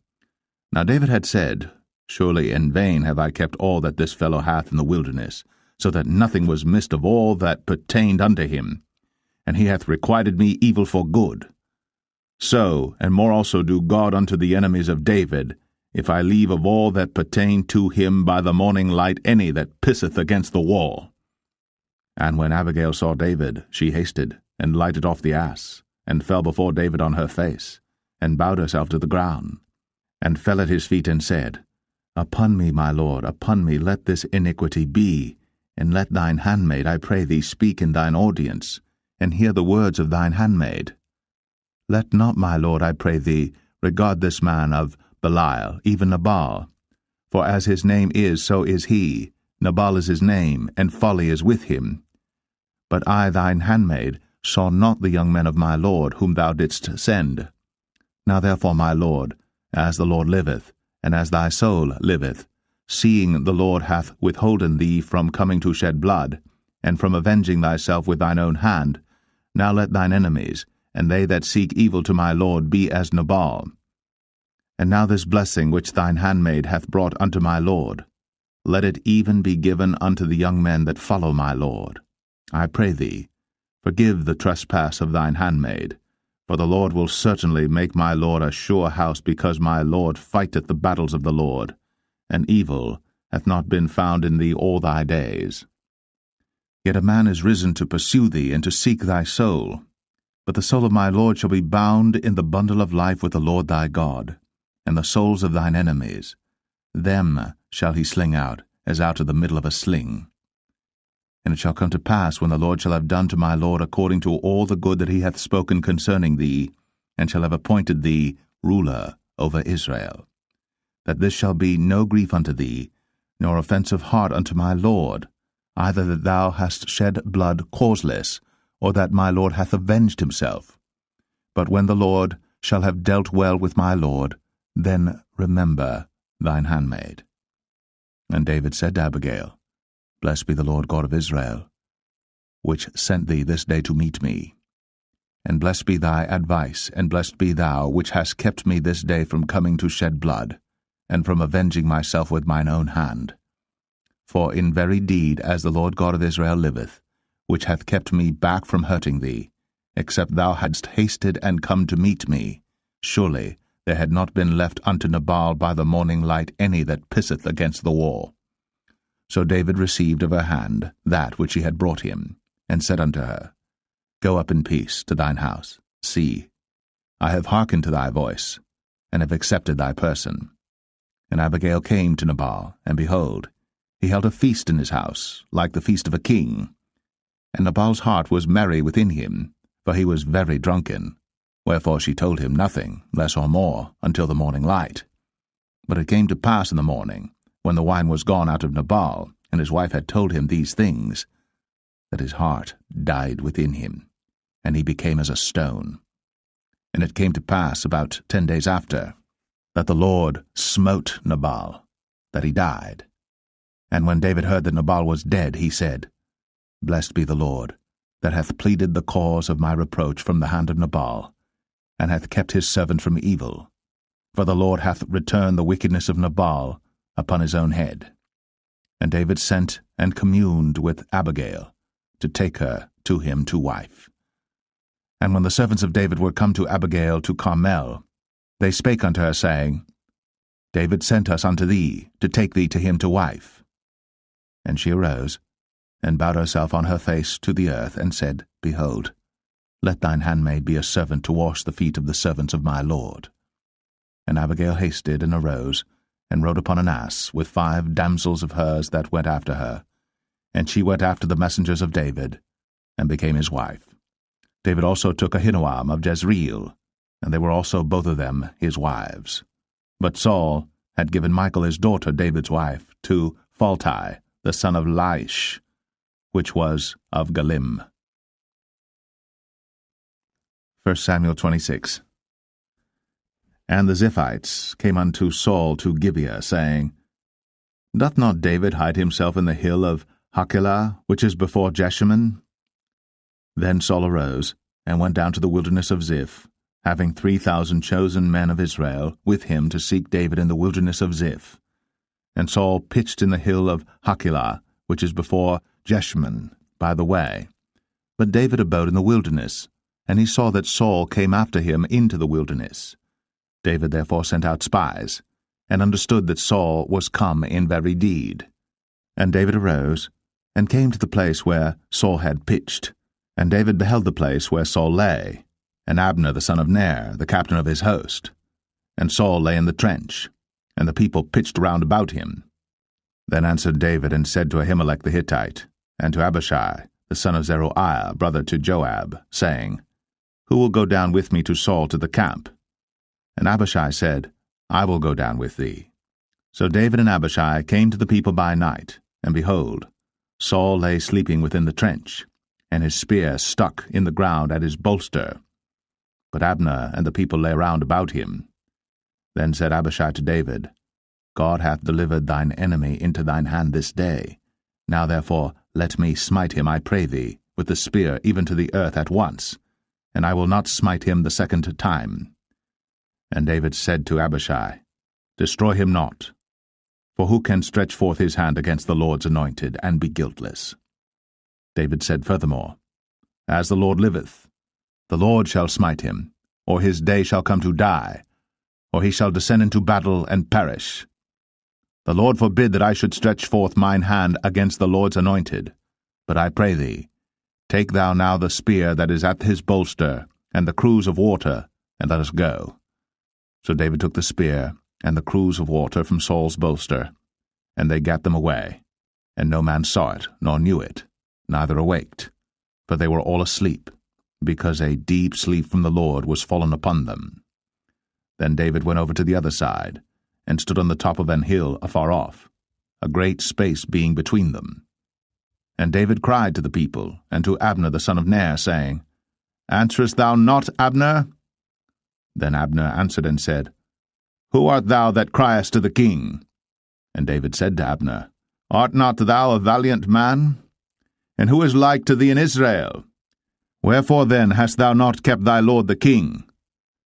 Now David had said, Surely in vain have I kept all that this fellow hath in the wilderness, so that nothing was missed of all that pertained unto him. And he hath requited me evil for good. So, and more also do God unto the enemies of David, if I leave of all that pertain to him by the morning light any that pisseth against the wall. And when Abigail saw David, she hasted, and lighted off the ass, and fell before David on her face, and bowed herself to the ground, and fell at his feet, and said, Upon me, my lord, upon me let this iniquity be, and let thine handmaid, I pray thee, speak in thine audience, and hear the words of thine handmaid. Let not, my lord, I pray thee, regard this man of Belial, even Nabal. For as his name is, so is he. Nabal is his name, and folly is with him. But I, thine handmaid, saw not the young men of my lord, whom thou didst send. Now therefore, my lord, as the Lord liveth, and as thy soul liveth, seeing the Lord hath withholden thee from coming to shed blood, and from avenging thyself with thine own hand, now let thine enemies, and they that seek evil to my lord, be as Nabal. And now this blessing which thine handmaid hath brought unto my lord, let it even be given unto the young men that follow my lord. I pray thee, forgive the trespass of thine handmaid, for the Lord will certainly make my lord a sure house, because my lord fighteth the battles of the Lord, and evil hath not been found in thee all thy days. Yet a man is risen to pursue thee, and to seek thy soul. But the soul of my lord shall be bound in the bundle of life with the Lord thy God, and the souls of thine enemies, them shall he sling out, as out of the middle of a sling. And it shall come to pass, when the Lord shall have done to my lord according to all the good that he hath spoken concerning thee, and shall have appointed thee ruler over Israel, that this shall be no grief unto thee, nor offense of heart unto my lord, either that thou hast shed blood causeless, or that my lord hath avenged himself. But when the Lord shall have dealt well with my lord, then remember thine handmaid. And David said to Abigail, Blessed be the Lord God of Israel, which sent thee this day to meet me. And blessed be thy advice, and blessed be thou, which hast kept me this day from coming to shed blood, and from avenging myself with mine own hand. For in very deed, as the Lord God of Israel liveth, which hath kept me back from hurting thee, except thou hadst hasted and come to meet me, surely there had not been left unto Nabal by the morning light any that pisseth against the wall. So David received of her hand that which she had brought him, and said unto her, Go up in peace to thine house. See, I have hearkened to thy voice, and have accepted thy person. And Abigail came to Nabal, and behold, he held a feast in his house, like the feast of a king. And Nabal's heart was merry within him, for he was very drunken. Wherefore she told him nothing, less or more, until the morning light. But it came to pass in the morning, when the wine was gone out of Nabal, and his wife had told him these things, that his heart died within him, and he became as a stone. And it came to pass about 10 days after, that the Lord smote Nabal, that he died. And when David heard that Nabal was dead, he said, Blessed be the Lord, that hath pleaded the cause of my reproach from the hand of Nabal, and hath kept his servant from evil. For the Lord hath returned the wickedness of Nabal upon his own head. And David sent and communed with Abigail, to take her to him to wife. And when the servants of David were come to Abigail to Carmel, they spake unto her, saying, David sent us unto thee, to take thee to him to wife. And she arose, and bowed herself on her face to the earth, and said, Behold, let thine handmaid be a servant to wash the feet of the servants of my lord. And Abigail hasted, and arose, and rode upon an ass, with 5 damsels of hers that went after her. And she went after the messengers of David, and became his wife. David also took Ahinoam of Jezreel, and they were also both of them his wives. But Saul had given Michal his daughter, David's wife, to Phalti, the son of Laish, which was of Galim. 1 Samuel 26. And the Ziphites came unto Saul to Gibeah, saying, Doth not David hide himself in the hill of Hachilah, which is before Jeshimon? Then Saul arose, and went down to the wilderness of Ziph, having 3,000 chosen men of Israel with him to seek David in the wilderness of Ziph. And Saul pitched in the hill of Hachilah, which is before Jeshimon, by the way. But David abode in the wilderness, and he saw that Saul came after him into the wilderness. David therefore sent out spies, and understood that Saul was come in very deed. And David arose, and came to the place where Saul had pitched. And David beheld the place where Saul lay, and Abner the son of Ner, the captain of his host. And Saul lay in the trench, and the people pitched round about him. Then answered David and said to Ahimelech the Hittite, and to Abishai, the son of Zeruiah, brother to Joab, saying, Who will go down with me to Saul to the camp? And Abishai said, I will go down with thee. So David and Abishai came to the people by night, and behold, Saul lay sleeping within the trench, and his spear stuck in the ground at his bolster. But Abner and the people lay round about him. Then said Abishai to David, God hath delivered thine enemy into thine hand this day. Now therefore let me smite him, I pray thee, with the spear even to the earth at once, and I will not smite him the second time. And David said to Abishai, Destroy him not, for who can stretch forth his hand against the Lord's anointed, and be guiltless? David said furthermore, As the Lord liveth, the Lord shall smite him, or his day shall come to die, or he shall descend into battle and perish. The Lord forbid that I should stretch forth mine hand against the Lord's anointed. But I pray thee, take thou now the spear that is at his bolster, and the cruse of water, and let us go. So David took the spear and the cruse of water from Saul's bolster, and they gat them away, and no man saw it, nor knew it, neither awaked, for they were all asleep, because a deep sleep from the Lord was fallen upon them. Then David went over to the other side, and stood on the top of an hill afar off, a great space being between them. And David cried to the people, and to Abner the son of Ner, saying, Answerest thou not, Abner? Then Abner answered and said, Who art thou that criest to the king? And David said to Abner, Art not thou a valiant man? And who is like to thee in Israel? Wherefore then hast thou not kept thy lord the king?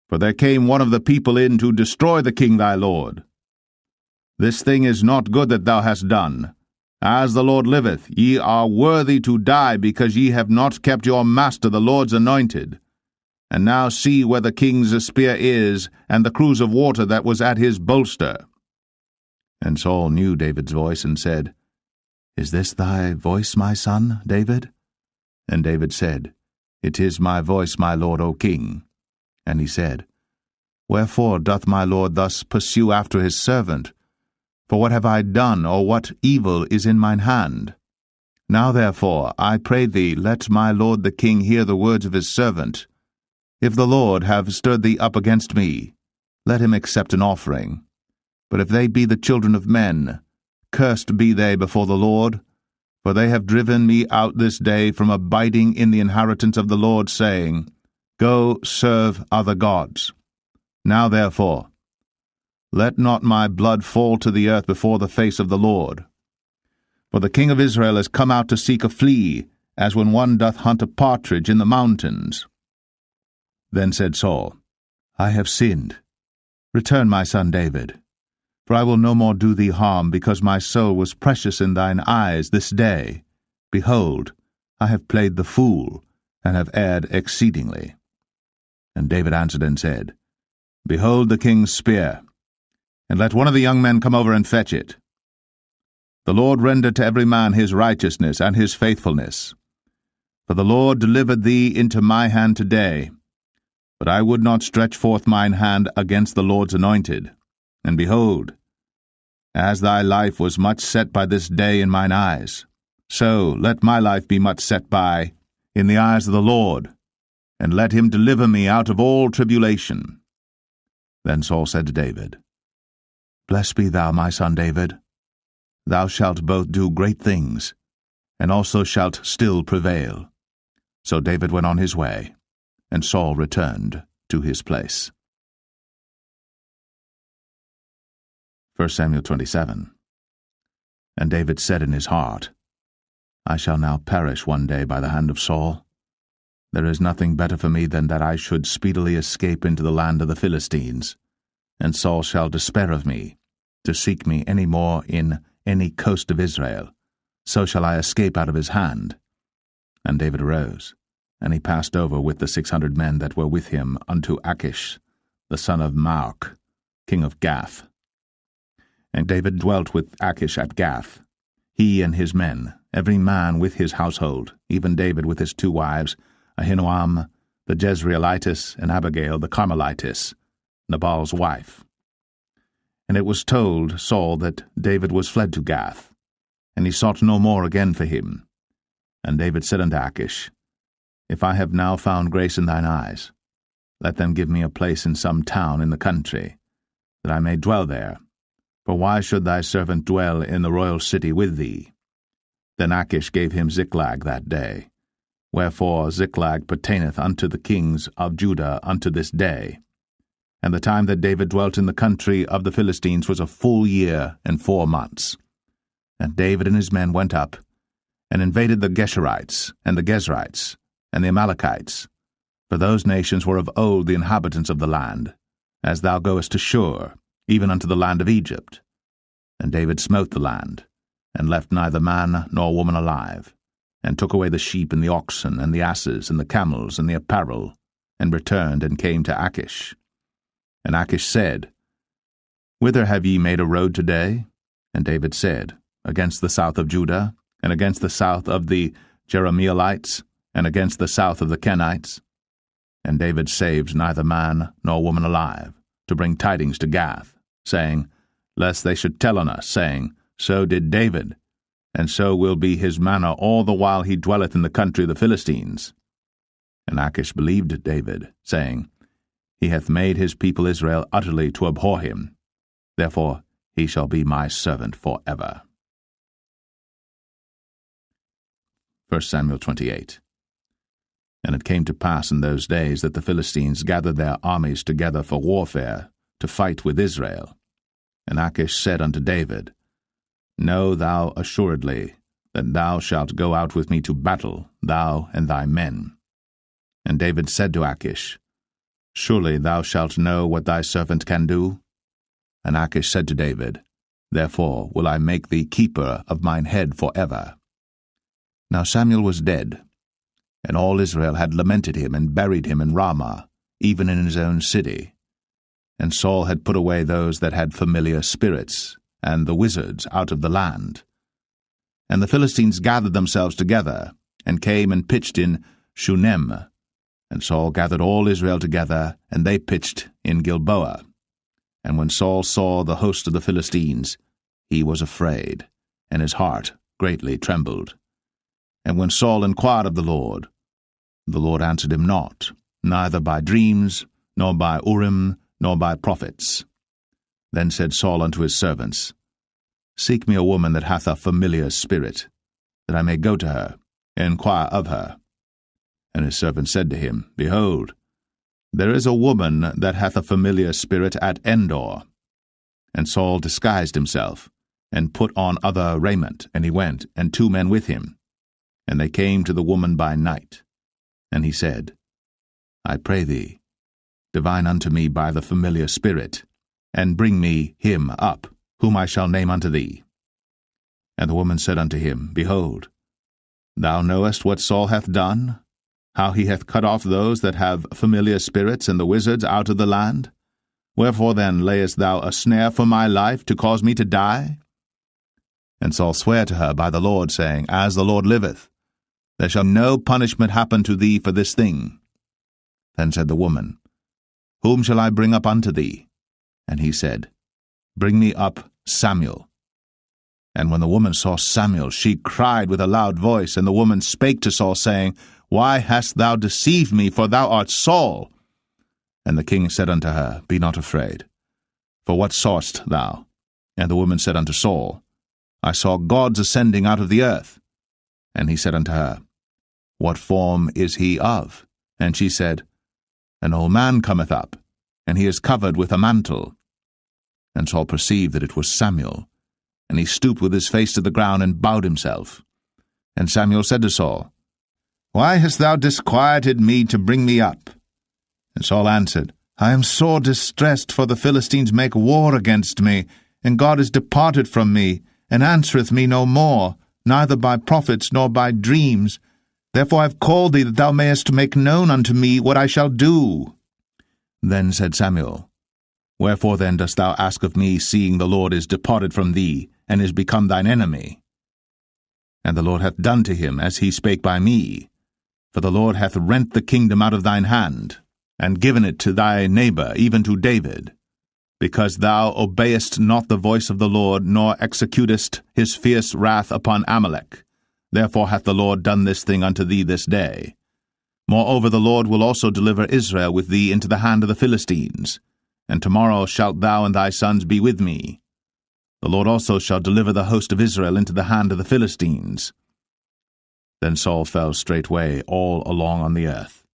For there came one of the people in to destroy the king thy lord. This thing is not good that thou hast done. As the Lord liveth, ye are worthy to die, because ye have not kept your master the Lord's anointed. And now see where the king's spear is, and the cruse of water that was at his bolster. And Saul knew David's voice, and said, Is this thy voice, my son, David? And David said, It is my voice, my lord, O king. And he said, Wherefore doth my lord thus pursue after his servant? For what have I done, or what evil is in mine hand? Now therefore, I pray thee, let my lord the king hear the words of his servant. If the Lord have stirred thee up against me, let him accept an offering. But if they be the children of men, cursed be they before the Lord, for they have driven me out this day from abiding in the inheritance of the Lord, saying, Go serve other gods. Now therefore, let not my blood fall to the earth before the face of the Lord. For the king of Israel is come out to seek a flea, as when one doth hunt a partridge in the mountains. Then said Saul, I have sinned. Return, my son David, for I will no more do thee harm, because my soul was precious in thine eyes this day. Behold, I have played the fool, and have erred exceedingly. And David answered and said, Behold the king's spear, and let one of the young men come over and fetch it. The Lord render to every man his righteousness and his faithfulness. For the Lord delivered thee into my hand today. But I would not stretch forth mine hand against the Lord's anointed. And behold, as thy life was much set by this day in mine eyes, so let my life be much set by in the eyes of the Lord, and let him deliver me out of all tribulation. Then Saul said to David, Blessed be thou, my son David. Thou shalt both do great things, and also shalt still prevail. So David went on his way, and Saul returned to his place. 1 Samuel 27. And David said in his heart, I shall now perish one day by the hand of Saul. There is nothing better for me than that I should speedily escape into the land of the Philistines, and Saul shall despair of me, to seek me any more in any coast of Israel, so shall I escape out of his hand. And David arose, and he passed over with the 600 men that were with him unto Achish, the son of Maoch, king of Gath. And David dwelt with Achish at Gath, he and his men, every man with his household, even David with his 2 wives, Ahinoam the Jezreelitess, and Abigail the Carmelitess, Nabal's wife. And it was told Saul that David was fled to Gath, and he sought no more again for him. And David said unto Achish, If I have now found grace in thine eyes, let them give me a place in some town in the country, that I may dwell there. For why should thy servant dwell in the royal city with thee? Then Achish gave him Ziklag that day, wherefore Ziklag pertaineth unto the kings of Judah unto this day. And the time that David dwelt in the country of the Philistines was a full year and 4 months. And David and his men went up, and invaded the Geshurites, and the Gezrites, and the Amalekites, for those nations were of old the inhabitants of the land, as thou goest to Shur, even unto the land of Egypt. And David smote the land, and left neither man nor woman alive, and took away the sheep and the oxen, and the asses, and the camels, and the apparel, and returned and came to Achish. And Achish said, Whither have ye made a road today? And David said, Against the south of Judah, and against the south of the Jerahmeelites, and against the south of the Kenites. And David saved neither man nor woman alive, to bring tidings to Gath, saying, Lest they should tell on us, saying, So did David, and so will be his manner all the while he dwelleth in the country of the Philistines. And Achish believed David, saying, He hath made his people Israel utterly to abhor him. Therefore he shall be my servant for ever. 1 Samuel 28. And it came to pass in those days that the Philistines gathered their armies together for warfare, to fight with Israel. And Achish said unto David, Know thou assuredly that thou shalt go out with me to battle, thou and thy men. And David said to Achish, Surely thou shalt know what thy servant can do? And Achish said to David, Therefore will I make thee keeper of mine head for ever. Now Samuel was dead, and all Israel had lamented him and buried him in Ramah, even in his own city. And Saul had put away those that had familiar spirits, and the wizards out of the land. And the Philistines gathered themselves together, and came and pitched in Shunem. And Saul gathered all Israel together, and they pitched in Gilboa. And when Saul saw the host of the Philistines, he was afraid, and his heart greatly trembled. And when Saul inquired of the Lord answered him not, neither by dreams, nor by Urim, nor by prophets. Then said Saul unto his servants, Seek me a woman that hath a familiar spirit, that I may go to her, and inquire of her. And his servant said to him, Behold, there is a woman that hath a familiar spirit at Endor. And Saul disguised himself, and put on other raiment, and he went, and 2 men with him. And they came to the woman by night. And he said, I pray thee, divine unto me by the familiar spirit, and bring me him up, whom I shall name unto thee. And the woman said unto him, Behold, thou knowest what Saul hath done, how he hath cut off those that have familiar spirits and the wizards out of the land? Wherefore then layest thou a snare for my life, to cause me to die? And Saul sware to her by the Lord, saying, As the Lord liveth, there shall no punishment happen to thee for this thing. Then said the woman, Whom shall I bring up unto thee? And he said, Bring me up Samuel. And when the woman saw Samuel, she cried with a loud voice, and the woman spake to Saul, saying, Why hast thou deceived me, for thou art Saul? And the king said unto her, Be not afraid, for what sawest thou? And the woman said unto Saul, I saw gods ascending out of the earth. And he said unto her, What form is he of? And she said, An old man cometh up, and he is covered with a mantle. And Saul perceived that it was Samuel, and he stooped with his face to the ground and bowed himself. And Samuel said to Saul, Why hast thou disquieted me to bring me up? And Saul answered, I am sore distressed, for the Philistines make war against me, and God is departed from me, and answereth me no more, neither by prophets nor by dreams. Therefore I have called thee, that thou mayest make known unto me what I shall do. Then said Samuel, Wherefore then dost thou ask of me, seeing the Lord is departed from thee, and is become thine enemy? And the Lord hath done to him as he spake by me. For the Lord hath rent the kingdom out of thine hand, and given it to thy neighbor, even to David, because thou obeyest not the voice of the Lord, nor executest his fierce wrath upon Amalek. Therefore hath the Lord done this thing unto thee this day. Moreover the Lord will also deliver Israel with thee into the hand of the Philistines, and tomorrow shalt thou and thy sons be with me. The Lord also shall deliver the host of Israel into the hand of the Philistines. Then Saul fell straightway all along on the earth,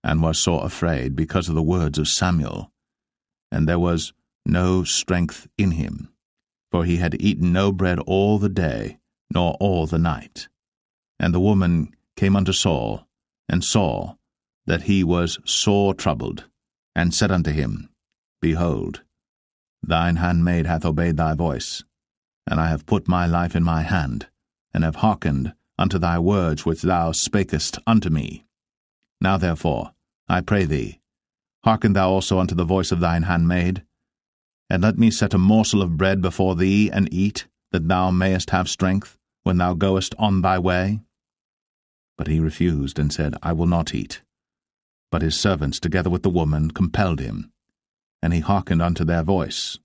and was sore afraid because of the words of Samuel. And there was no strength in him, for he had eaten no bread all the day, nor all the night. And the woman came unto Saul, and saw that he was sore troubled, and said unto him, Behold, thine handmaid hath obeyed thy voice, and I have put my life in my hand, and have hearkened unto thy words which thou spakest unto me. Now therefore, I pray thee, hearken thou also unto the voice of thine handmaid, and let me set a morsel of bread before thee, and eat, that thou mayest have strength, when thou goest on thy way. But he refused, and said, I will not eat. But his servants, together with the woman, compelled him, and he hearkened unto their voice.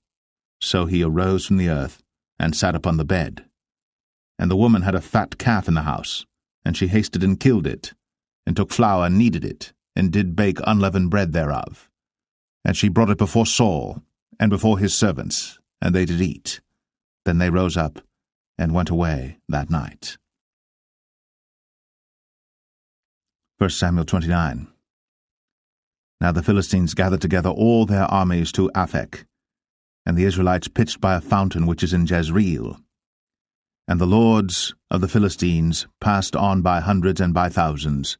So he arose from the earth, and sat upon the bed. And the woman had a fat calf in the house, and she hasted and killed it, and took flour and kneaded it, and did bake unleavened bread thereof. And she brought it before Saul, and before his servants, and they did eat. Then they rose up, and went away that night. 1 Samuel 29. Now the Philistines gathered together all their armies to Aphek, and the Israelites pitched by a fountain which is in Jezreel. And the lords of the Philistines passed on by hundreds and by thousands,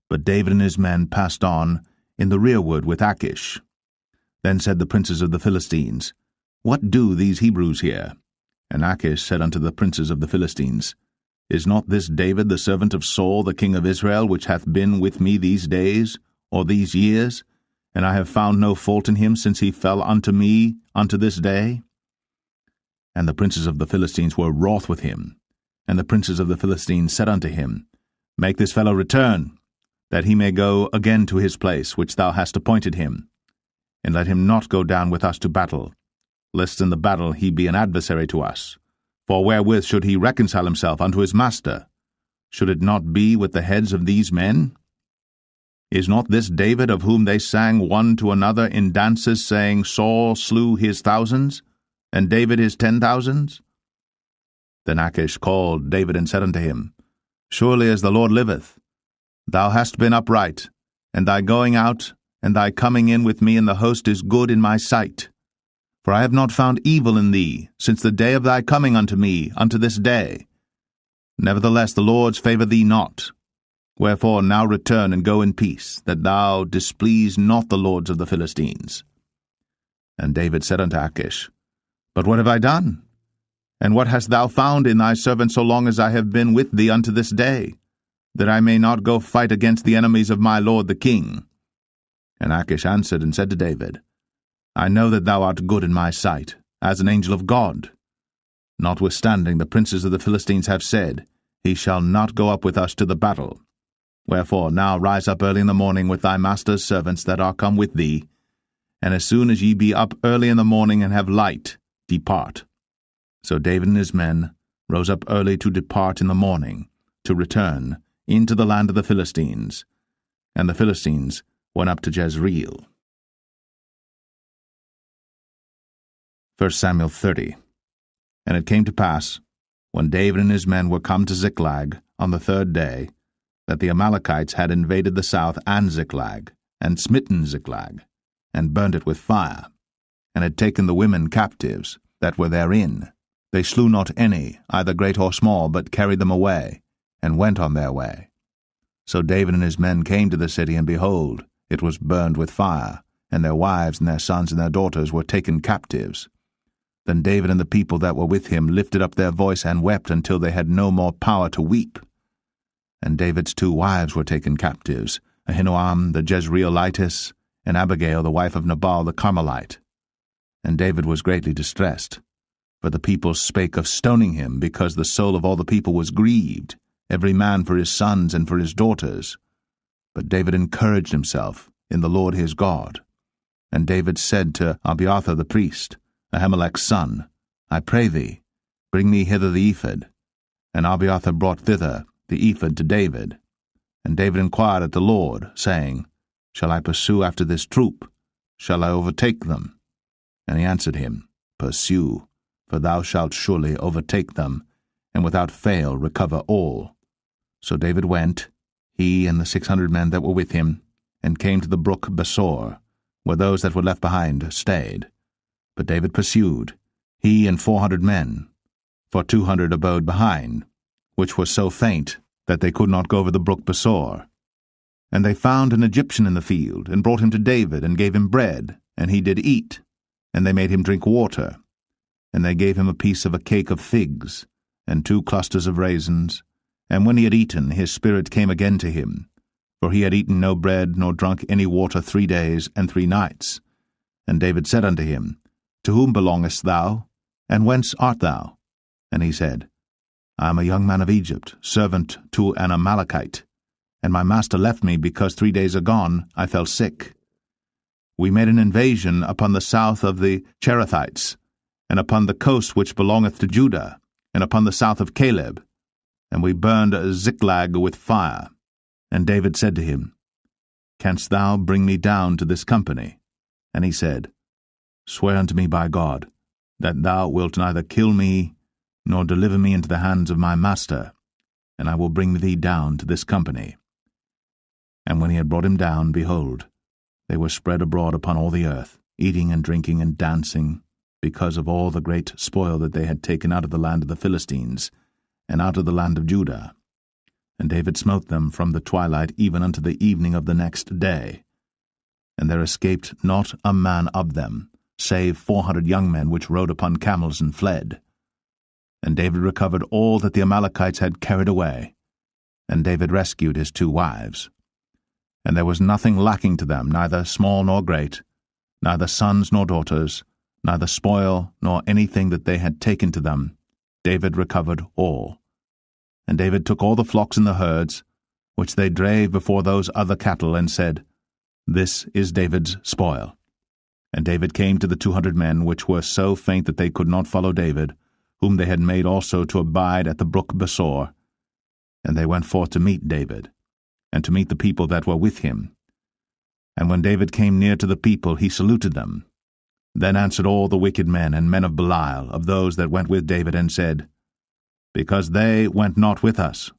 but David and his men passed on in the rearward with Achish. Then said the princes of the Philistines, What do these Hebrews here? And Achish said unto the princes of the Philistines, Is not this David the servant of Saul the king of Israel, which hath been with me these days, or these years? And I have found no fault in him since he fell unto me unto this day. And the princes of the Philistines were wroth with him. And the princes of the Philistines said unto him, Make this fellow return, that he may go again to his place which thou hast appointed him, and let him not go down with us to battle, lest in the battle he be an adversary to us. For wherewith should he reconcile himself unto his master? Should it not be with the heads of these men? Is not this David, of whom they sang one to another in dances, saying, Saul slew his thousands, and David his 10,000s? Then Achish called David and said unto him, Surely as the Lord liveth, thou hast been upright, and thy going out and thy coming in with me in the host is good in my sight. For I have not found evil in thee since the day of thy coming unto me unto this day. Nevertheless the Lord's favour thee not. Wherefore now return and go in peace, that thou displease not the lords of the Philistines. And David said unto Achish, But what have I done? And what hast thou found in thy servant so long as I have been with thee unto this day, that I may not go fight against the enemies of my lord the king? And Achish answered and said to David, I know that thou art good in my sight, as an angel of God. Notwithstanding the princes of the Philistines have said, He shall not go up with us to the battle. Wherefore now rise up early in the morning with thy master's servants that are come with thee, and as soon as ye be up early in the morning and have light, depart. So David and his men rose up early to depart in the morning, to return into the land of the Philistines. And the Philistines went up to Jezreel. 1 Samuel 30. And it came to pass, when David and his men were come to Ziklag on the 3rd day, that the Amalekites had invaded the south and Ziklag, and smitten Ziklag, and burnt it with fire, and had taken the women captives that were therein. They slew not any, either great or small, but carried them away, and went on their way. So David and his men came to the city, and behold, it was burned with fire, and their wives and their sons and their daughters were taken captives. Then David and the people that were with him lifted up their voice and wept until they had no more power to weep. And David's 2 wives were taken captives, Ahinoam the Jezreelitess, and Abigail the wife of Nabal the Carmelite. And David was greatly distressed, for the people spake of stoning him, because the soul of all the people was grieved, every man for his sons and for his daughters. But David encouraged himself in the Lord his God. And David said to Abiathar the priest, Ahimelech's son, I pray thee, bring me hither the ephod. And Abiathar brought thither the ephod to David. And David inquired at the Lord, saying, Shall I pursue after this troop? Shall I overtake them? And he answered him, Pursue, for thou shalt surely overtake them, and without fail recover all. So David went, he and the 600 men that were with him, and came to the brook Besor, where those that were left behind stayed. But David pursued, he and 400 men, for 200 abode behind, which were so faint that they could not go over the brook Besor. And they found an Egyptian in the field, and brought him to David, and gave him bread, and he did eat, and they made him drink water. And they gave him a piece of a cake of figs, and 2 clusters of raisins. And when he had eaten, his spirit came again to him, for he had eaten no bread, nor drunk any water 3 days and 3 nights. And David said unto him, To whom belongest thou, and whence art thou? And he said, I am a young man of Egypt, servant to an Amalekite, and my master left me because 3 days agone I fell sick. We made an invasion upon the south of the Cherethites, and upon the coast which belongeth to Judah, and upon the south of Caleb, and we burned Ziklag with fire. And David said to him, Canst thou bring me down to this company? And he said, Swear unto me by God, that thou wilt neither kill me, nor deliver me into the hands of my master, and I will bring thee down to this company. And when he had brought him down, behold, they were spread abroad upon all the earth, eating and drinking and dancing, because of all the great spoil that they had taken out of the land of the Philistines, and out of the land of Judah. And David smote them from the twilight even unto the evening of the next day. And there escaped not a man of them, save 400 young men which rode upon camels and fled. And David recovered all that the Amalekites had carried away. And David rescued his 2 wives. And there was nothing lacking to them, neither small nor great, neither sons nor daughters, neither spoil nor anything that they had taken to them. David recovered all. And David took all the flocks and the herds, which they drave before those other cattle, and said, This is David's spoil. And David came to the 200 men, which were so faint that they could not follow David, whom they had made also to abide at the brook Besor. And they went forth to meet David, and to meet the people that were with him. And when David came near to the people, he saluted them. Then answered all the wicked men and men of Belial, of those that went with David, and said, Because they went not with us,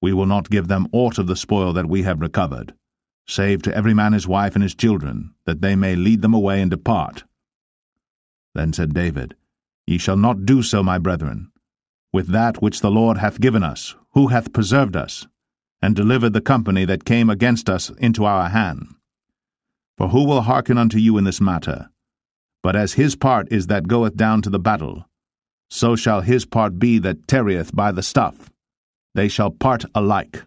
we will not give them aught of the spoil that we have recovered, save to every man his wife and his children, that they may lead them away and depart. Then said David, Ye shall not do so, my brethren, with that which the Lord hath given us, who hath preserved us, and delivered the company that came against us into our hand. For who will hearken unto you in this matter? But as his part is that goeth down to the battle, so shall his part be that tarrieth by the stuff. They shall part alike.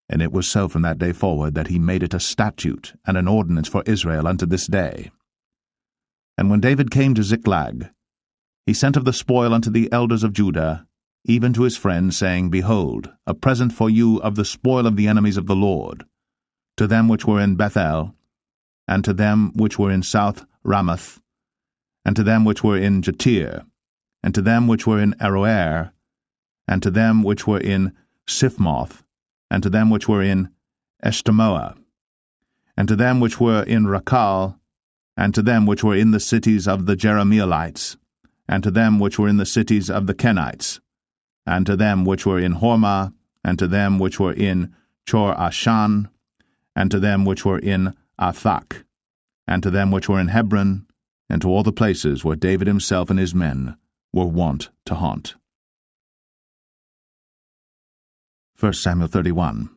And it was so from that day forward that he made it a statute and an ordinance for Israel unto this day. And when David came to Ziklag, he sent of the spoil unto the elders of Judah, even to his friends, saying, Behold, a present for you of the spoil of the enemies of the Lord, to them which were in Bethel, and to them which were in South Ramoth, and to them which were in Jatir, and to them which were in Aroer, and to them which were in Siphmoth, and to them which were in Eshtemoa, and to them which were in Rakal, and to them which were in the cities of the Jerahmeelites, and to them which were in the cities of the Kenites, and to them which were in Hormah, and to them which were in Chor-Ashan, and to them which were in Athak, and to them which were in Hebron, and to all the places where David himself and his men were wont to haunt. 1 Samuel 31.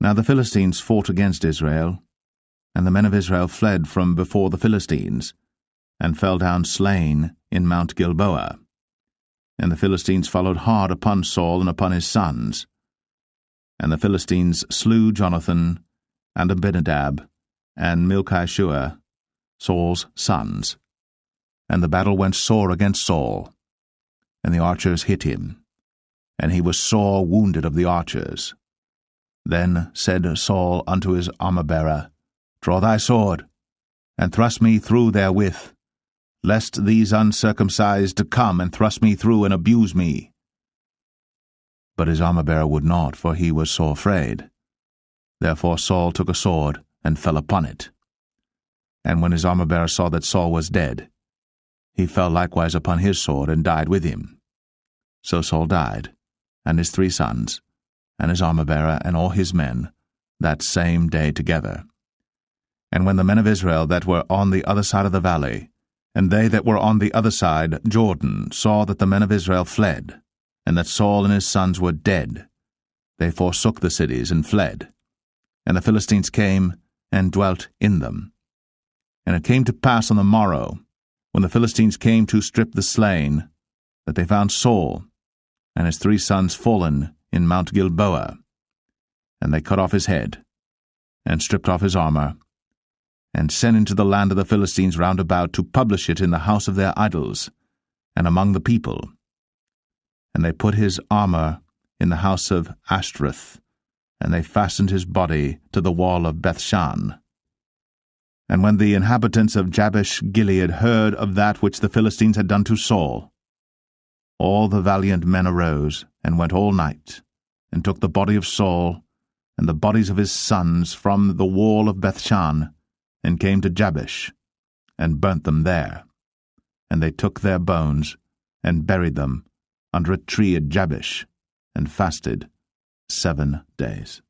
Now the Philistines fought against Israel, and the men of Israel fled from before the Philistines, and fell down slain in Mount Gilboa. And the Philistines followed hard upon Saul and upon his sons. And the Philistines slew Jonathan and Abinadab and Malchishua, Saul's sons. And the battle went sore against Saul, and the archers hit him, and he was sore wounded of the archers. Then said Saul unto his armor-bearer, Draw thy sword, and thrust me through therewith, lest these uncircumcised come and thrust me through and abuse me. But his armor-bearer would not, for he was sore afraid. Therefore Saul took a sword, and fell upon it. And when his armor-bearer saw that Saul was dead, he fell likewise upon his sword, and died with him. So Saul died, and his 3 sons, and his armor-bearer, and all his men, that same day together. And when the men of Israel that were on the other side of the valley, and they that were on the other side Jordan, saw that the men of Israel fled, and that Saul and his sons were dead, they forsook the cities and fled. And the Philistines came and dwelt in them. And it came to pass on the morrow, when the Philistines came to strip the slain, that they found Saul and his 3 sons fallen in Mount Gilboa. And they cut off his head, and stripped off his armor, and sent into the land of the Philistines round about to publish it in the house of their idols, and among the people. And they put his armor in the house of Ashtoreth, and they fastened his body to the wall of Bethshan. And when the inhabitants of Jabesh-Gilead heard of that which the Philistines had done to Saul, all the valiant men arose, and went all night, and took the body of Saul, and the bodies of his sons from the wall of Bethshan, and came to Jabesh, and burnt them there. And they took their bones, and buried them under a tree at Jabesh, and fasted 7 days.